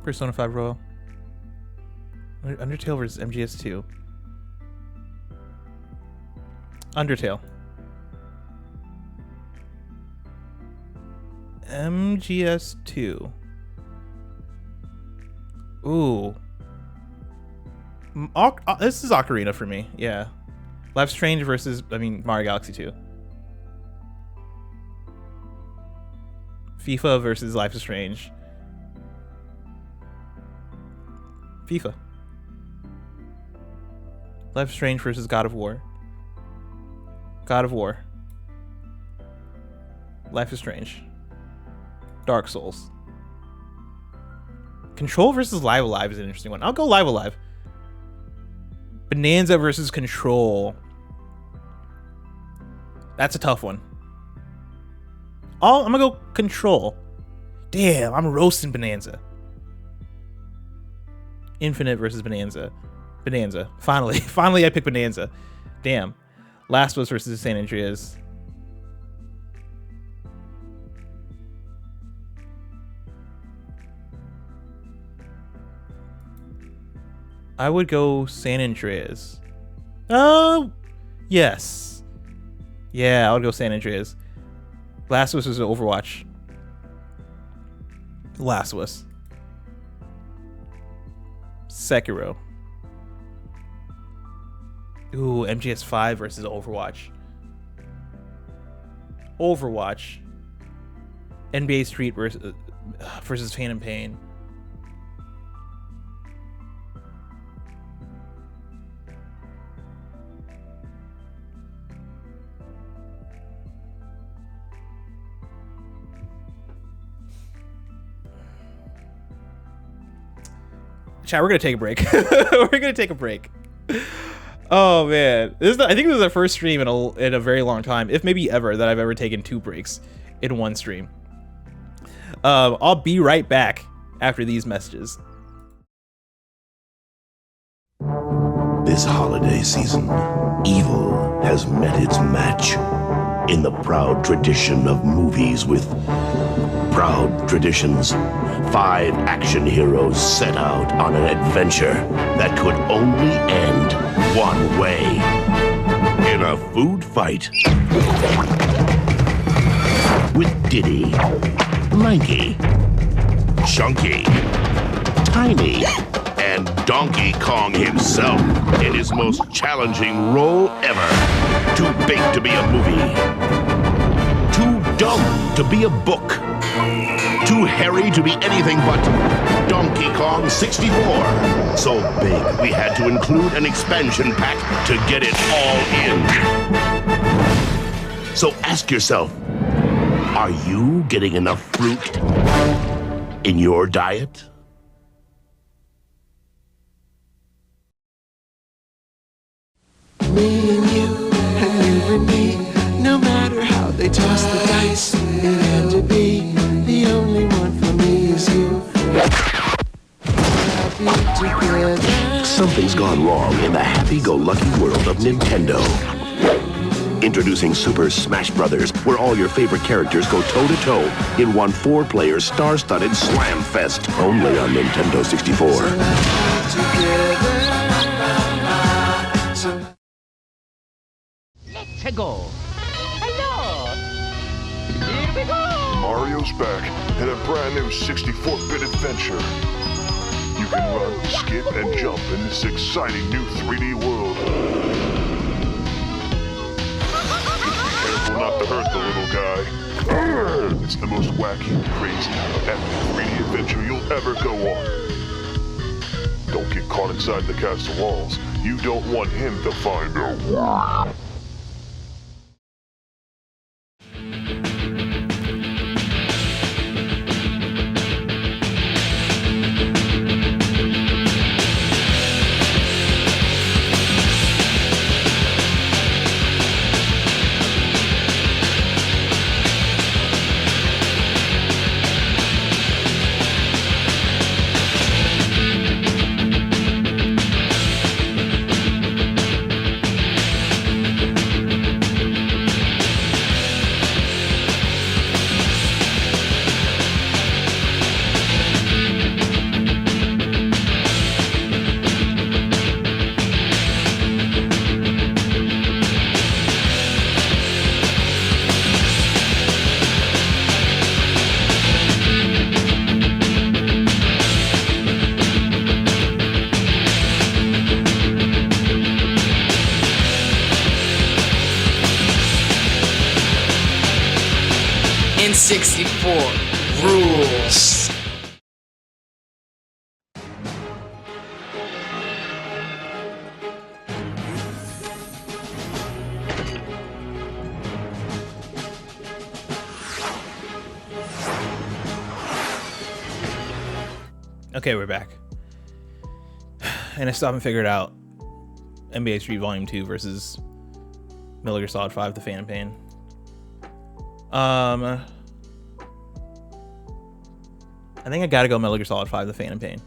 Persona 5 Royal. Undertale versus MGS2. Undertale. MGS2. Ooh. This is Ocarina for me. Yeah. Life is Strange versus, Mario Galaxy 2. FIFA versus Life is Strange. FIFA. Life is Strange versus God of War. God of War. Life is Strange. Dark Souls. Control versus Live Alive is an interesting one. I'll go Live Alive. Bonanza versus Control. That's a tough one. I'm gonna go Control. Damn, I'm roasting Bonanza. Infinite versus Bonanza. Bonanza. Finally I picked Bonanza. Damn. Last of Us versus San Andreas. I would go San Andreas. Oh, yes. Yeah, I would go San Andreas. Last of Us was Overwatch. Last of Us. Sekiro. Ooh, MGS5 versus Overwatch. Overwatch. NBA Street versus Phantom Pain. Chat, we're gonna take a break. We're gonna take a break. Oh man, I think this is the first stream in a very long time, if maybe ever, that I've ever taken 2 breaks in one stream. I'll be right back after these messages. This holiday season, evil has met its match in the proud tradition of movies with proud traditions. 5 action heroes set out on an adventure that could only end one way. In a food fight. With Diddy, Lanky, Chunky, Tiny, and Donkey Kong himself in his most challenging role ever. Too big to be a movie. Too dumb to be a book. Too hairy to be anything but Donkey Kong 64. So big, we had to include an expansion pack to get it all in. So ask yourself, are you getting enough fruit in your diet? Me and you and me, no matter how they toss the dice, it had to be the only one. something's gone wrong in the happy-go-lucky world of Nintendo. Introducing Super Smash Bros., where all your favorite characters go toe-to-toe in one 4-player star-studded slam fest, only on Nintendo 64. Let's go. Hello. Here we go. Mario's back in a brand new 64-bit adventure. You can run, skip, and jump in this exciting new 3D world. Careful not to hurt the little guy. It's the most wacky, crazy, epic 3D adventure you'll ever go on. Don't get caught inside the castle walls. You don't want him to find out. N64 rules. Okay, we're back. And I still haven't figured out NBA Street Volume 2 versus Metal Gear Solid 5, The Phantom Pain. I think I gotta go Metal Gear Solid 5, The Phantom Pain.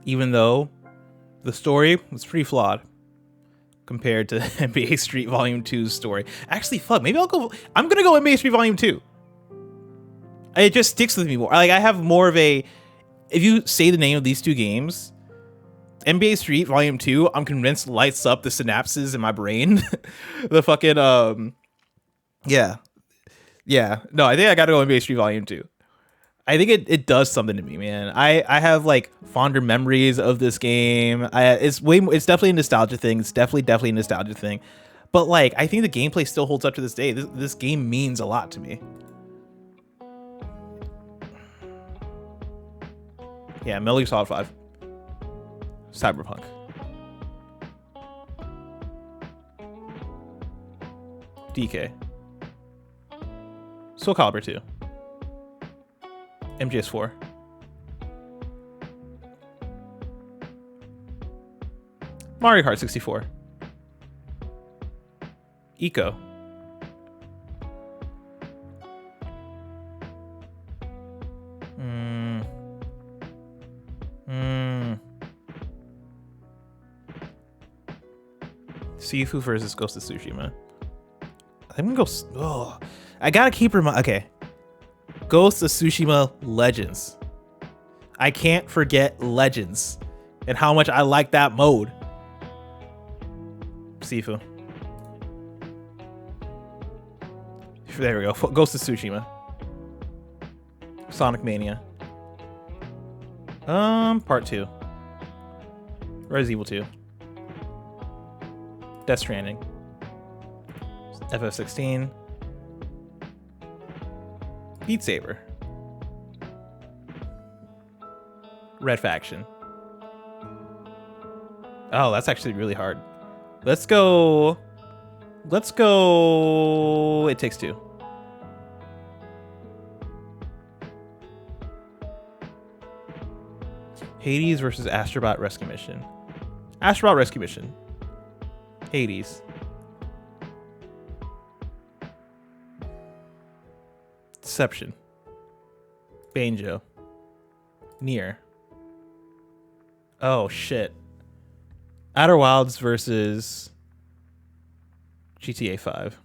Even though the story was pretty flawed compared to NBA Street Volume 2's story. Actually, fuck, maybe I'm gonna go NBA Street Volume 2. It just sticks with me more. Like, I have more of a, if you say the name of these two games, NBA Street Volume 2, I'm convinced lights up the synapses in my brain. The fucking, yeah. No, I think I gotta go NBA Street Volume 2. I think it does something to me, man. I have like fonder memories of this game. It's definitely a nostalgia thing. It's definitely a nostalgia thing. But like, I think the gameplay still holds up to this day. This game means a lot to me. Yeah, Metal Gear Solid 5. Cyberpunk. DK. Soul Calibur 2. MGS4. Mario Kart 64. Eco. Sifu versus Ghost of Tsushima. I'm gonna go. Oh, I gotta keep okay. Ghost of Tsushima Legends. I can't forget Legends and how much I like that mode. Sifu. There we go. Ghost of Tsushima. Sonic Mania. Part 2. Resident Evil 2. Death Stranding. FF16. Beat Saber. Red Faction. Oh, that's actually really hard. Let's go. It Takes Two. Hades versus Astrobot Rescue Mission. Astrobot Rescue Mission. Hades. Deception. Banjo. Nier. Oh shit. Outer Wilds versus GTA 5.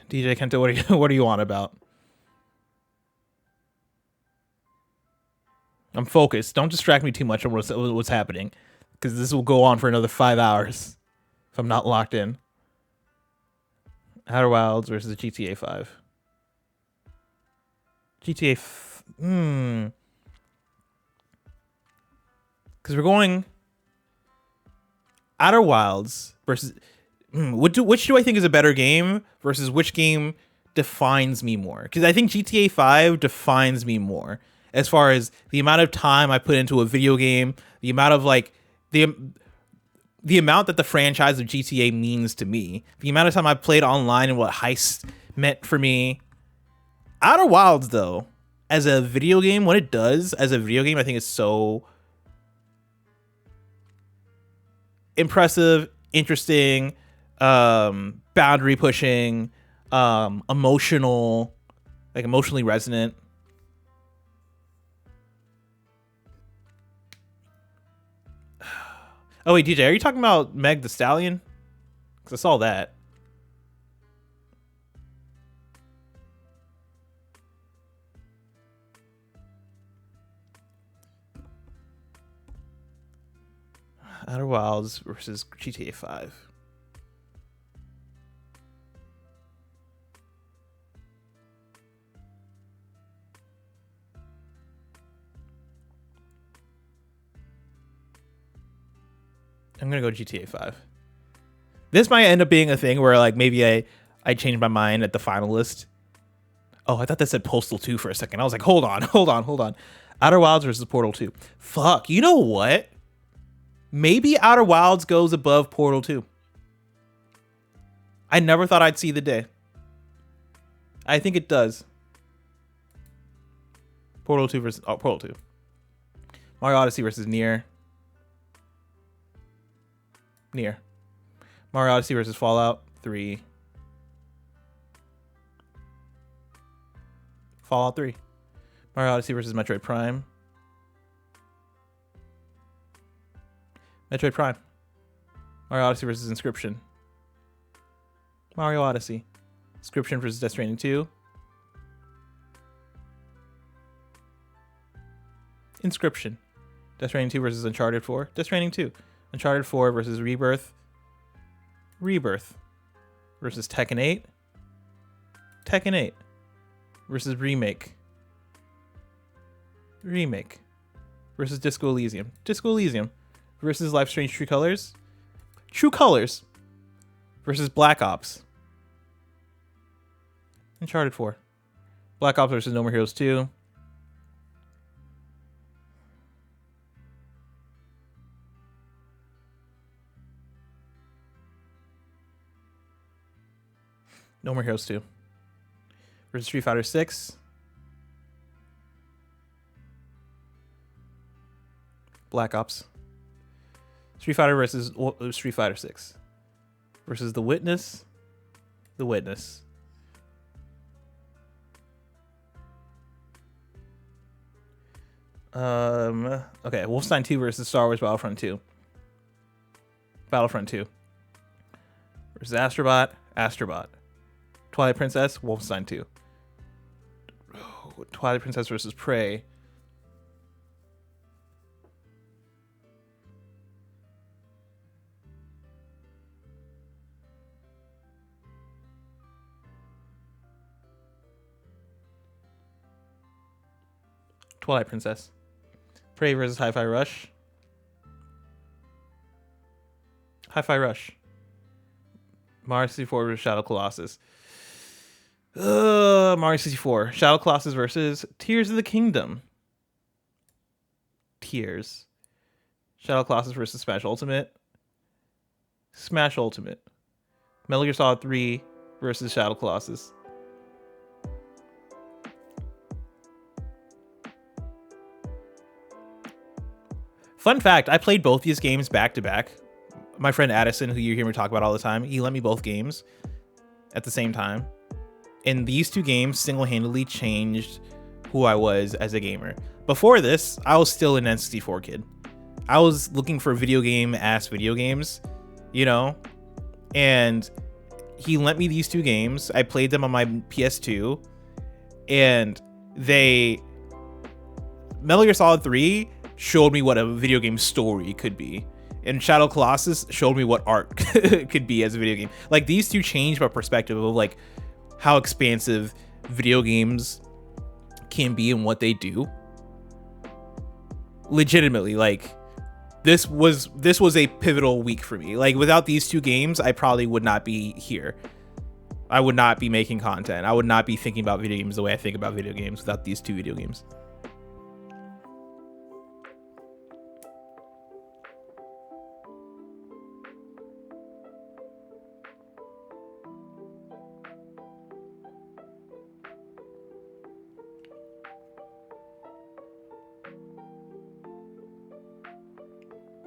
DJ Kento, what do you want about? I'm focused. Don't distract me too much on what's happening, because this will go on for another 5 hours if I'm not locked in. Outer Wilds versus GTA 5. Because we're going Outer Wilds versus which do I think is a better game versus which game defines me more? Because I think GTA 5 defines me more as far as the amount of time I put into a video game, the amount of like the amount that the franchise of GTA means to me, the amount of time I played online and what heist meant for me. Outer Wilds, though, as a video game, what it does as a video game, I think is so impressive, interesting, boundary pushing, emotional, like emotionally resonant. Oh wait, DJ, are you talking about Meg the Stallion? Because I saw that. Outer Wilds versus GTA 5. I'm gonna go GTA 5. This might end up being a thing where like maybe I changed my mind at the finalist. Oh, I thought that said Postal 2 for a second. I was like, hold on. Outer Wilds versus Portal 2. Fuck, you know what? Maybe Outer Wilds goes above Portal 2. I never thought I'd see the day. I think it does. Portal 2 versus Portal 2. Mario Odyssey versus Nier. Mario Odyssey versus Fallout 3. Fallout 3. Mario Odyssey versus Metroid Prime. Metroid Prime. Mario Odyssey versus Inscription. Mario Odyssey. Inscription versus Death Stranding 2. Inscription. Death Stranding 2 versus Uncharted 4. Death Stranding 2. Uncharted 4 versus Rebirth. Rebirth versus Tekken 8. Tekken 8 versus Remake. Remake versus Disco Elysium. Disco Elysium versus Life Strange True Colors. True Colors versus Black Ops. Uncharted 4. Black Ops versus No More Heroes 2. No More Heroes 2 versus Street Fighter 6. Black Ops. Street Fighter versus Street Fighter 6 versus The Witness. The Witness. Okay, Wolfenstein 2 versus Star Wars Battlefront 2. Battlefront 2 versus Astrobot. Astrobot. Twilight Princess, Wolfenstein 2. Twilight Princess versus Prey. Twilight Princess. Prey versus Hi-Fi Rush. Hi-Fi Rush. Mario 64 versus Shadow Colossus. Mario 64. Shadow Colossus versus Tears of the Kingdom. Tears. Shadow Colossus versus Smash Ultimate. Smash Ultimate. Metal Gear Solid 3 versus Shadow Colossus. Fun fact, I played both these games back to back. My friend Addison, who you hear me talk about all the time, he lent me both games at the same time. And these two games single-handedly changed who I was as a gamer. Before this, I was still an N64 kid. I was looking for video games, you know? And he lent me these two games. I played them on my PS2. And Metal Gear Solid 3 showed me what a video game story could be. And Shadow Colossus showed me what art could be as a video game. Like, these two changed my perspective of like how expansive video games can be and what they do. Legitimately, like, this was a pivotal week for me. Like, without these two games, I probably would not be here. I would not be making content. I would not be thinking about video games the way I think about video games without these two video games.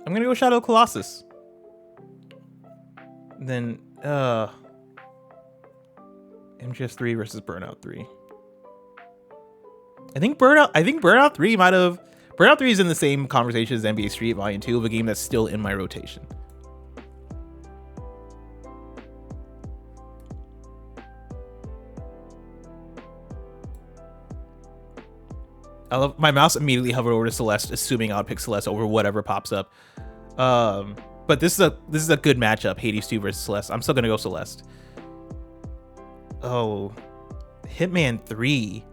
I'm gonna go Shadow Colossus. Then MGS3 versus Burnout 3. I think Burnout 3 might have. Burnout 3 is in the same conversation as NBA Street Volume 2 of a game that's still in my rotation. I love my mouse immediately hovered over to Celeste, assuming I would pick Celeste over whatever pops up. But this is a good matchup, Hades 2 versus Celeste. I'm still gonna go Celeste. Oh, Hitman 3.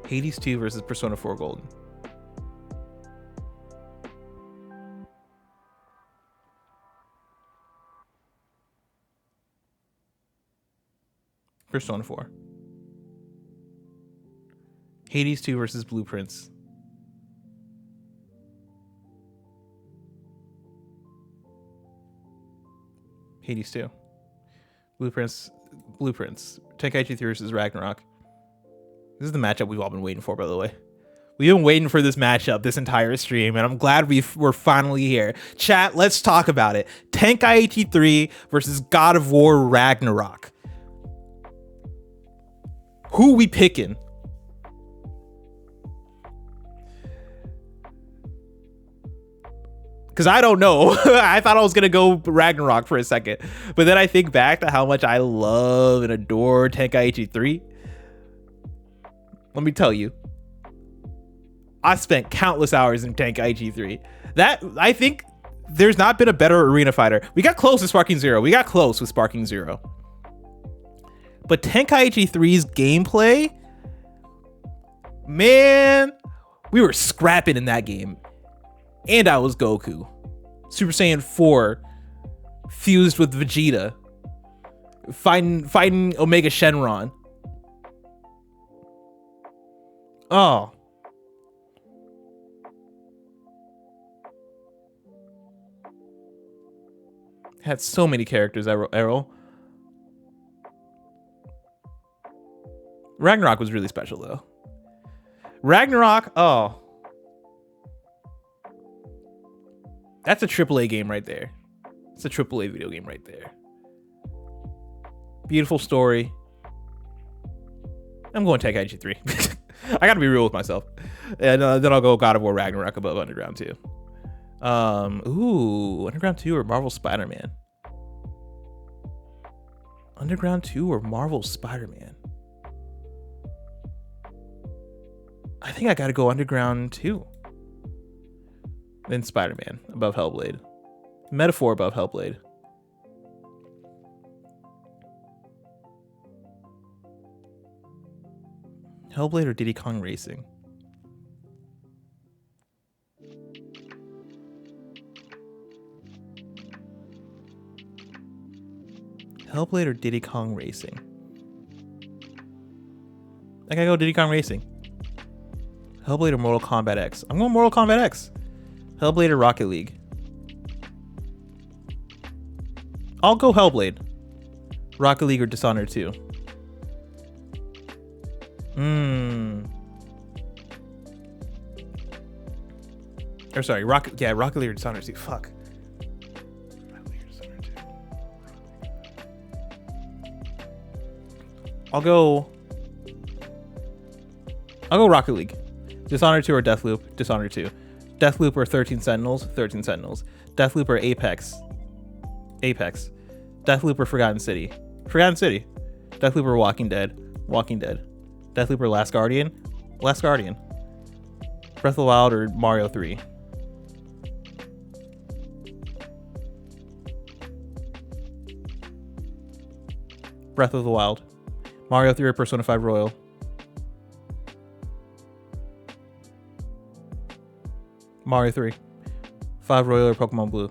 Hades 2 versus Persona 4 Golden. Persona 4. Hades 2 versus Blueprints. Hades 2. Blueprints. Tenkaichi 3 versus Ragnarok. This is the matchup we've all been waiting for, by the way. We've been waiting for this matchup this entire stream, and I'm glad we're finally here. Chat, let's talk about it. Tenkaichi 3 versus God of War Ragnarok. Who we picking? Because I don't know. I thought I was going to go Ragnarok for a second. But then I think back to how much I love and adore Tenkaichi 3. Let me tell you. I spent countless hours in Tenkaichi 3. I think there's not been a better arena fighter. We got close with Sparking Zero. But Tenkaichi 3's gameplay, man, we were scrapping in that game. And I was Goku. Super Saiyan 4 fused with Vegeta. Fighting Omega Shenron. Oh. Had so many characters, Errol. Ragnarok was really special, though. Ragnarok, oh. That's a AAA game right there. It's a AAA video game right there. Beautiful story. I'm going Tenkaichi 3. I gotta be real with myself. And then I'll go God of War Ragnarok above Underground 2. Ooh, Underground 2 or Marvel Spider-Man? Underground 2 or Marvel Spider-Man? I think I gotta go Underground 2. Then Spider-Man above Hellblade. Metaphor above Hellblade. Hellblade or Diddy Kong Racing? Hellblade or Diddy Kong Racing? I gotta go Diddy Kong Racing. Hellblade or Mortal Kombat X? I'm going Mortal Kombat X. Hellblade or Rocket League? I'll go Hellblade. Rocket League or Dishonored 2? Or sorry, Rocket League or Dishonored 2. Fuck. Rocket League or Dishonored 2. I'll go Rocket League. Dishonored 2 or Deathloop? Dishonored 2. Deathloop or 13 Sentinels? 13 Sentinels. Deathloop or Apex? Apex. Deathloop or Forgotten City? Forgotten City. Deathloop or Walking Dead? Walking Dead. Deathloop or Last Guardian? Last Guardian. Breath of the Wild or Mario 3? Breath of the Wild. Mario 3 or Persona 5 Royal? Mario 3. 5 Royal or Pokemon Blue?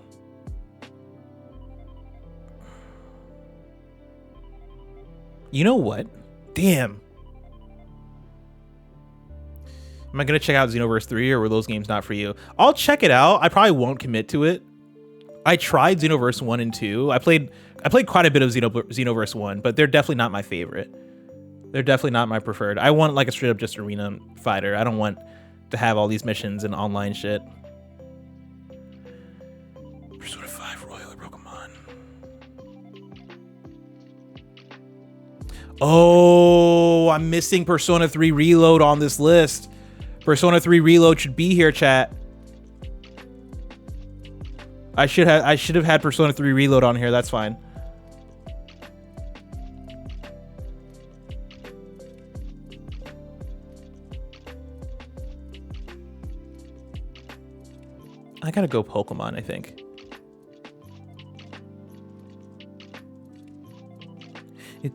You know what? Damn. Am I going to check out Xenoverse 3 or were those games not for you? I'll check it out. I probably won't commit to it. I tried Xenoverse 1 and 2. I played quite a bit of Xenoverse 1, but they're definitely not my favorite. They're definitely not my preferred. I want like a straight up just arena fighter. I don't want to have all these missions and online shit. Persona 5 Royal or Pokemon. Oh, I'm missing Persona 3 Reload on this list. Persona 3 Reload should be here, chat. I should have had Persona 3 Reload on here. That's fine. I gotta go Pokemon, I think. We're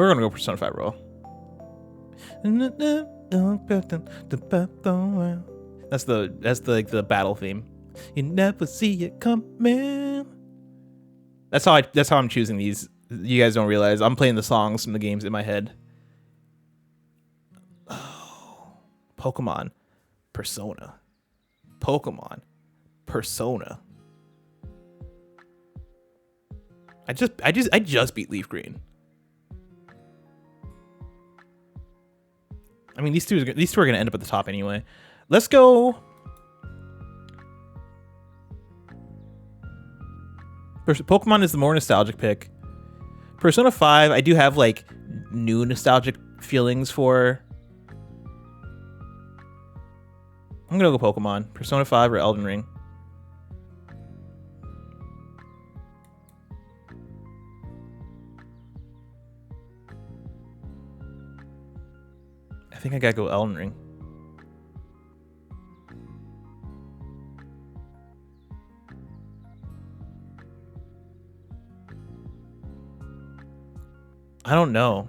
gonna go Persona 5 Roll. That's the battle theme. You never see it coming. That's how I'm choosing these. You guys don't realize I'm playing the songs from the games in my head. Oh, Pokemon, Persona, Pokemon, Persona. I just beat Leaf Green. I mean, these two are gonna end up at the top anyway. Let's go. Pokemon is the more nostalgic pick. Persona 5, I do have like new nostalgic feelings for. I'm gonna go Pokemon. Persona 5 or Elden Ring. I think I gotta go Elden Ring. I don't know.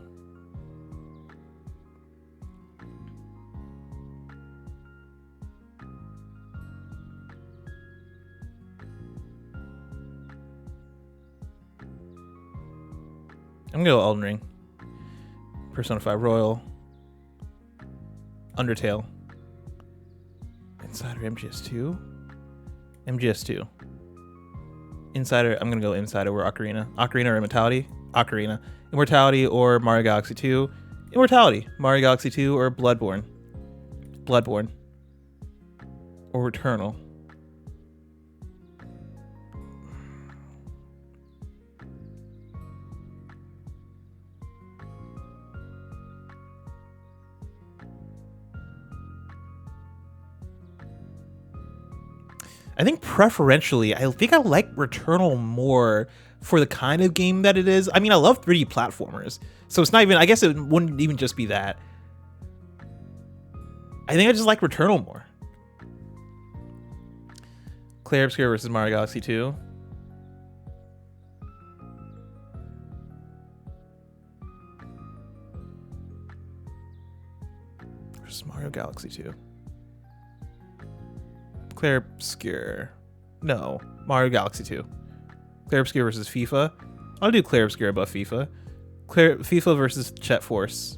I'm gonna go Elden Ring. Persona 5 Royal. Undertale. Insider MGS2? MGS2. Insider, I'm gonna go Insider or Ocarina. Ocarina or Immortality? Ocarina. Immortality or Mario Galaxy 2? Immortality. Mario Galaxy 2 or Bloodborne? Bloodborne. Or Returnal? I think preferentially, I think I like Returnal more for the kind of game that it is. I mean, I love 3D platformers, so it's not even, I guess it wouldn't even just be that. I think I just like Returnal more. Clair Obscur versus Mario Galaxy 2. Versus Mario Galaxy 2. Clair Obscur. No, Mario Galaxy 2. Clair Obscur versus FIFA. I'll do Clair Obscur above FIFA. FIFA versus Jet Force.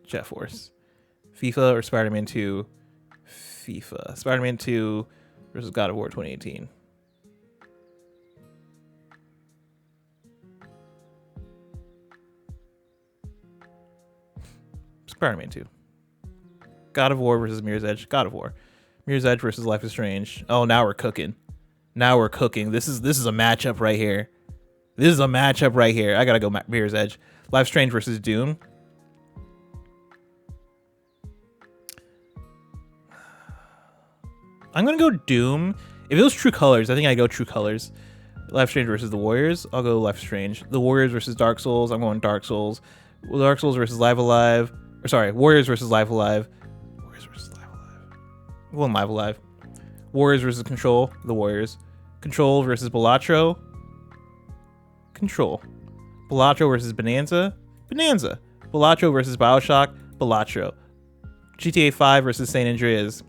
Jet Force. FIFA or Spider-Man 2. FIFA. Spider-Man 2 versus God of War 2018. Spider-Man 2. God of War versus Mirror's Edge. God of War. Mirror's Edge versus Life is Strange. Oh, now we're cooking. Now we're cooking. This is a matchup right here. This is a matchup right here. I gotta go Mirror's Edge. Life Strange versus Doom. I'm gonna go Doom. If it was True Colors, I think I'd go True Colors. Life Strange versus the Warriors. I'll go Life Strange. The Warriors versus Dark Souls. I'm going Dark Souls. Dark Souls versus Live Alive. Or sorry, Warriors versus Live Alive. Warriors versus Live Alive. I'm going Live Alive. Warriors versus Control. The Warriors. Control versus Balatro. Control. Balatro versus Bonanza. Bonanza. Balatro versus Bioshock. Balatro. GTA 5 versus San Andreas.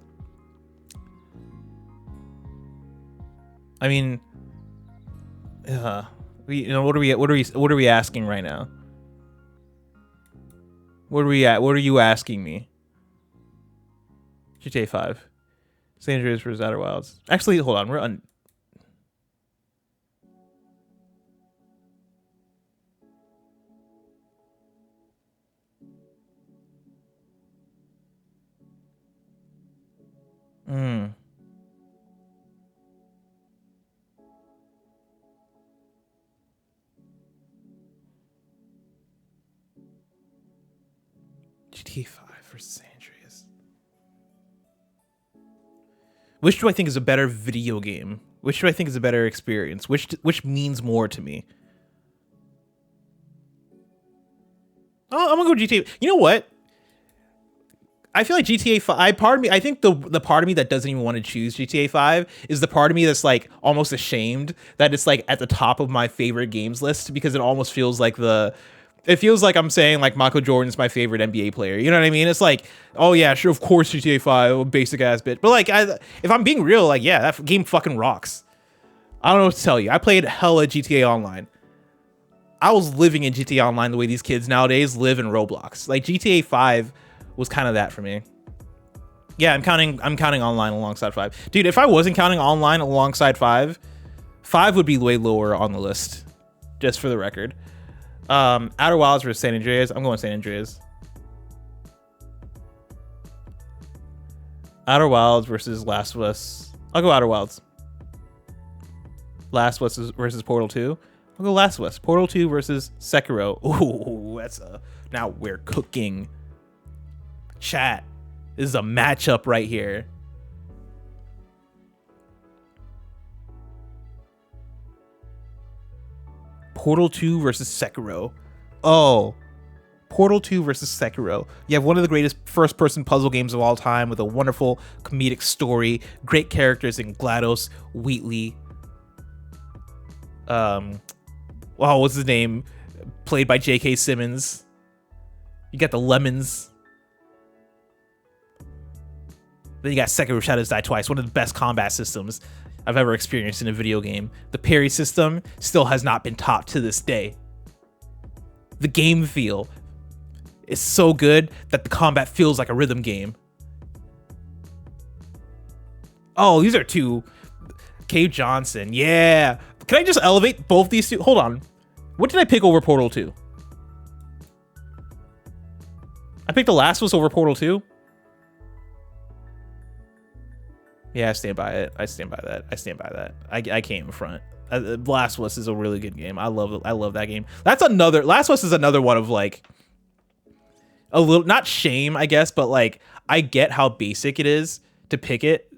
I mean, you know, what are we asking right now? What are we at? What are you asking me? GTA 5. San Andreas versus Outer Wilds. Actually, hold on. We're on. GTA 5 versus San Andreas. Which do I think is a better video game? Which do I think is a better experience? Which means more to me? Oh, I'm gonna go GTA. You know what? I feel like GTA 5. I think the part of me that doesn't even want to choose GTA 5 is the part of me that's like almost ashamed that it's like at the top of my favorite games list, because it almost feels like it feels like I'm saying like Michael Jordan's my favorite NBA player. You know what I mean? It's like, oh yeah, sure, of course GTA 5, basic ass bitch. But like, if I'm being real, like, yeah, that game fucking rocks. I don't know what to tell you. I played hella GTA Online. I was living in GTA Online the way these kids nowadays live in Roblox. Like GTA 5 was kind of that for me. Yeah, I'm counting online alongside 5. Dude, if I wasn't counting online alongside 5 would be way lower on the list. Just for the record. Outer Wilds versus San Andreas. I'm going San Andreas. Outer Wilds versus Last of Us. I'll go Outer Wilds. Last of Us versus Portal 2. I'll go Last of Us. Portal 2 versus Sekiro. Ooh, now we're cooking. Chat. This is a matchup right here. Portal 2 versus Sekiro. Oh. Portal 2 versus Sekiro. You have one of the greatest first-person puzzle games of all time with a wonderful comedic story, great characters in GLaDOS, Wheatley. What's his name? Played by J.K. Simmons. You got the lemons. Then you got Sekiro Shadows Die Twice, one of the best combat systems I've ever experienced in a video game. The parry system still has not been topped to this day. The game feel is so good that the combat feels like a rhythm game. Oh, these are two. Cave Johnson, yeah. Can I just elevate both these two? Hold on. What did I pick over Portal 2? I picked The Last of Us over Portal 2. Yeah, I stand by it. I stand by that. I stand by that. I can't even front. Last of Us is a really good game. I love that game. Last of Us is another one of like a little, not shame, I guess, but like I get how basic it is to pick it.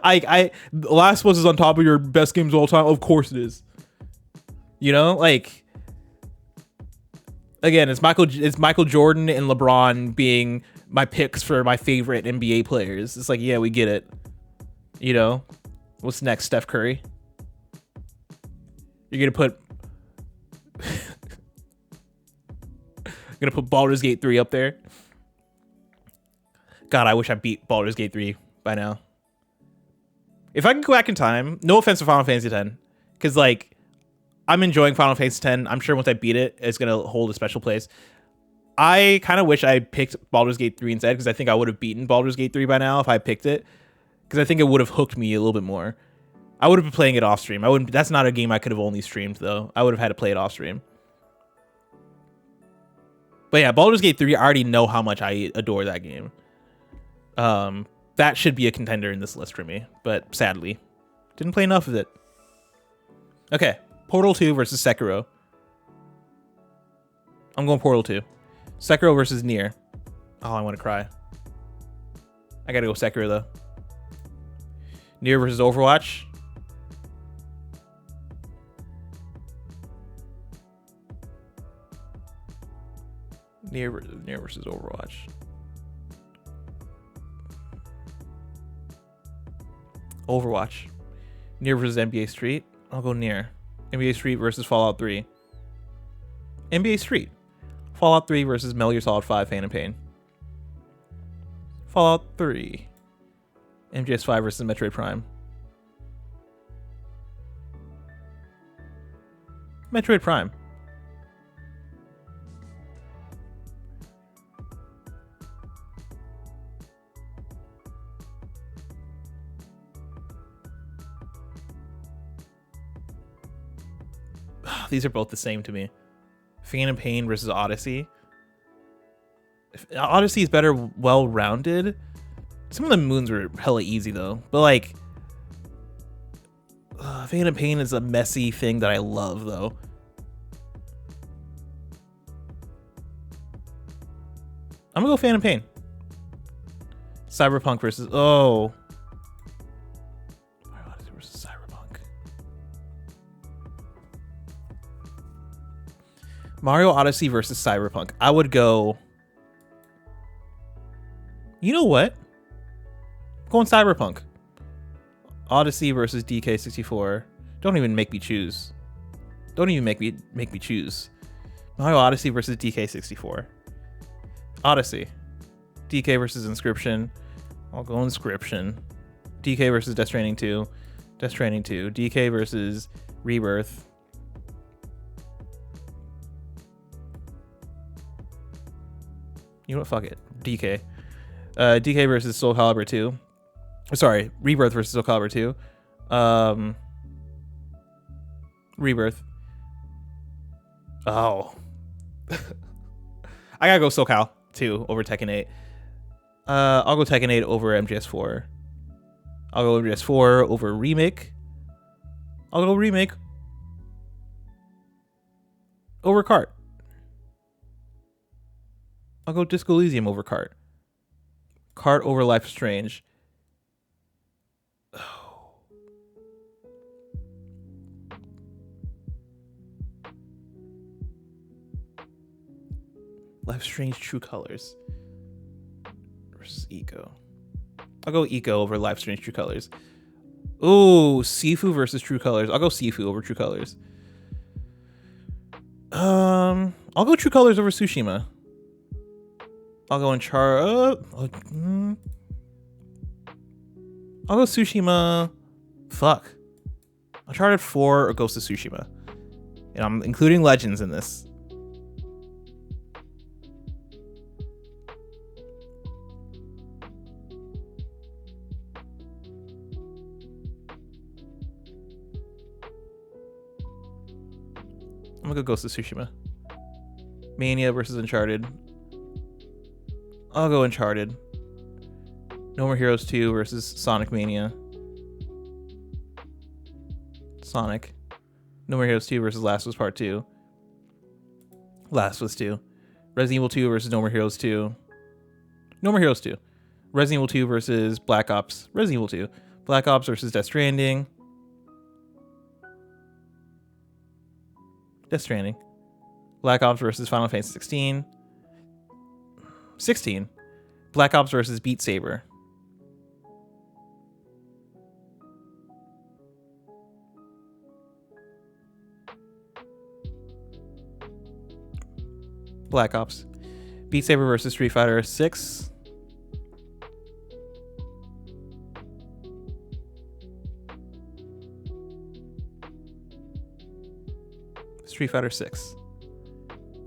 Last of Us is on top of your best games of all time. Of course it is. You know, like again, it's Michael Jordan and LeBron being my picks for my favorite NBA players. It's like, yeah, we get it. You know, what's next? Steph Curry. You're gonna put Baldur's Gate 3 up there. God, I wish I beat Baldur's Gate 3 by now. If I can go back in time, no offense to Final Fantasy X, because like I'm enjoying Final Fantasy X. I'm sure once I beat it, it's gonna hold a special place. I kind of wish I picked Baldur's Gate 3 instead, because I think I would have beaten Baldur's Gate 3 by now if I picked it, because I think it would have hooked me a little bit more. I would have been playing it off stream. That's not a game I could have only streamed though. I would have had to play it off stream. But yeah, Baldur's Gate 3, I already know how much I adore that game. That should be a contender in this list for me, but sadly, Didn't play enough of it. Okay, Portal 2 versus Sekiro. I'm going Portal 2. Sekiro versus Nier. Oh, I want to cry. I gotta go Sekiro though. Nier versus Overwatch. Nier versus Overwatch. Overwatch. Nier versus NBA Street. I'll go Nier. NBA Street versus Fallout 3. NBA Street. Fallout 3 versus Metal Gear Solid 5 Phantom Pain. Fallout 3. MGS5 versus Metroid Prime. Metroid Prime. These are both the same to me. Phantom Pain versus Odyssey. Odyssey is better, well-rounded. Some of the moons were hella easy though, but like, Phantom Pain is a messy thing that I love though. I'm gonna go Phantom Pain. Cyberpunk versus Mario Odyssey versus Cyberpunk. Mario Odyssey versus Cyberpunk. I would go. You know what? I'm going Cyberpunk. Odyssey versus DK64. Don't even make me choose. Don't even make me choose. Mario Odyssey versus DK64. Odyssey. DK versus Inscription. I'll go Inscription. DK versus Death Stranding 2. Death Stranding 2. DK versus Rebirth. You know what? Fuck it. DK. DK versus Soul Calibur 2. Sorry, Rebirth versus Soul Calibur 2. Rebirth. Oh. I gotta go Soul Cal 2 over Tekken 8. I'll go Tekken 8 over MGS4. I'll go MGS4 over Remake. I'll go Remake over Kart. I'll go Disco Elysium over Kart. Kart over Life is Strange. Oh. Life is Strange True Colors versus Eco. I'll go Eco over Life is Strange True Colors. Ooh, Sifu versus True Colors. I'll go Sifu over True Colors. I'll go True Colors over Tsushima. I'll go I'll go Tsushima. Fuck. Uncharted 4 or Ghost of Tsushima. And I'm including Legends in this. I'm gonna go Ghost of Tsushima. Mania versus Uncharted. I'll go Uncharted. No More Heroes 2 versus Sonic Mania. Sonic. No More Heroes 2 versus Last of Us Part 2. Last of Us 2. Resident Evil 2 versus No More Heroes 2. No More Heroes 2. Resident Evil 2 versus Black Ops. Resident Evil 2. Black Ops versus Death Stranding. Death Stranding. Black Ops versus Final Fantasy 16. 16. Black Ops versus Beat Saber. Black Ops. Beat Saber versus Street Fighter 6. Street Fighter 6.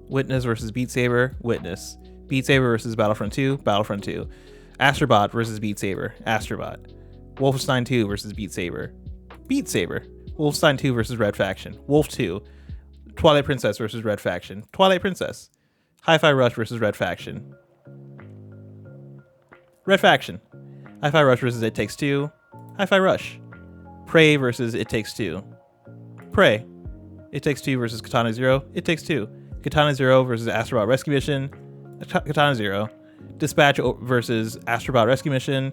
Witness versus Beat Saber. Witness. Beat Saber versus Battlefront 2. Battlefront 2. Astrobot versus Beat Saber. Astrobot. Wolfenstein 2 versus Beat Saber. Beat Saber. Wolfenstein 2 versus Red Faction. Wolf 2. Twilight Princess versus Red Faction. Twilight Princess. Hi-Fi Rush versus Red Faction. Red Faction. Hi-Fi Rush versus It Takes Two. Hi-Fi Rush. Prey versus It Takes Two. Prey. It Takes Two versus Katana Zero. It Takes Two. Katana Zero versus Astrobot Rescue Mission. Katana Zero. Dispatch versus Astrobot Rescue Mission.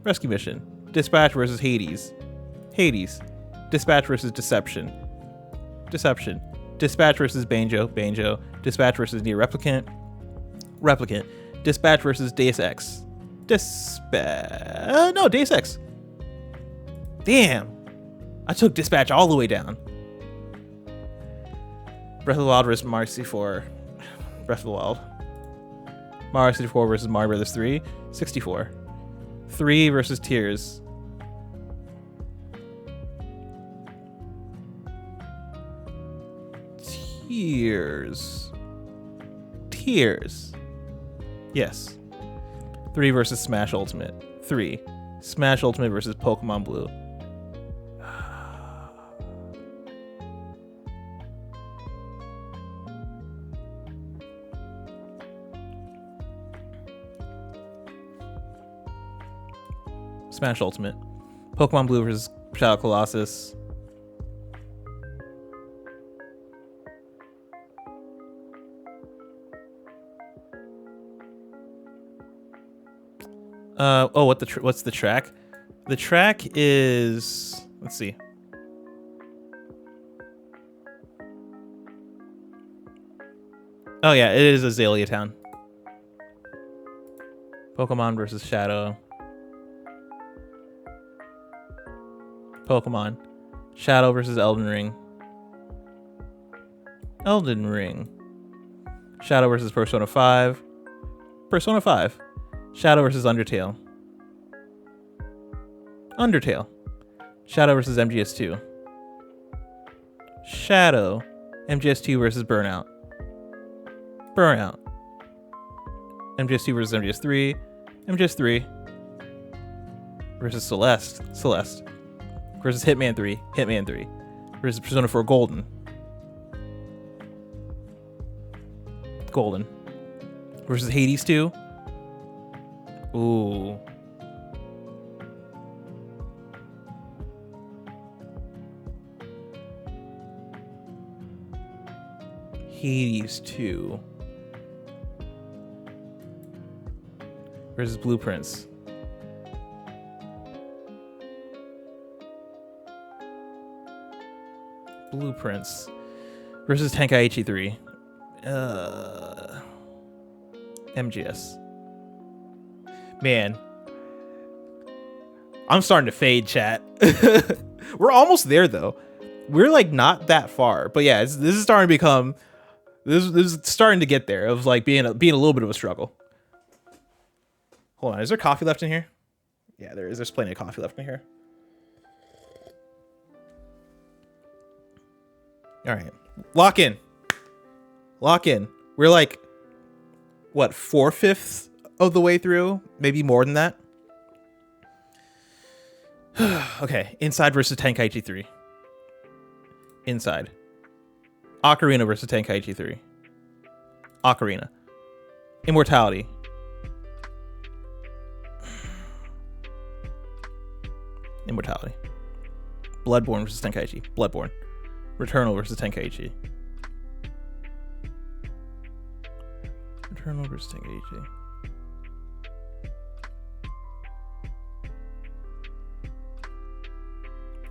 Rescue Mission. Dispatch versus Hades. Hades. Dispatch versus Deception. Deception. Dispatch versus Banjo. Banjo. Dispatch versus Near Replicant. Replicant. Dispatch versus Deus Ex. No, Deus Ex. Damn. I took Dispatch all the way down. Breath of the Wild versus Mario 64. Breath of the Wild. Mario 64 versus Mario Brothers 3. 64. 3 versus Tears. Tears. Yes. 3 versus Smash Ultimate. 3. Smash Ultimate versus Pokemon Blue. Smash Ultimate. Pokemon Blue versus Shadow Colossus. What's the track? The track is, let's see. Oh yeah, it is Azalea Town. Pokemon versus Shadow. Pokemon. Shadow versus Elden Ring. Elden Ring. Shadow versus Persona 5. Persona 5. Shadow versus Undertale. Undertale. Shadow versus MGS2. Shadow. MGS2 versus Burnout. Burnout. MGS2 versus MGS3. MGS3 versus Celeste. Celeste. Versus Hitman 3. Hitman 3. Versus Persona 4 Golden. Golden. Versus Hades 2. Ooh. Hades 2. Versus Blueprints. Blueprints. Versus Tenkaichi 3. MGS. Man. I'm starting to fade, chat. We're almost there, though. We're, like, not that far. But yeah, this is starting to become... This is starting to get there, of, like, being a little bit of a struggle. Hold on, is there coffee left in here? Yeah, there is. There's plenty of coffee left in here. All right. Lock in. Lock in. We're like, what, 4/5 of the way through? Maybe more than that. Okay. Inside versus Tenkaichi 3. Inside. Ocarina versus Tenkaichi 3. Ocarina. Immortality. Immortality. Bloodborne versus Tenkaichi. Bloodborne. Returnal versus Tenkaichi. Returnal versus Tenkaichi.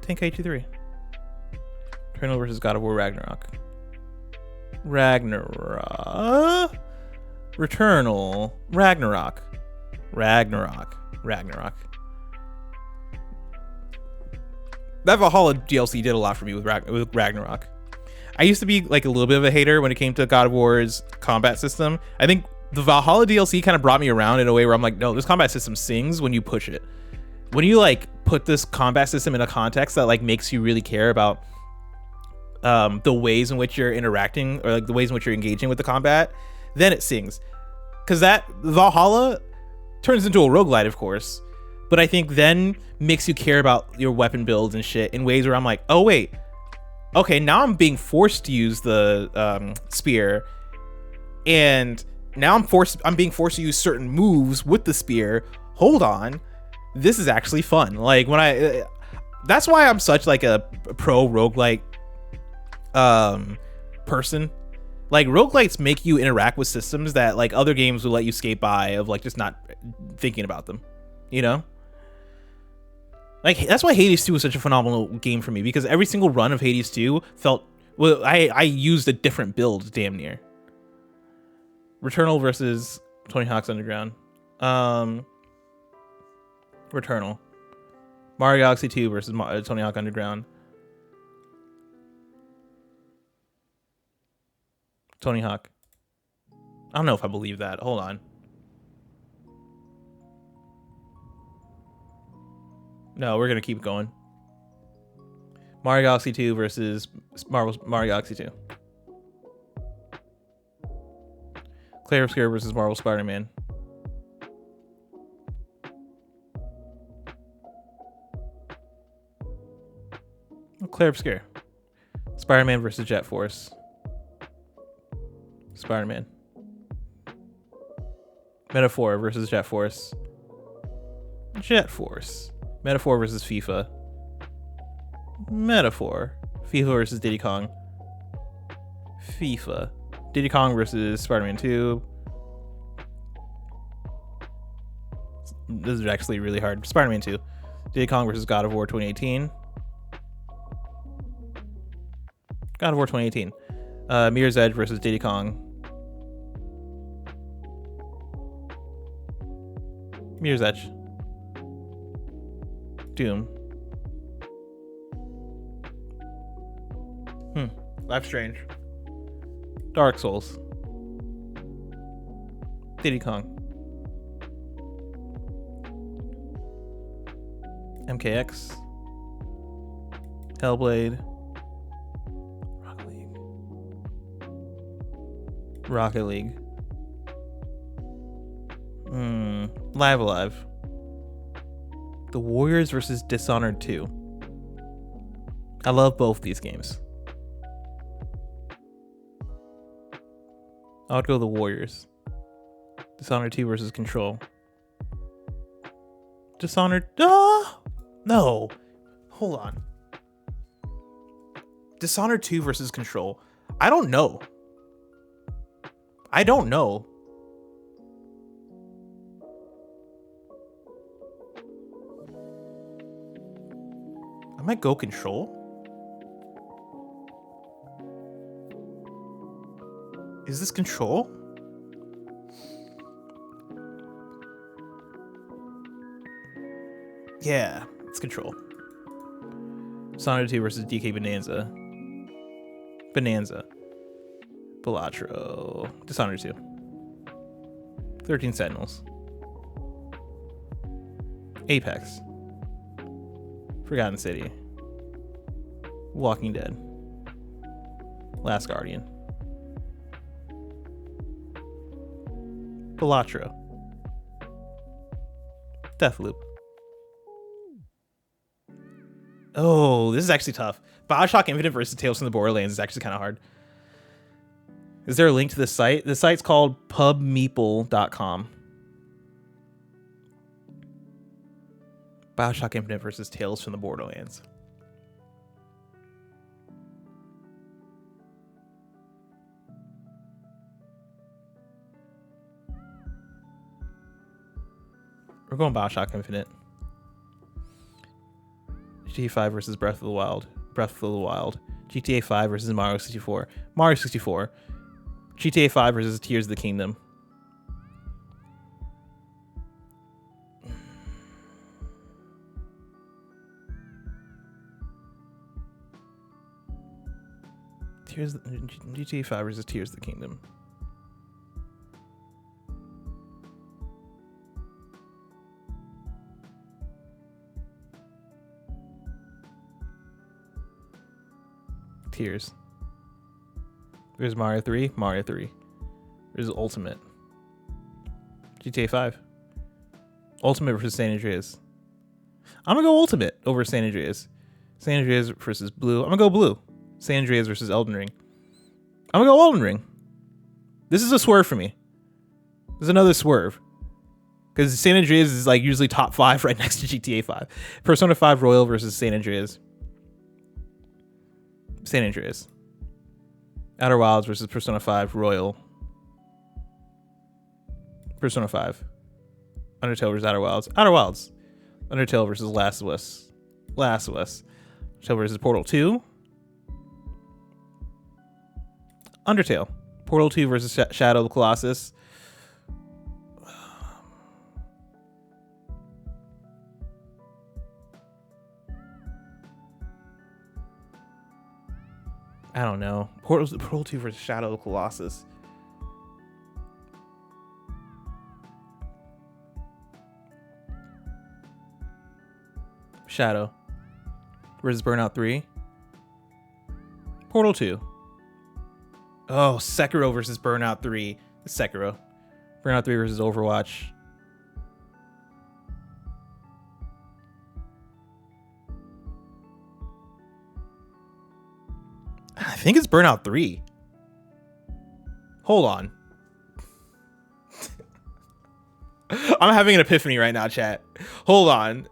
Tenkaichi 3. Returnal versus God of War Ragnarok. Ragnarok. Returnal. Ragnarok. Ragnarok. Ragnarok. That Valhalla DLC did a lot for me with Ragnarok. I used to be like a little bit of a hater when it came to God of War's combat system. I think the Valhalla DLC kind of brought me around in a way where I'm like, no, this combat system sings when you push it. When you like put this combat system in a context that like makes you really care about the ways in which you're interacting or like the ways in which you're engaging with the combat, then it sings. Because that Valhalla turns into a roguelite, of course, but I think then makes you care about your weapon builds and shit in ways where I'm like, oh wait, okay, now I'm being forced to use the spear, and now I'm being forced to use certain moves with the spear. Hold on, this is actually fun. Like when That's why I'm such like a pro roguelike person. Like roguelites make you interact with systems that like other games will let you skate by of like just not thinking about them, you know? Like that's why Hades 2 was such a phenomenal game for me, because every single run of Hades 2 felt, well, I used a different build damn near. Returnal versus Tony Hawk's Underground. Returnal. Mario Galaxy 2 versus Tony Hawk Underground. Tony Hawk. I don't know if I believe that. Hold on. No, we're going to keep going. Mario Galaxy 2 versus Mario Galaxy 2. Clair Obscur versus Marvel Spider-Man. Clair Obscur. Spider-Man versus Jet Force. Spider-Man. Metaphor versus Jet Force. Jet Force. Metaphor versus FIFA. Metaphor. FIFA versus Diddy Kong. FIFA. Diddy Kong versus Spider-Man 2. This is actually really hard. Spider-Man 2. Diddy Kong versus God of War 2018. God of War 2018. Mirror's Edge versus Diddy Kong. Mirror's Edge. Doom. Life Strange. Dark Souls. Diddy Kong. MKX. Hellblade. Rocket League. Live Alive. The Warriors versus Dishonored 2. I love both these games. I would go the Warriors. Dishonored 2 versus Control. Dishonored. No. Hold on. Dishonored 2 versus Control. I don't know. I might go Control. Is this Control? Yeah, it's Control. Dishonored 2 versus DK Bonanza. Balatro. Dishonored 2. 13 Sentinels. Apex. Forgotten City. Walking Dead. Last Guardian. Balatro. Deathloop. Oh, this is actually tough. Bioshock Infinite versus Tales from the Borderlands is actually kind of hard. Is there a link to this site? The site's called pubmeeple.com. Bioshock Infinite versus Tales from the Borderlands. We're going Bioshock Infinite. GTA 5 versus Breath of the Wild. GTA 5 versus Mario 64. Mario 64. GTA 5 versus Tears of the Kingdom. GTA 5 versus Tears of the Kingdom. Tears. There's Mario 3. There's Ultimate. GTA 5. Ultimate versus San Andreas. I'm gonna go Ultimate over San Andreas. San Andreas versus Blue. I'm gonna go Blue. San Andreas versus Elden Ring. I'm gonna go Elden Ring. This is a swerve for me. There's another swerve. Because San Andreas is like usually top 5 right next to GTA 5. Persona 5 Royal versus San Andreas. San Andreas. Outer Wilds versus Persona 5 Royal. Persona 5. Undertale versus Outer Wilds. Outer Wilds. Undertale versus Last of Us. Last of Us. Undertale versus Portal 2. Undertale. Portal 2 versus Shadow of the Colossus. I don't know. Portal 2 versus Shadow of the Colossus. Shadow versus Burnout 3. Portal 2. Oh, Sekiro versus Burnout 3. Sekiro. Burnout 3 versus Overwatch. I think it's Burnout 3. Hold on. I'm having an epiphany right now, chat. Hold on.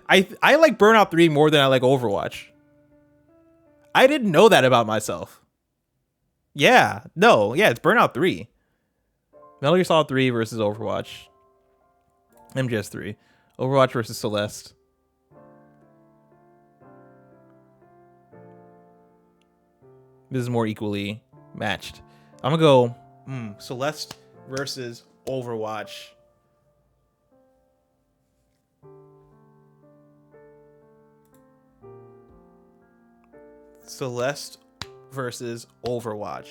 I like Burnout 3 more than I like Overwatch. I didn't know that about myself. Yeah. No. Yeah, it's Burnout 3. Metal Gear Solid 3 versus Overwatch. MGS 3. Overwatch versus Celeste. This is more equally matched. I'm gonna go Celeste versus Overwatch. Celeste versus Overwatch.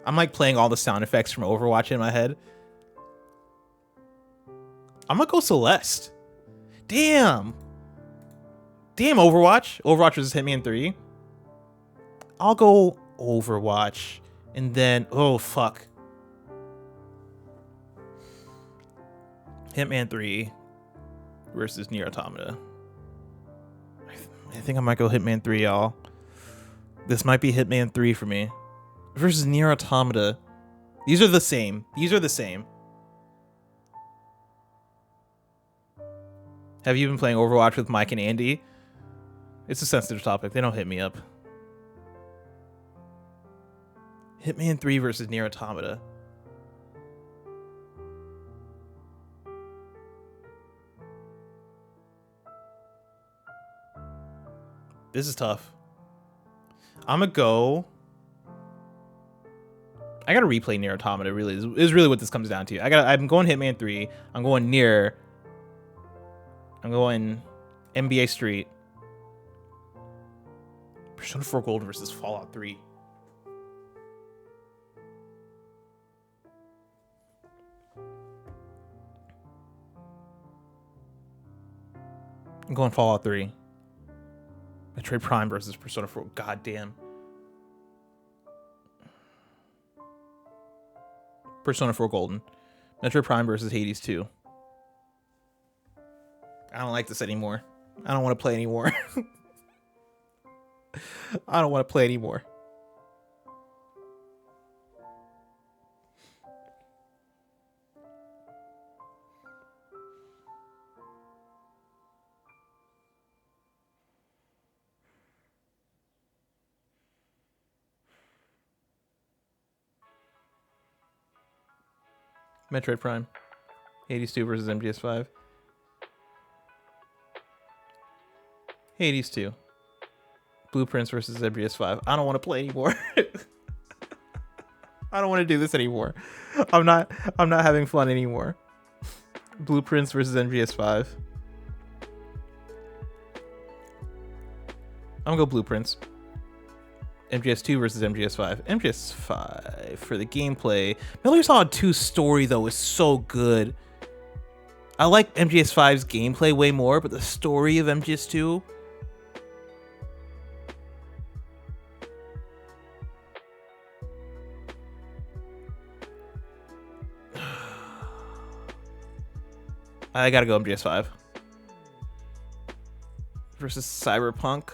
I'm like playing all the sound effects from Overwatch in my head. I'm gonna go Celeste. Damn. Damn, Overwatch. Overwatch versus Hitman 3. I'll go Overwatch. And then, oh, fuck. Hitman 3 versus Nier Automata. I think I might go Hitman 3, y'all. This might be Hitman 3 for me. Versus Nier Automata. These are the same. These are the same. Have you been playing Overwatch with Mike and Andy? It's a sensitive topic. They don't hit me up. Hitman 3 versus Nier Automata. This is tough. I'm gonna go. I gotta replay Nier Automata. Really, is really what this comes down to. I'm going Hitman 3. I'm going Nier. I'm going NBA Street. Persona 4 Golden versus Fallout 3. I'm going Fallout 3. Metroid Prime versus Persona 4. God damn. Persona 4 Golden. Metroid Prime versus Hades 2. I don't like this anymore. I don't want to play anymore. I don't want to play anymore. Metroid Prime. Hades 2 versus MGS 5. Hades 2. Blueprints versus MGS 5. I don't want to play anymore. I don't want to do this anymore. I'm not having fun anymore. Blueprints versus MGS 5. I'm gonna go Blueprints. MGS 2 versus MGS 5. MGS 5 for the gameplay. Metal Gear Solid 2's story though is so good. I like MGS 5's gameplay way more, but the story of MGS 2. I gotta go MGS 5 versus Cyberpunk.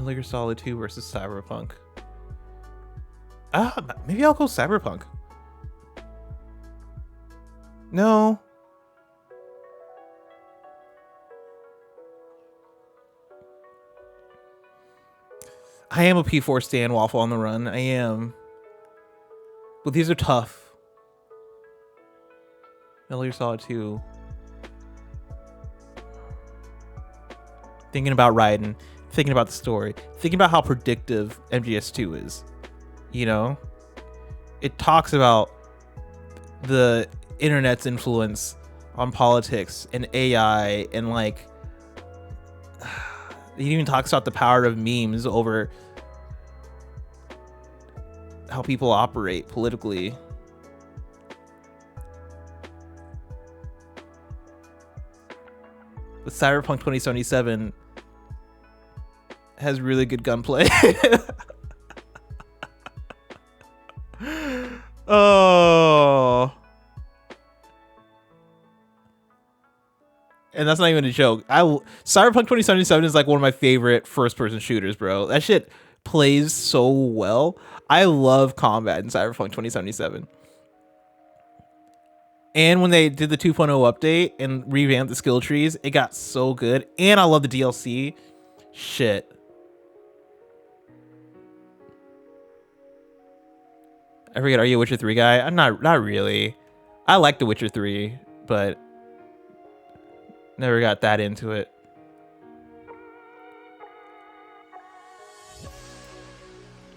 Metal Gear Solid 2 versus Cyberpunk. Maybe I'll go Cyberpunk. No. I am a P4 stan, Waffle on the Run. I am. But these are tough. Metal Gear Solid 2. Thinking about Raiden, thinking about the story, thinking about how predictive MGS2 is. You know? It talks about the internet's influence on politics and AI and like he even talks about the power of memes over how people operate politically. But Cyberpunk 2077 has really good gunplay. Oh. And that's not even a joke. Cyberpunk 2077 is like one of my favorite first-person shooters, bro. That shit plays so well. I love combat in Cyberpunk 2077. And when they did the 2.0 update and revamped the skill trees, it got so good. And I love the DLC. Shit. I forget, are you a Witcher 3 guy? I'm not really. I like The Witcher 3, but never got that into it.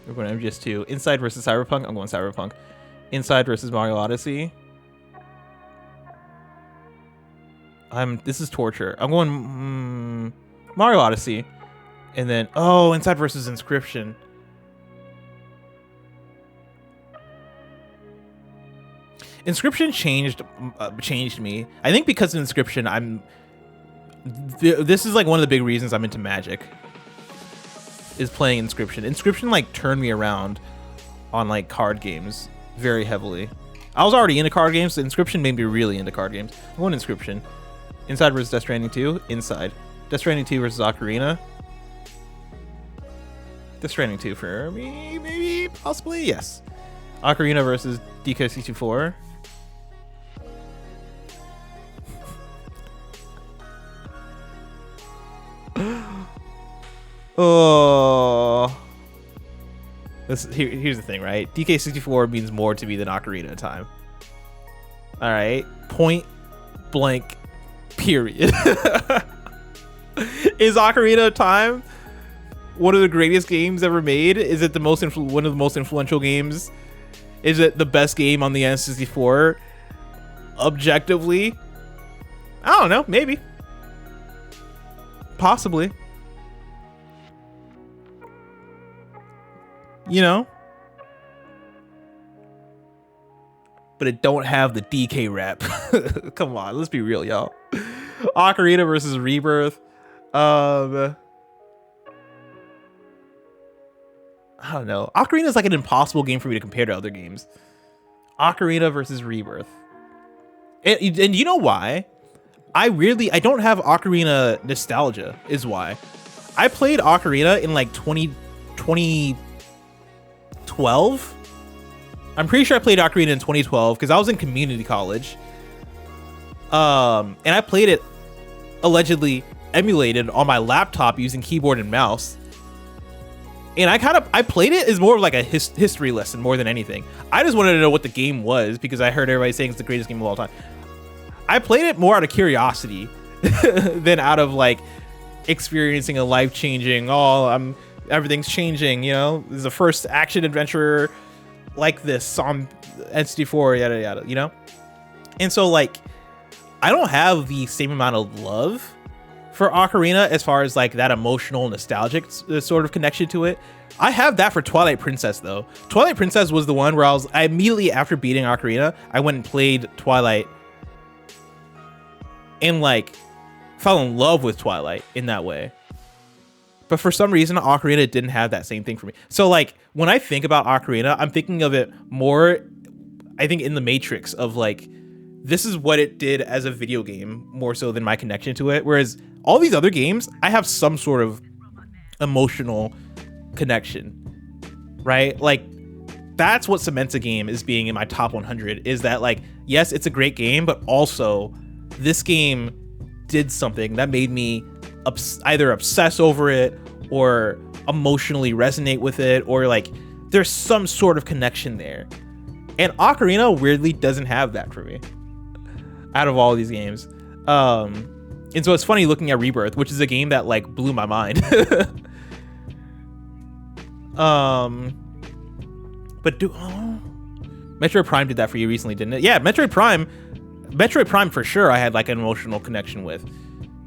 We're going to MGS2. Inside versus Cyberpunk. I'm going Cyberpunk. Inside versus Mario Odyssey. This is torture. I'm going Mario Odyssey. And then, Inside versus Inscription. Inscription changed me. I think because of Inscription, this is like one of the big reasons I'm into Magic. Is playing Inscription. Inscription like turned me around on like card games very heavily. I was already into card games, so Inscription made me really into card games. I'm going Inscription. Inside versus Death Stranding 2. Inside. Death Stranding 2 versus Ocarina. Death Stranding 2 for me, maybe, possibly, yes. Ocarina versus DK64. Oh, here's the thing, right? DK64 means more to me than Ocarina of Time. All right, point blank, period. Is Ocarina of Time one of the greatest games ever made? Is it the one of the most influential games? Is it the best game on the N64? Objectively, I don't know. Maybe, possibly. You know, but it don't have the DK rap. Come on, let's be real, y'all. Ocarina versus Rebirth. I don't know. Ocarina is like an impossible game for me to compare to other games. Ocarina versus Rebirth. And you know why? I don't have Ocarina nostalgia is why. I played Ocarina in like 2012. I'm pretty sure I played Ocarina in 2012 because I was in community college. And I played it allegedly emulated on my laptop using keyboard and mouse. And I played it as more of like a history lesson more than anything. I just wanted to know what the game was because I heard everybody saying it's the greatest game of all time. I played it more out of curiosity than out of like experiencing a life-changing, everything's changing, you know? This is the first action adventure like this on N64, yada yada, you know? And so like I don't have the same amount of love for Ocarina as far as like that emotional nostalgic sort of connection to it. I have that for Twilight Princess though. Twilight Princess was the one where I immediately after beating Ocarina, I went and played Twilight and like fell in love with Twilight in that way. But for some reason, Ocarina didn't have that same thing for me. So like when I think about Ocarina, I'm thinking of it more, I think in the matrix of like, this is what it did as a video game more so than my connection to it. Whereas all these other games, I have some sort of emotional connection, right? Like, that's what cements a game as being in my top 100, is that, like, yes, it's a great game, but also this game did something that made me either obsess over it or emotionally resonate with it, or like there's some sort of connection there. And Ocarina weirdly doesn't have that for me out of all these games. And so it's funny looking at Rebirth, which is a game that like blew my mind. But Metroid Prime did that for you recently, didn't it? Yeah, Metroid Prime for sure I had like an emotional connection with.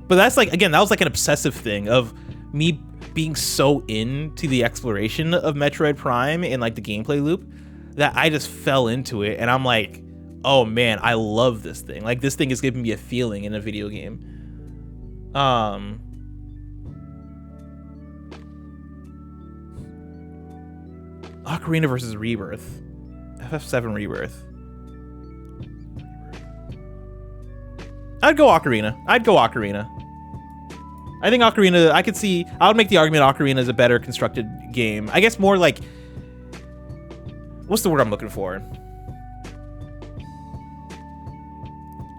But that's like, again, that was like an obsessive thing of me being so into the exploration of Metroid Prime and like the gameplay loop that I just fell into it, and I'm like, oh man, I love this thing. Like, this thing is giving me a feeling in a video game. Ocarina versus Rebirth. FF7 Rebirth. I'd go Ocarina. I think Ocarina, I would make the argument Ocarina is a better constructed game. I guess more like, what's the word I'm looking for?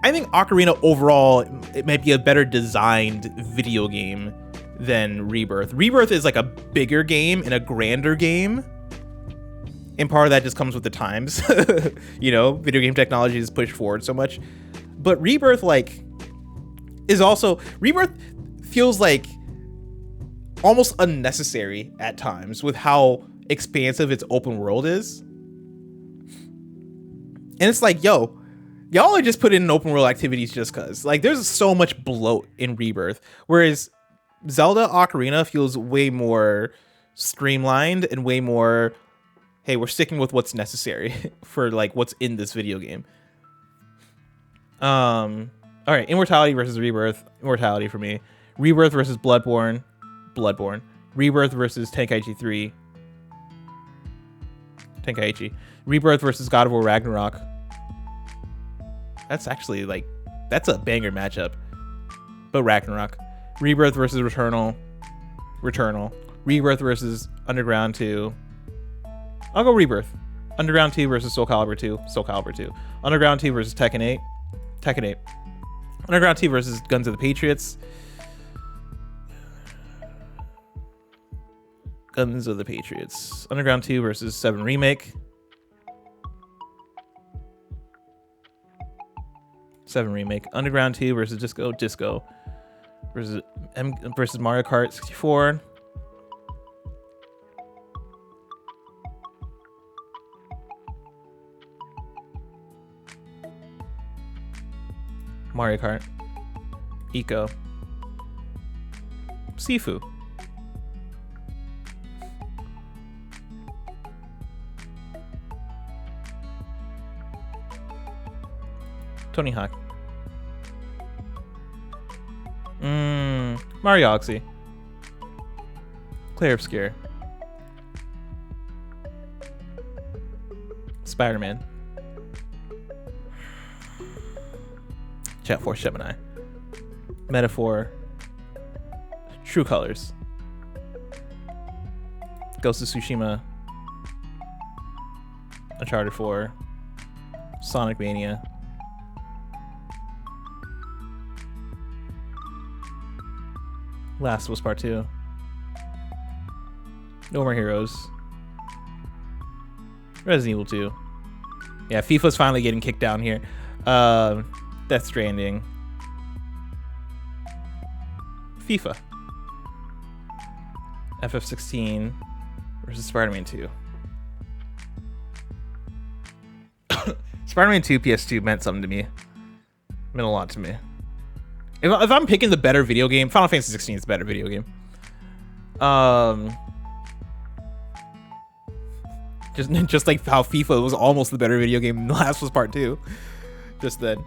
I think Ocarina overall, it might be a better designed video game than Rebirth. Rebirth is like a bigger game and a grander game. And part of that just comes with the times. You know, video game technology is pushed forward so much. But Rebirth, like, Rebirth feels like almost unnecessary at times with how expansive its open world is. And it's like, yo, y'all are just putting in open world activities just cause. Like, there's so much bloat in Rebirth. Whereas Zelda Ocarina feels way more streamlined and way more, hey, we're sticking with what's necessary for like what's in this video game. All right, Immortality versus Rebirth. Immortality for me. Rebirth versus Bloodborne. Rebirth versus Tenkaichi 3. Rebirth versus God of War Ragnarok. That's actually like, that's a banger matchup. But Ragnarok. Rebirth versus Returnal. Rebirth versus Underground 2. I'll go Rebirth. Underground 2 versus Soul Calibur 2. Underground 2 versus Tekken 8. Underground 2 versus Guns of the Patriots. Underground 2 versus 7 Remake. 7 Remake. Underground 2 versus Disco. Versus Mario Kart 64. Mario Kart. Eco. Sifu. Tony Hawk. Mario Odyssey. Clair Obscure. Spider-Man. Chat Force Gemini. Metaphor. True Colors. Ghost of Tsushima. Uncharted 4. Sonic Mania. Last of Us Part 2. No More Heroes. Resident Evil 2. Yeah, FIFA's finally getting kicked down here. Death Stranding. FIFA. FF16 versus Spider-Man 2. Spider-Man 2 PS2 meant something to me. Meant a lot to me. If I'm picking the better video game, Final Fantasy 16 is the better video game. Just like how FIFA was almost the better video game. The last was Part 2. Just then.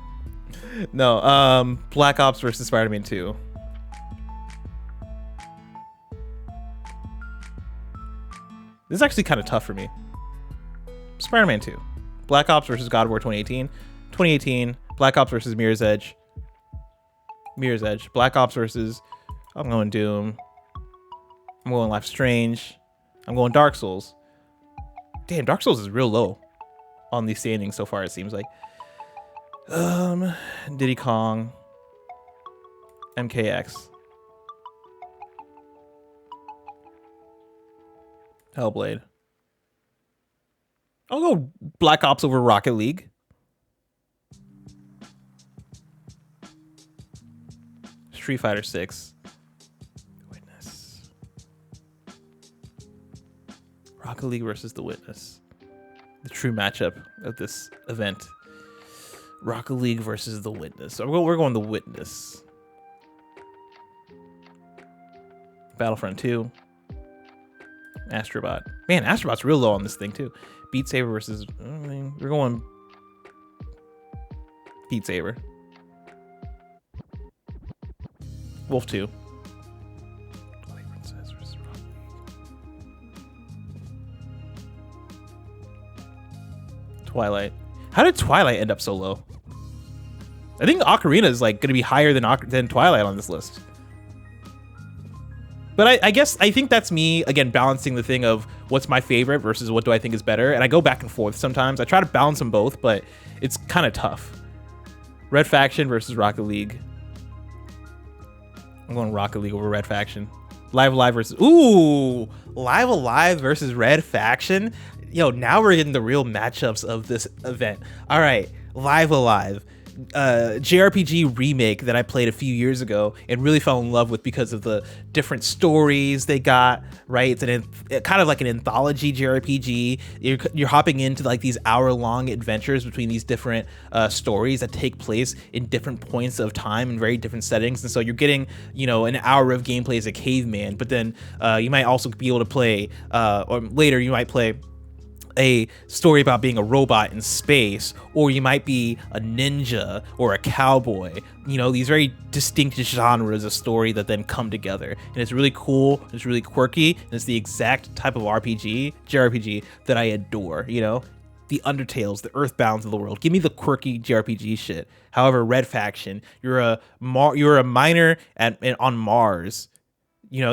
No, Black Ops versus Spider-Man 2. This is actually kind of tough for me. Spider-Man 2. Black Ops versus God of War 2018. 2018. Black Ops versus Mirror's Edge. Black Ops versus, I'm going Doom. I'm going Life is Strange. I'm going Dark Souls. Damn, Dark Souls is real low on these standings so far, it seems like. Diddy Kong. MKX. Hellblade. I'll go Black Ops over Rocket League. Street Fighter 6. Witness. Rocket League versus The Witness. The true matchup of this event. Rocket League versus The Witness. So we're going The Witness. Battlefront 2. Astrobot. Man, Astrobot's real low on this thing too. Beat Saber versus... I mean, we're going... Beat Saber. Wolf 2. Twilight. How did Twilight end up so low? I think Ocarina is like going to be higher than Twilight on this list. But I think that's me, again, balancing the thing of what's my favorite versus what do I think is better. And I go back and forth sometimes. I try to balance them both, but it's kind of tough. Red Faction versus Rocket League. I'm going Rocket League over Red Faction. Live Alive versus... Ooh! Live Alive versus Red Faction? Yo, now we're in the real matchups of this event. All right, Live Alive. JRPG remake that I played a few years ago and really fell in love with because of the different stories they got, right? It's kind of like an anthology JRPG. You're hopping into like these hour-long adventures between these different stories that take place in different points of time and very different settings. And so you're getting, you know, an hour of gameplay as a caveman, but then you might also be able to play, or later you might play a story about being a robot in space, or you might be a ninja or a cowboy. You know, these very distinct genres of story that then come together. And it's really cool, it's really quirky, and it's the exact type of JRPG that I adore, you know? The Undertales, the Earthbounds of the world. Give me the quirky JRPG shit. However, Red Faction, you're a miner on Mars. You know,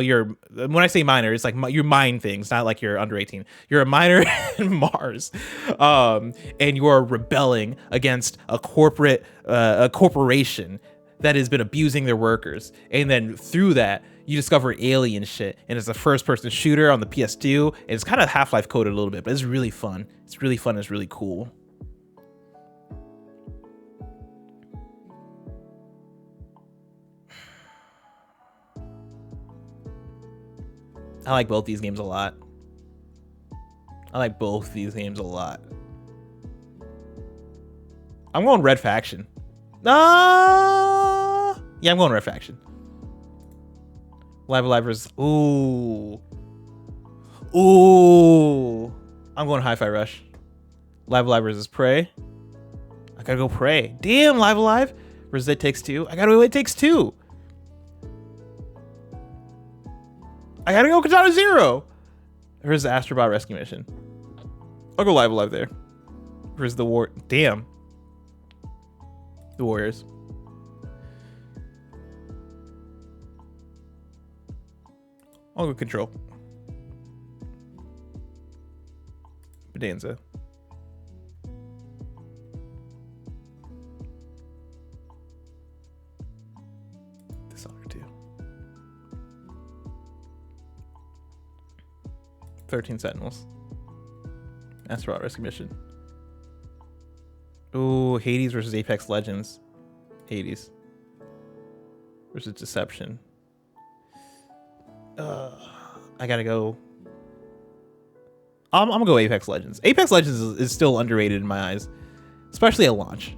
when I say miner, it's like you mine things, not like you're under 18. You're a miner in Mars, and you're rebelling against a corporation that has been abusing their workers. And then through that, you discover alien shit, and it's a first-person shooter on the PS2. And it's kind of Half-Life coded a little bit, but it's really fun. It's really fun. It's really cool. I like both these games a lot. I'm going Red Faction. Yeah, I'm going Red Faction. Live Alive versus... Ooh. I'm going Hi-Fi Rush. Live Alive versus Prey. I gotta go Prey. Damn, Live Alive versus It Takes Two. I gotta go It Takes Two. I gotta go Katana Zero. Versus the Astrobot Rescue Mission. I'll go Live Alive there. Versus the War. Damn. The Warriors. I'll go Control. Bonanza. Dishonored 2. 13 Sentinels. Astrobot Rescue Mission. Ooh, Hades versus Apex Legends. Hades. Versus Deception. I gotta go. I'm gonna go Apex Legends. Apex Legends is still underrated in my eyes, especially at launch.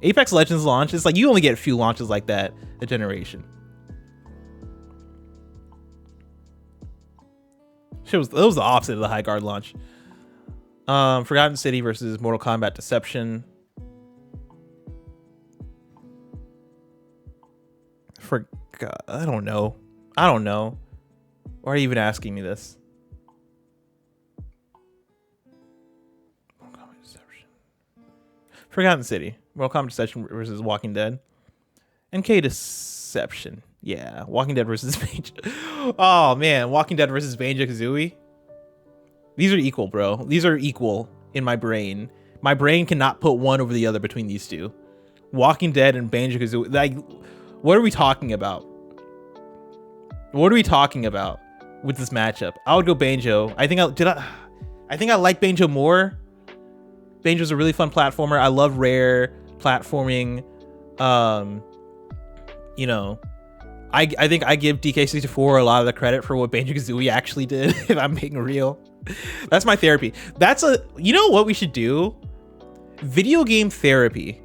Apex Legends launch, it's like you only get a few launches like that a generation. That was the opposite of the High Guard launch. Forgotten City versus Mortal Kombat Deception. I don't know. Why are you even asking me this? Mortal Kombat Deception. Forgotten City. Mortal Kombat Deception versus Walking Dead. MK Deception. Yeah, Walking Dead versus Mage. Oh man, Walking Dead versus Banjo-Kazooie. These are equal, bro. These are equal in my brain. My brain cannot put one over the other between these two. Walking Dead and Banjo-Kazooie. Like, what are we talking about? What are we talking about with this matchup? I would go Banjo. I think I like Banjo more. Banjo's a really fun platformer. I love Rare platforming. You know, I think I give DK64 a lot of the credit for what Banjo-Kazooie actually did, if I'm being real. That's my therapy. You know what we should do? Video game therapy.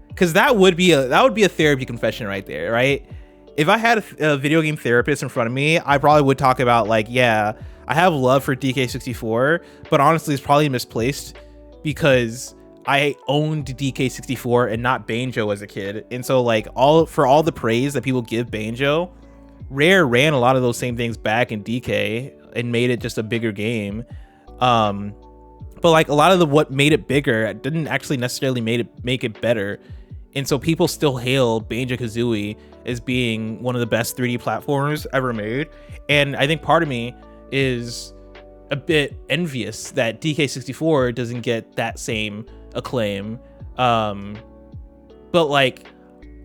Because that would be a therapy confession right there, right? If I had a video game therapist in front of me, I probably would talk about like, yeah, I have love for DK64, but honestly, it's probably misplaced because I owned DK64 and not Banjo as a kid. And so like all the praise that people give Banjo, Rare ran a lot of those same things back in DK and made it just a bigger game. But like a lot of what made it bigger didn't actually necessarily make it better. And so people still hail Banjo-Kazooie as being one of the best 3D platformers ever made. And I think part of me is a bit envious that DK64 doesn't get that same acclaim. But like,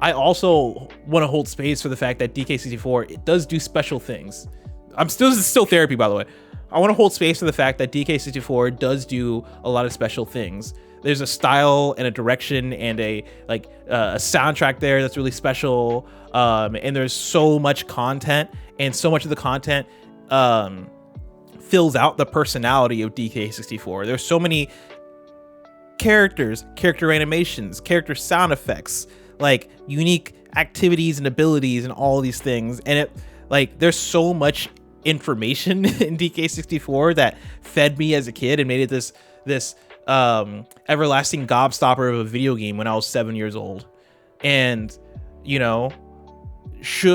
I also want to hold space for the fact that DK64, it does do special things. This is still therapy, by the way. I want to hold space for the fact that DK64 does do a lot of special things. There's a style and a direction and a soundtrack there that's really special. And there's so much content, and so much of the content fills out the personality of DK64. There's so many characters, character animations, character sound effects, like unique activities and abilities and all these things. And there's so much information in DK64 that fed me as a kid and made it this everlasting gobstopper of a video game when I was 7 years old. And you know,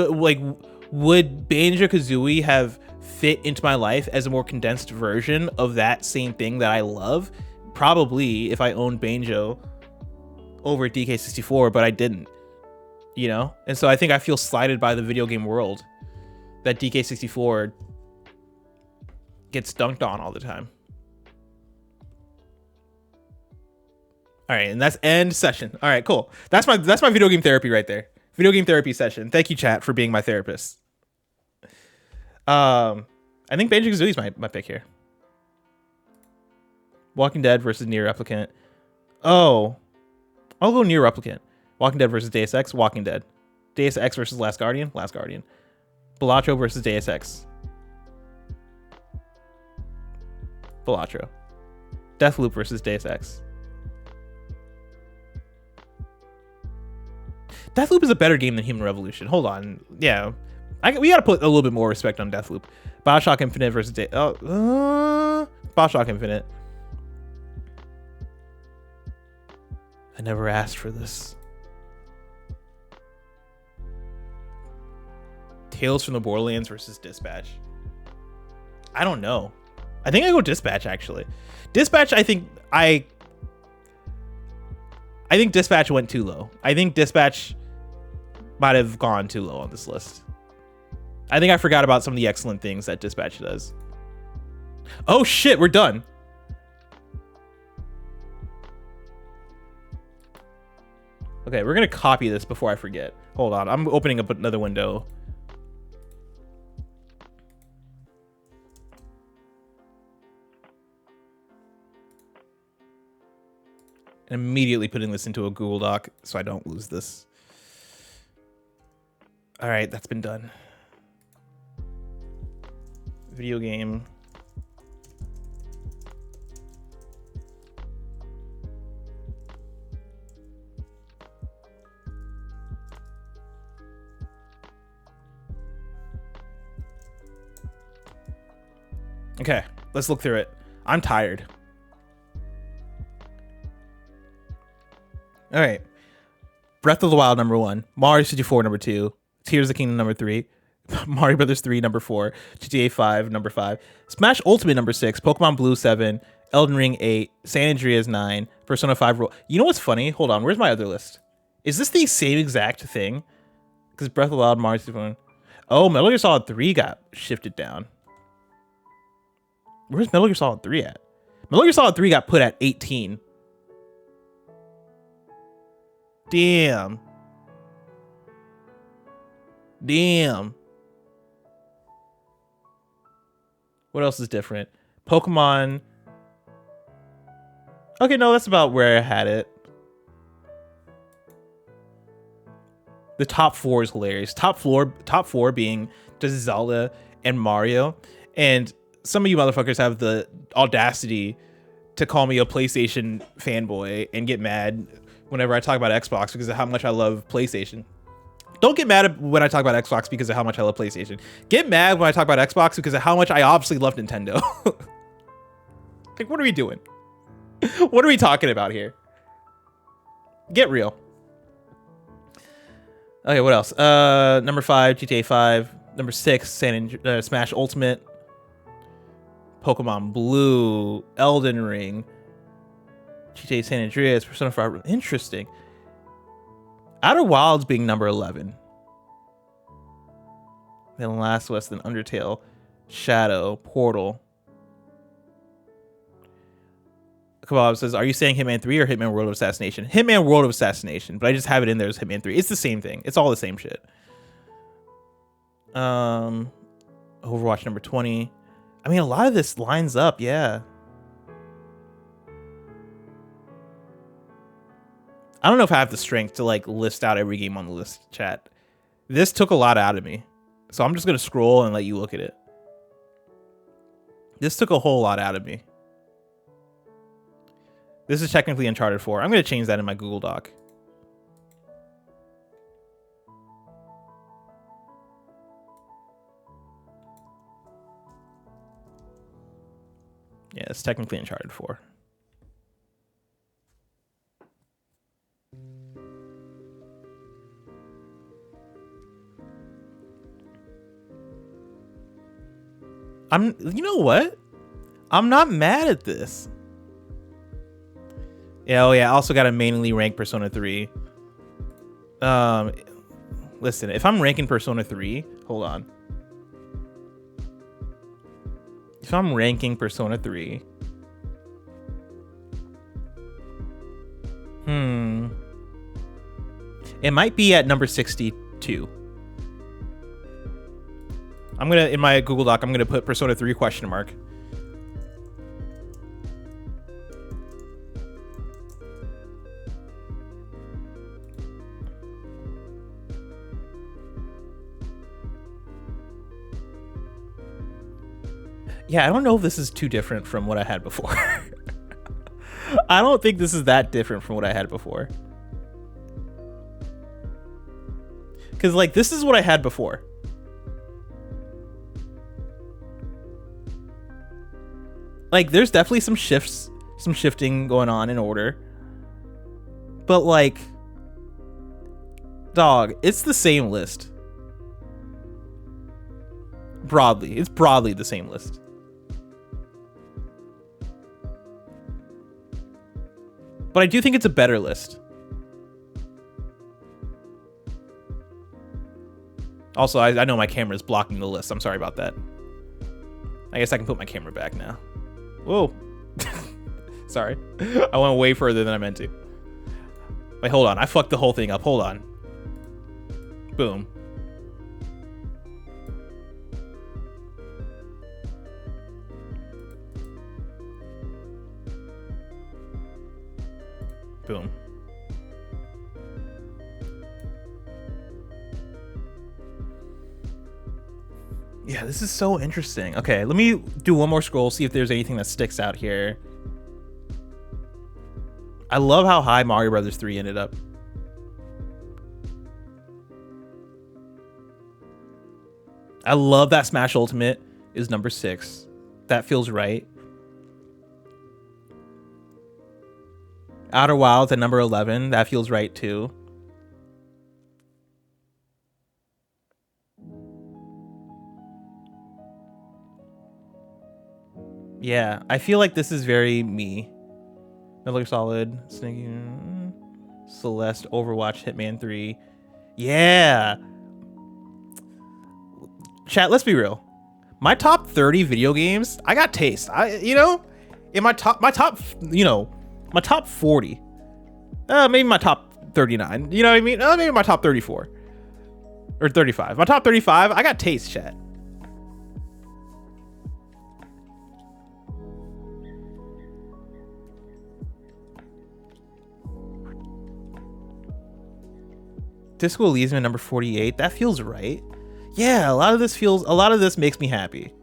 would Banjo-Kazooie have fit into my life as a more condensed version of that same thing that I love? Probably, if I owned Banjo over DK64, but I didn't, you know? And so I think I feel slighted by the video game world that DK64 gets dunked on all the time. All right, and that's end session. All right, cool. That's my video game therapy right there. Video game therapy session. Thank you, chat, for being my therapist. I think Banjo-Kazooie is my pick here. Walking Dead versus Nier Replicant. Oh, I'll go Nier Replicant. Walking Dead versus Deus Ex. Walking Dead. Deus Ex versus Last Guardian. Last Guardian. Balatro versus Deus Ex. Balatro. Deathloop versus Deus Ex. Deathloop is a better game than Human Revolution. Hold on. Yeah. We gotta put a little bit more respect on Deathloop. Bioshock Infinite versus Bioshock Infinite. I never asked for this. Tales from the Borderlands versus Dispatch. I don't know. I think I go Dispatch, actually. Dispatch, I think Dispatch went too low. I think Dispatch might have gone too low on this list. I think I forgot about some of the excellent things that Dispatch does. Oh shit, we're done. Okay, we're gonna copy this before I forget. Hold on, I'm opening up another window. And immediately putting this into a Google Doc so I don't lose this. All right, that's been done. Video game. Okay, let's look through it. I'm tired. All right. Breath of the Wild, number 1. Mario 64, number 2. Tears of the Kingdom, number 3. Mario Brothers 3, number 4. GTA 5, number 5. Smash Ultimate, number 6. Pokemon Blue, 7. Elden Ring, 8. San Andreas, 9. Persona 5. You know what's funny? Hold on. Where's my other list? Is this the same exact thing? Because Breath of the Wild, Mario 64. Oh, Metal Gear Solid 3 got shifted down. Where's Metal Gear Solid 3 at? Metal Gear Solid 3 got put at 18. Damn. Damn. What else is different? Pokemon. Okay, no, that's about where I had it. The top 4 is hilarious. Top four being just Zelda and Mario. And some of you motherfuckers have the audacity to call me a PlayStation fanboy and get mad whenever I talk about Xbox because of how much I love PlayStation. Don't get mad when I talk about Xbox because of how much I love PlayStation. Get mad when I talk about Xbox because of how much I obviously love Nintendo. Like, what are we doing? What are we talking about here? Get real. Okay, what else? Number 5, GTA 5. Number 6, Smash Ultimate. Pokemon Blue. Elden Ring. GTA San Andreas. Persona 5. Interesting. Outer Wilds being number 11. Then Last of Us, then Undertale. Shadow. Portal. Kebab says, are you saying Hitman 3 or Hitman World of Assassination? Hitman World of Assassination, but I just have it in there as Hitman 3. It's the same thing. It's all the same shit. Overwatch number 20. I mean, a lot of this lines up, yeah. I don't know if I have the strength to like list out every game on the list, chat. This took a lot out of me. So I'm just going to scroll and let you look at it. This took a whole lot out of me. This is technically Uncharted 4. I'm going to change that in my Google Doc. Yeah, it's technically Uncharted 4. You know what? I'm not mad at this. Yeah, oh yeah, I also got to mainly rank Persona 3. Listen, if I'm ranking Persona 3, hold on. If I'm ranking Persona 3, it might be at number 62. I'm gonna, in my Google Doc, I'm gonna put Persona 3 question mark. Yeah, I don't know if this is too different from what I had before. I don't think this is that different from what I had before. Because, like, this is what I had before. Like, there's definitely some shifting going on in order. But, like, dog, it's the same list. Broadly. It's broadly the same list. But I do think it's a better list. Also, I know my camera is blocking the list. I'm sorry about that. I guess I can put my camera back now. Whoa. Sorry. I went way further than I meant to. Wait, hold on. I fucked the whole thing up. Hold on. Boom. Boom. Yeah, this is so interesting. Okay, let me do one more scroll, see if there's anything that sticks out here. I love how high Mario Brothers 3 ended up. I love that Smash Ultimate is number 6. That feels right. Outer Wilds at number 11. That feels right too. Yeah, I feel like this is very me. Metal Gear Solid, Snake, Celeste, Overwatch, Hitman 3. Yeah. Chat, let's be real. My top 30 video games, I got taste. In my top, my top 40. Maybe my top 39. You know what I mean? Maybe my top 34. Or 35. My top 35, I got taste, chat. Disco Elysium number 48. That feels right. Yeah, a lot of this makes me happy.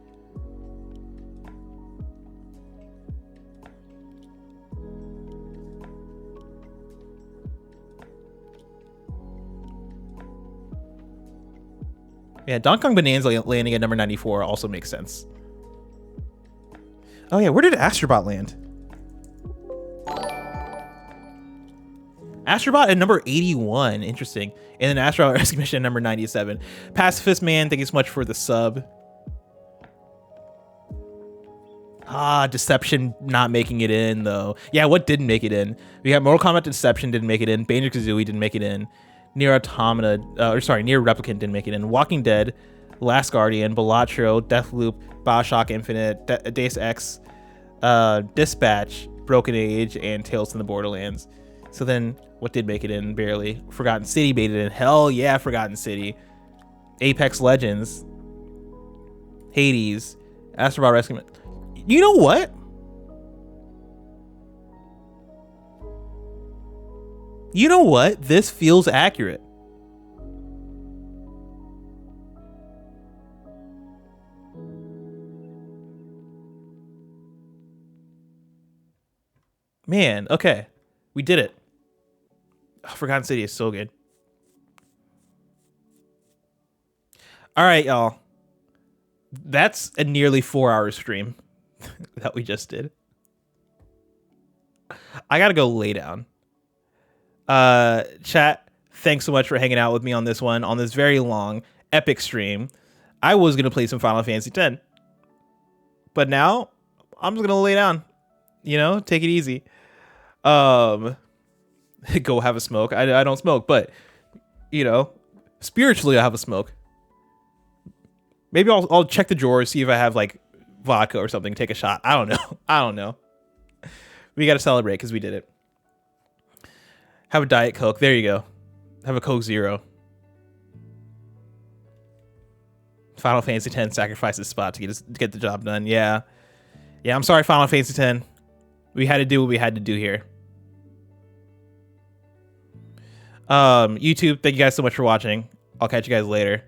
Yeah, Donkey Kong Bonanza landing at number 94 also makes sense. Oh yeah, where did Astrobot land? Astrobot at number 81, interesting. And then Astrobot Rescue Mission at number 97. Pacifist Man, thank you so much for the sub. Deception not making it in though. Yeah, what didn't make it in? We got Mortal Kombat Deception didn't make it in. Banjo-Kazooie didn't make it in. Nier Automata, Nier Replicant didn't make it in. Walking Dead, Last Guardian, Balatro, Deathloop, Bioshock Infinite, Deus Ex, Dispatch, Broken Age, and Tales from the Borderlands. So then, what did make it in? Barely. Forgotten City made it in. Hell yeah, Forgotten City. Apex Legends, Hades, Astrobot Rescue. You know what? You know what? This feels accurate. Man, okay. We did it. Oh, Forgotten City is so good. All right, y'all. That's a nearly 4-hour stream that we just did. I gotta go lay down. Chat, thanks so much for hanging out with me on this one, on this very long, epic stream. I was gonna play some Final Fantasy X, but now I'm just gonna lay down. You know, take it easy. Go have a smoke. I don't smoke, but you know, spiritually I have a smoke. Maybe I'll check the drawers, see if I have like vodka or something, take a shot. I don't know. I don't know. We got to celebrate because we did it. Have a Diet Coke. There you go. Have a Coke Zero. Final Fantasy X sacrifices spot to get the job done. Yeah. Yeah, I'm sorry, Final Fantasy X. We had to do what we had to do here. YouTube, thank you guys so much for watching. I'll catch you guys later.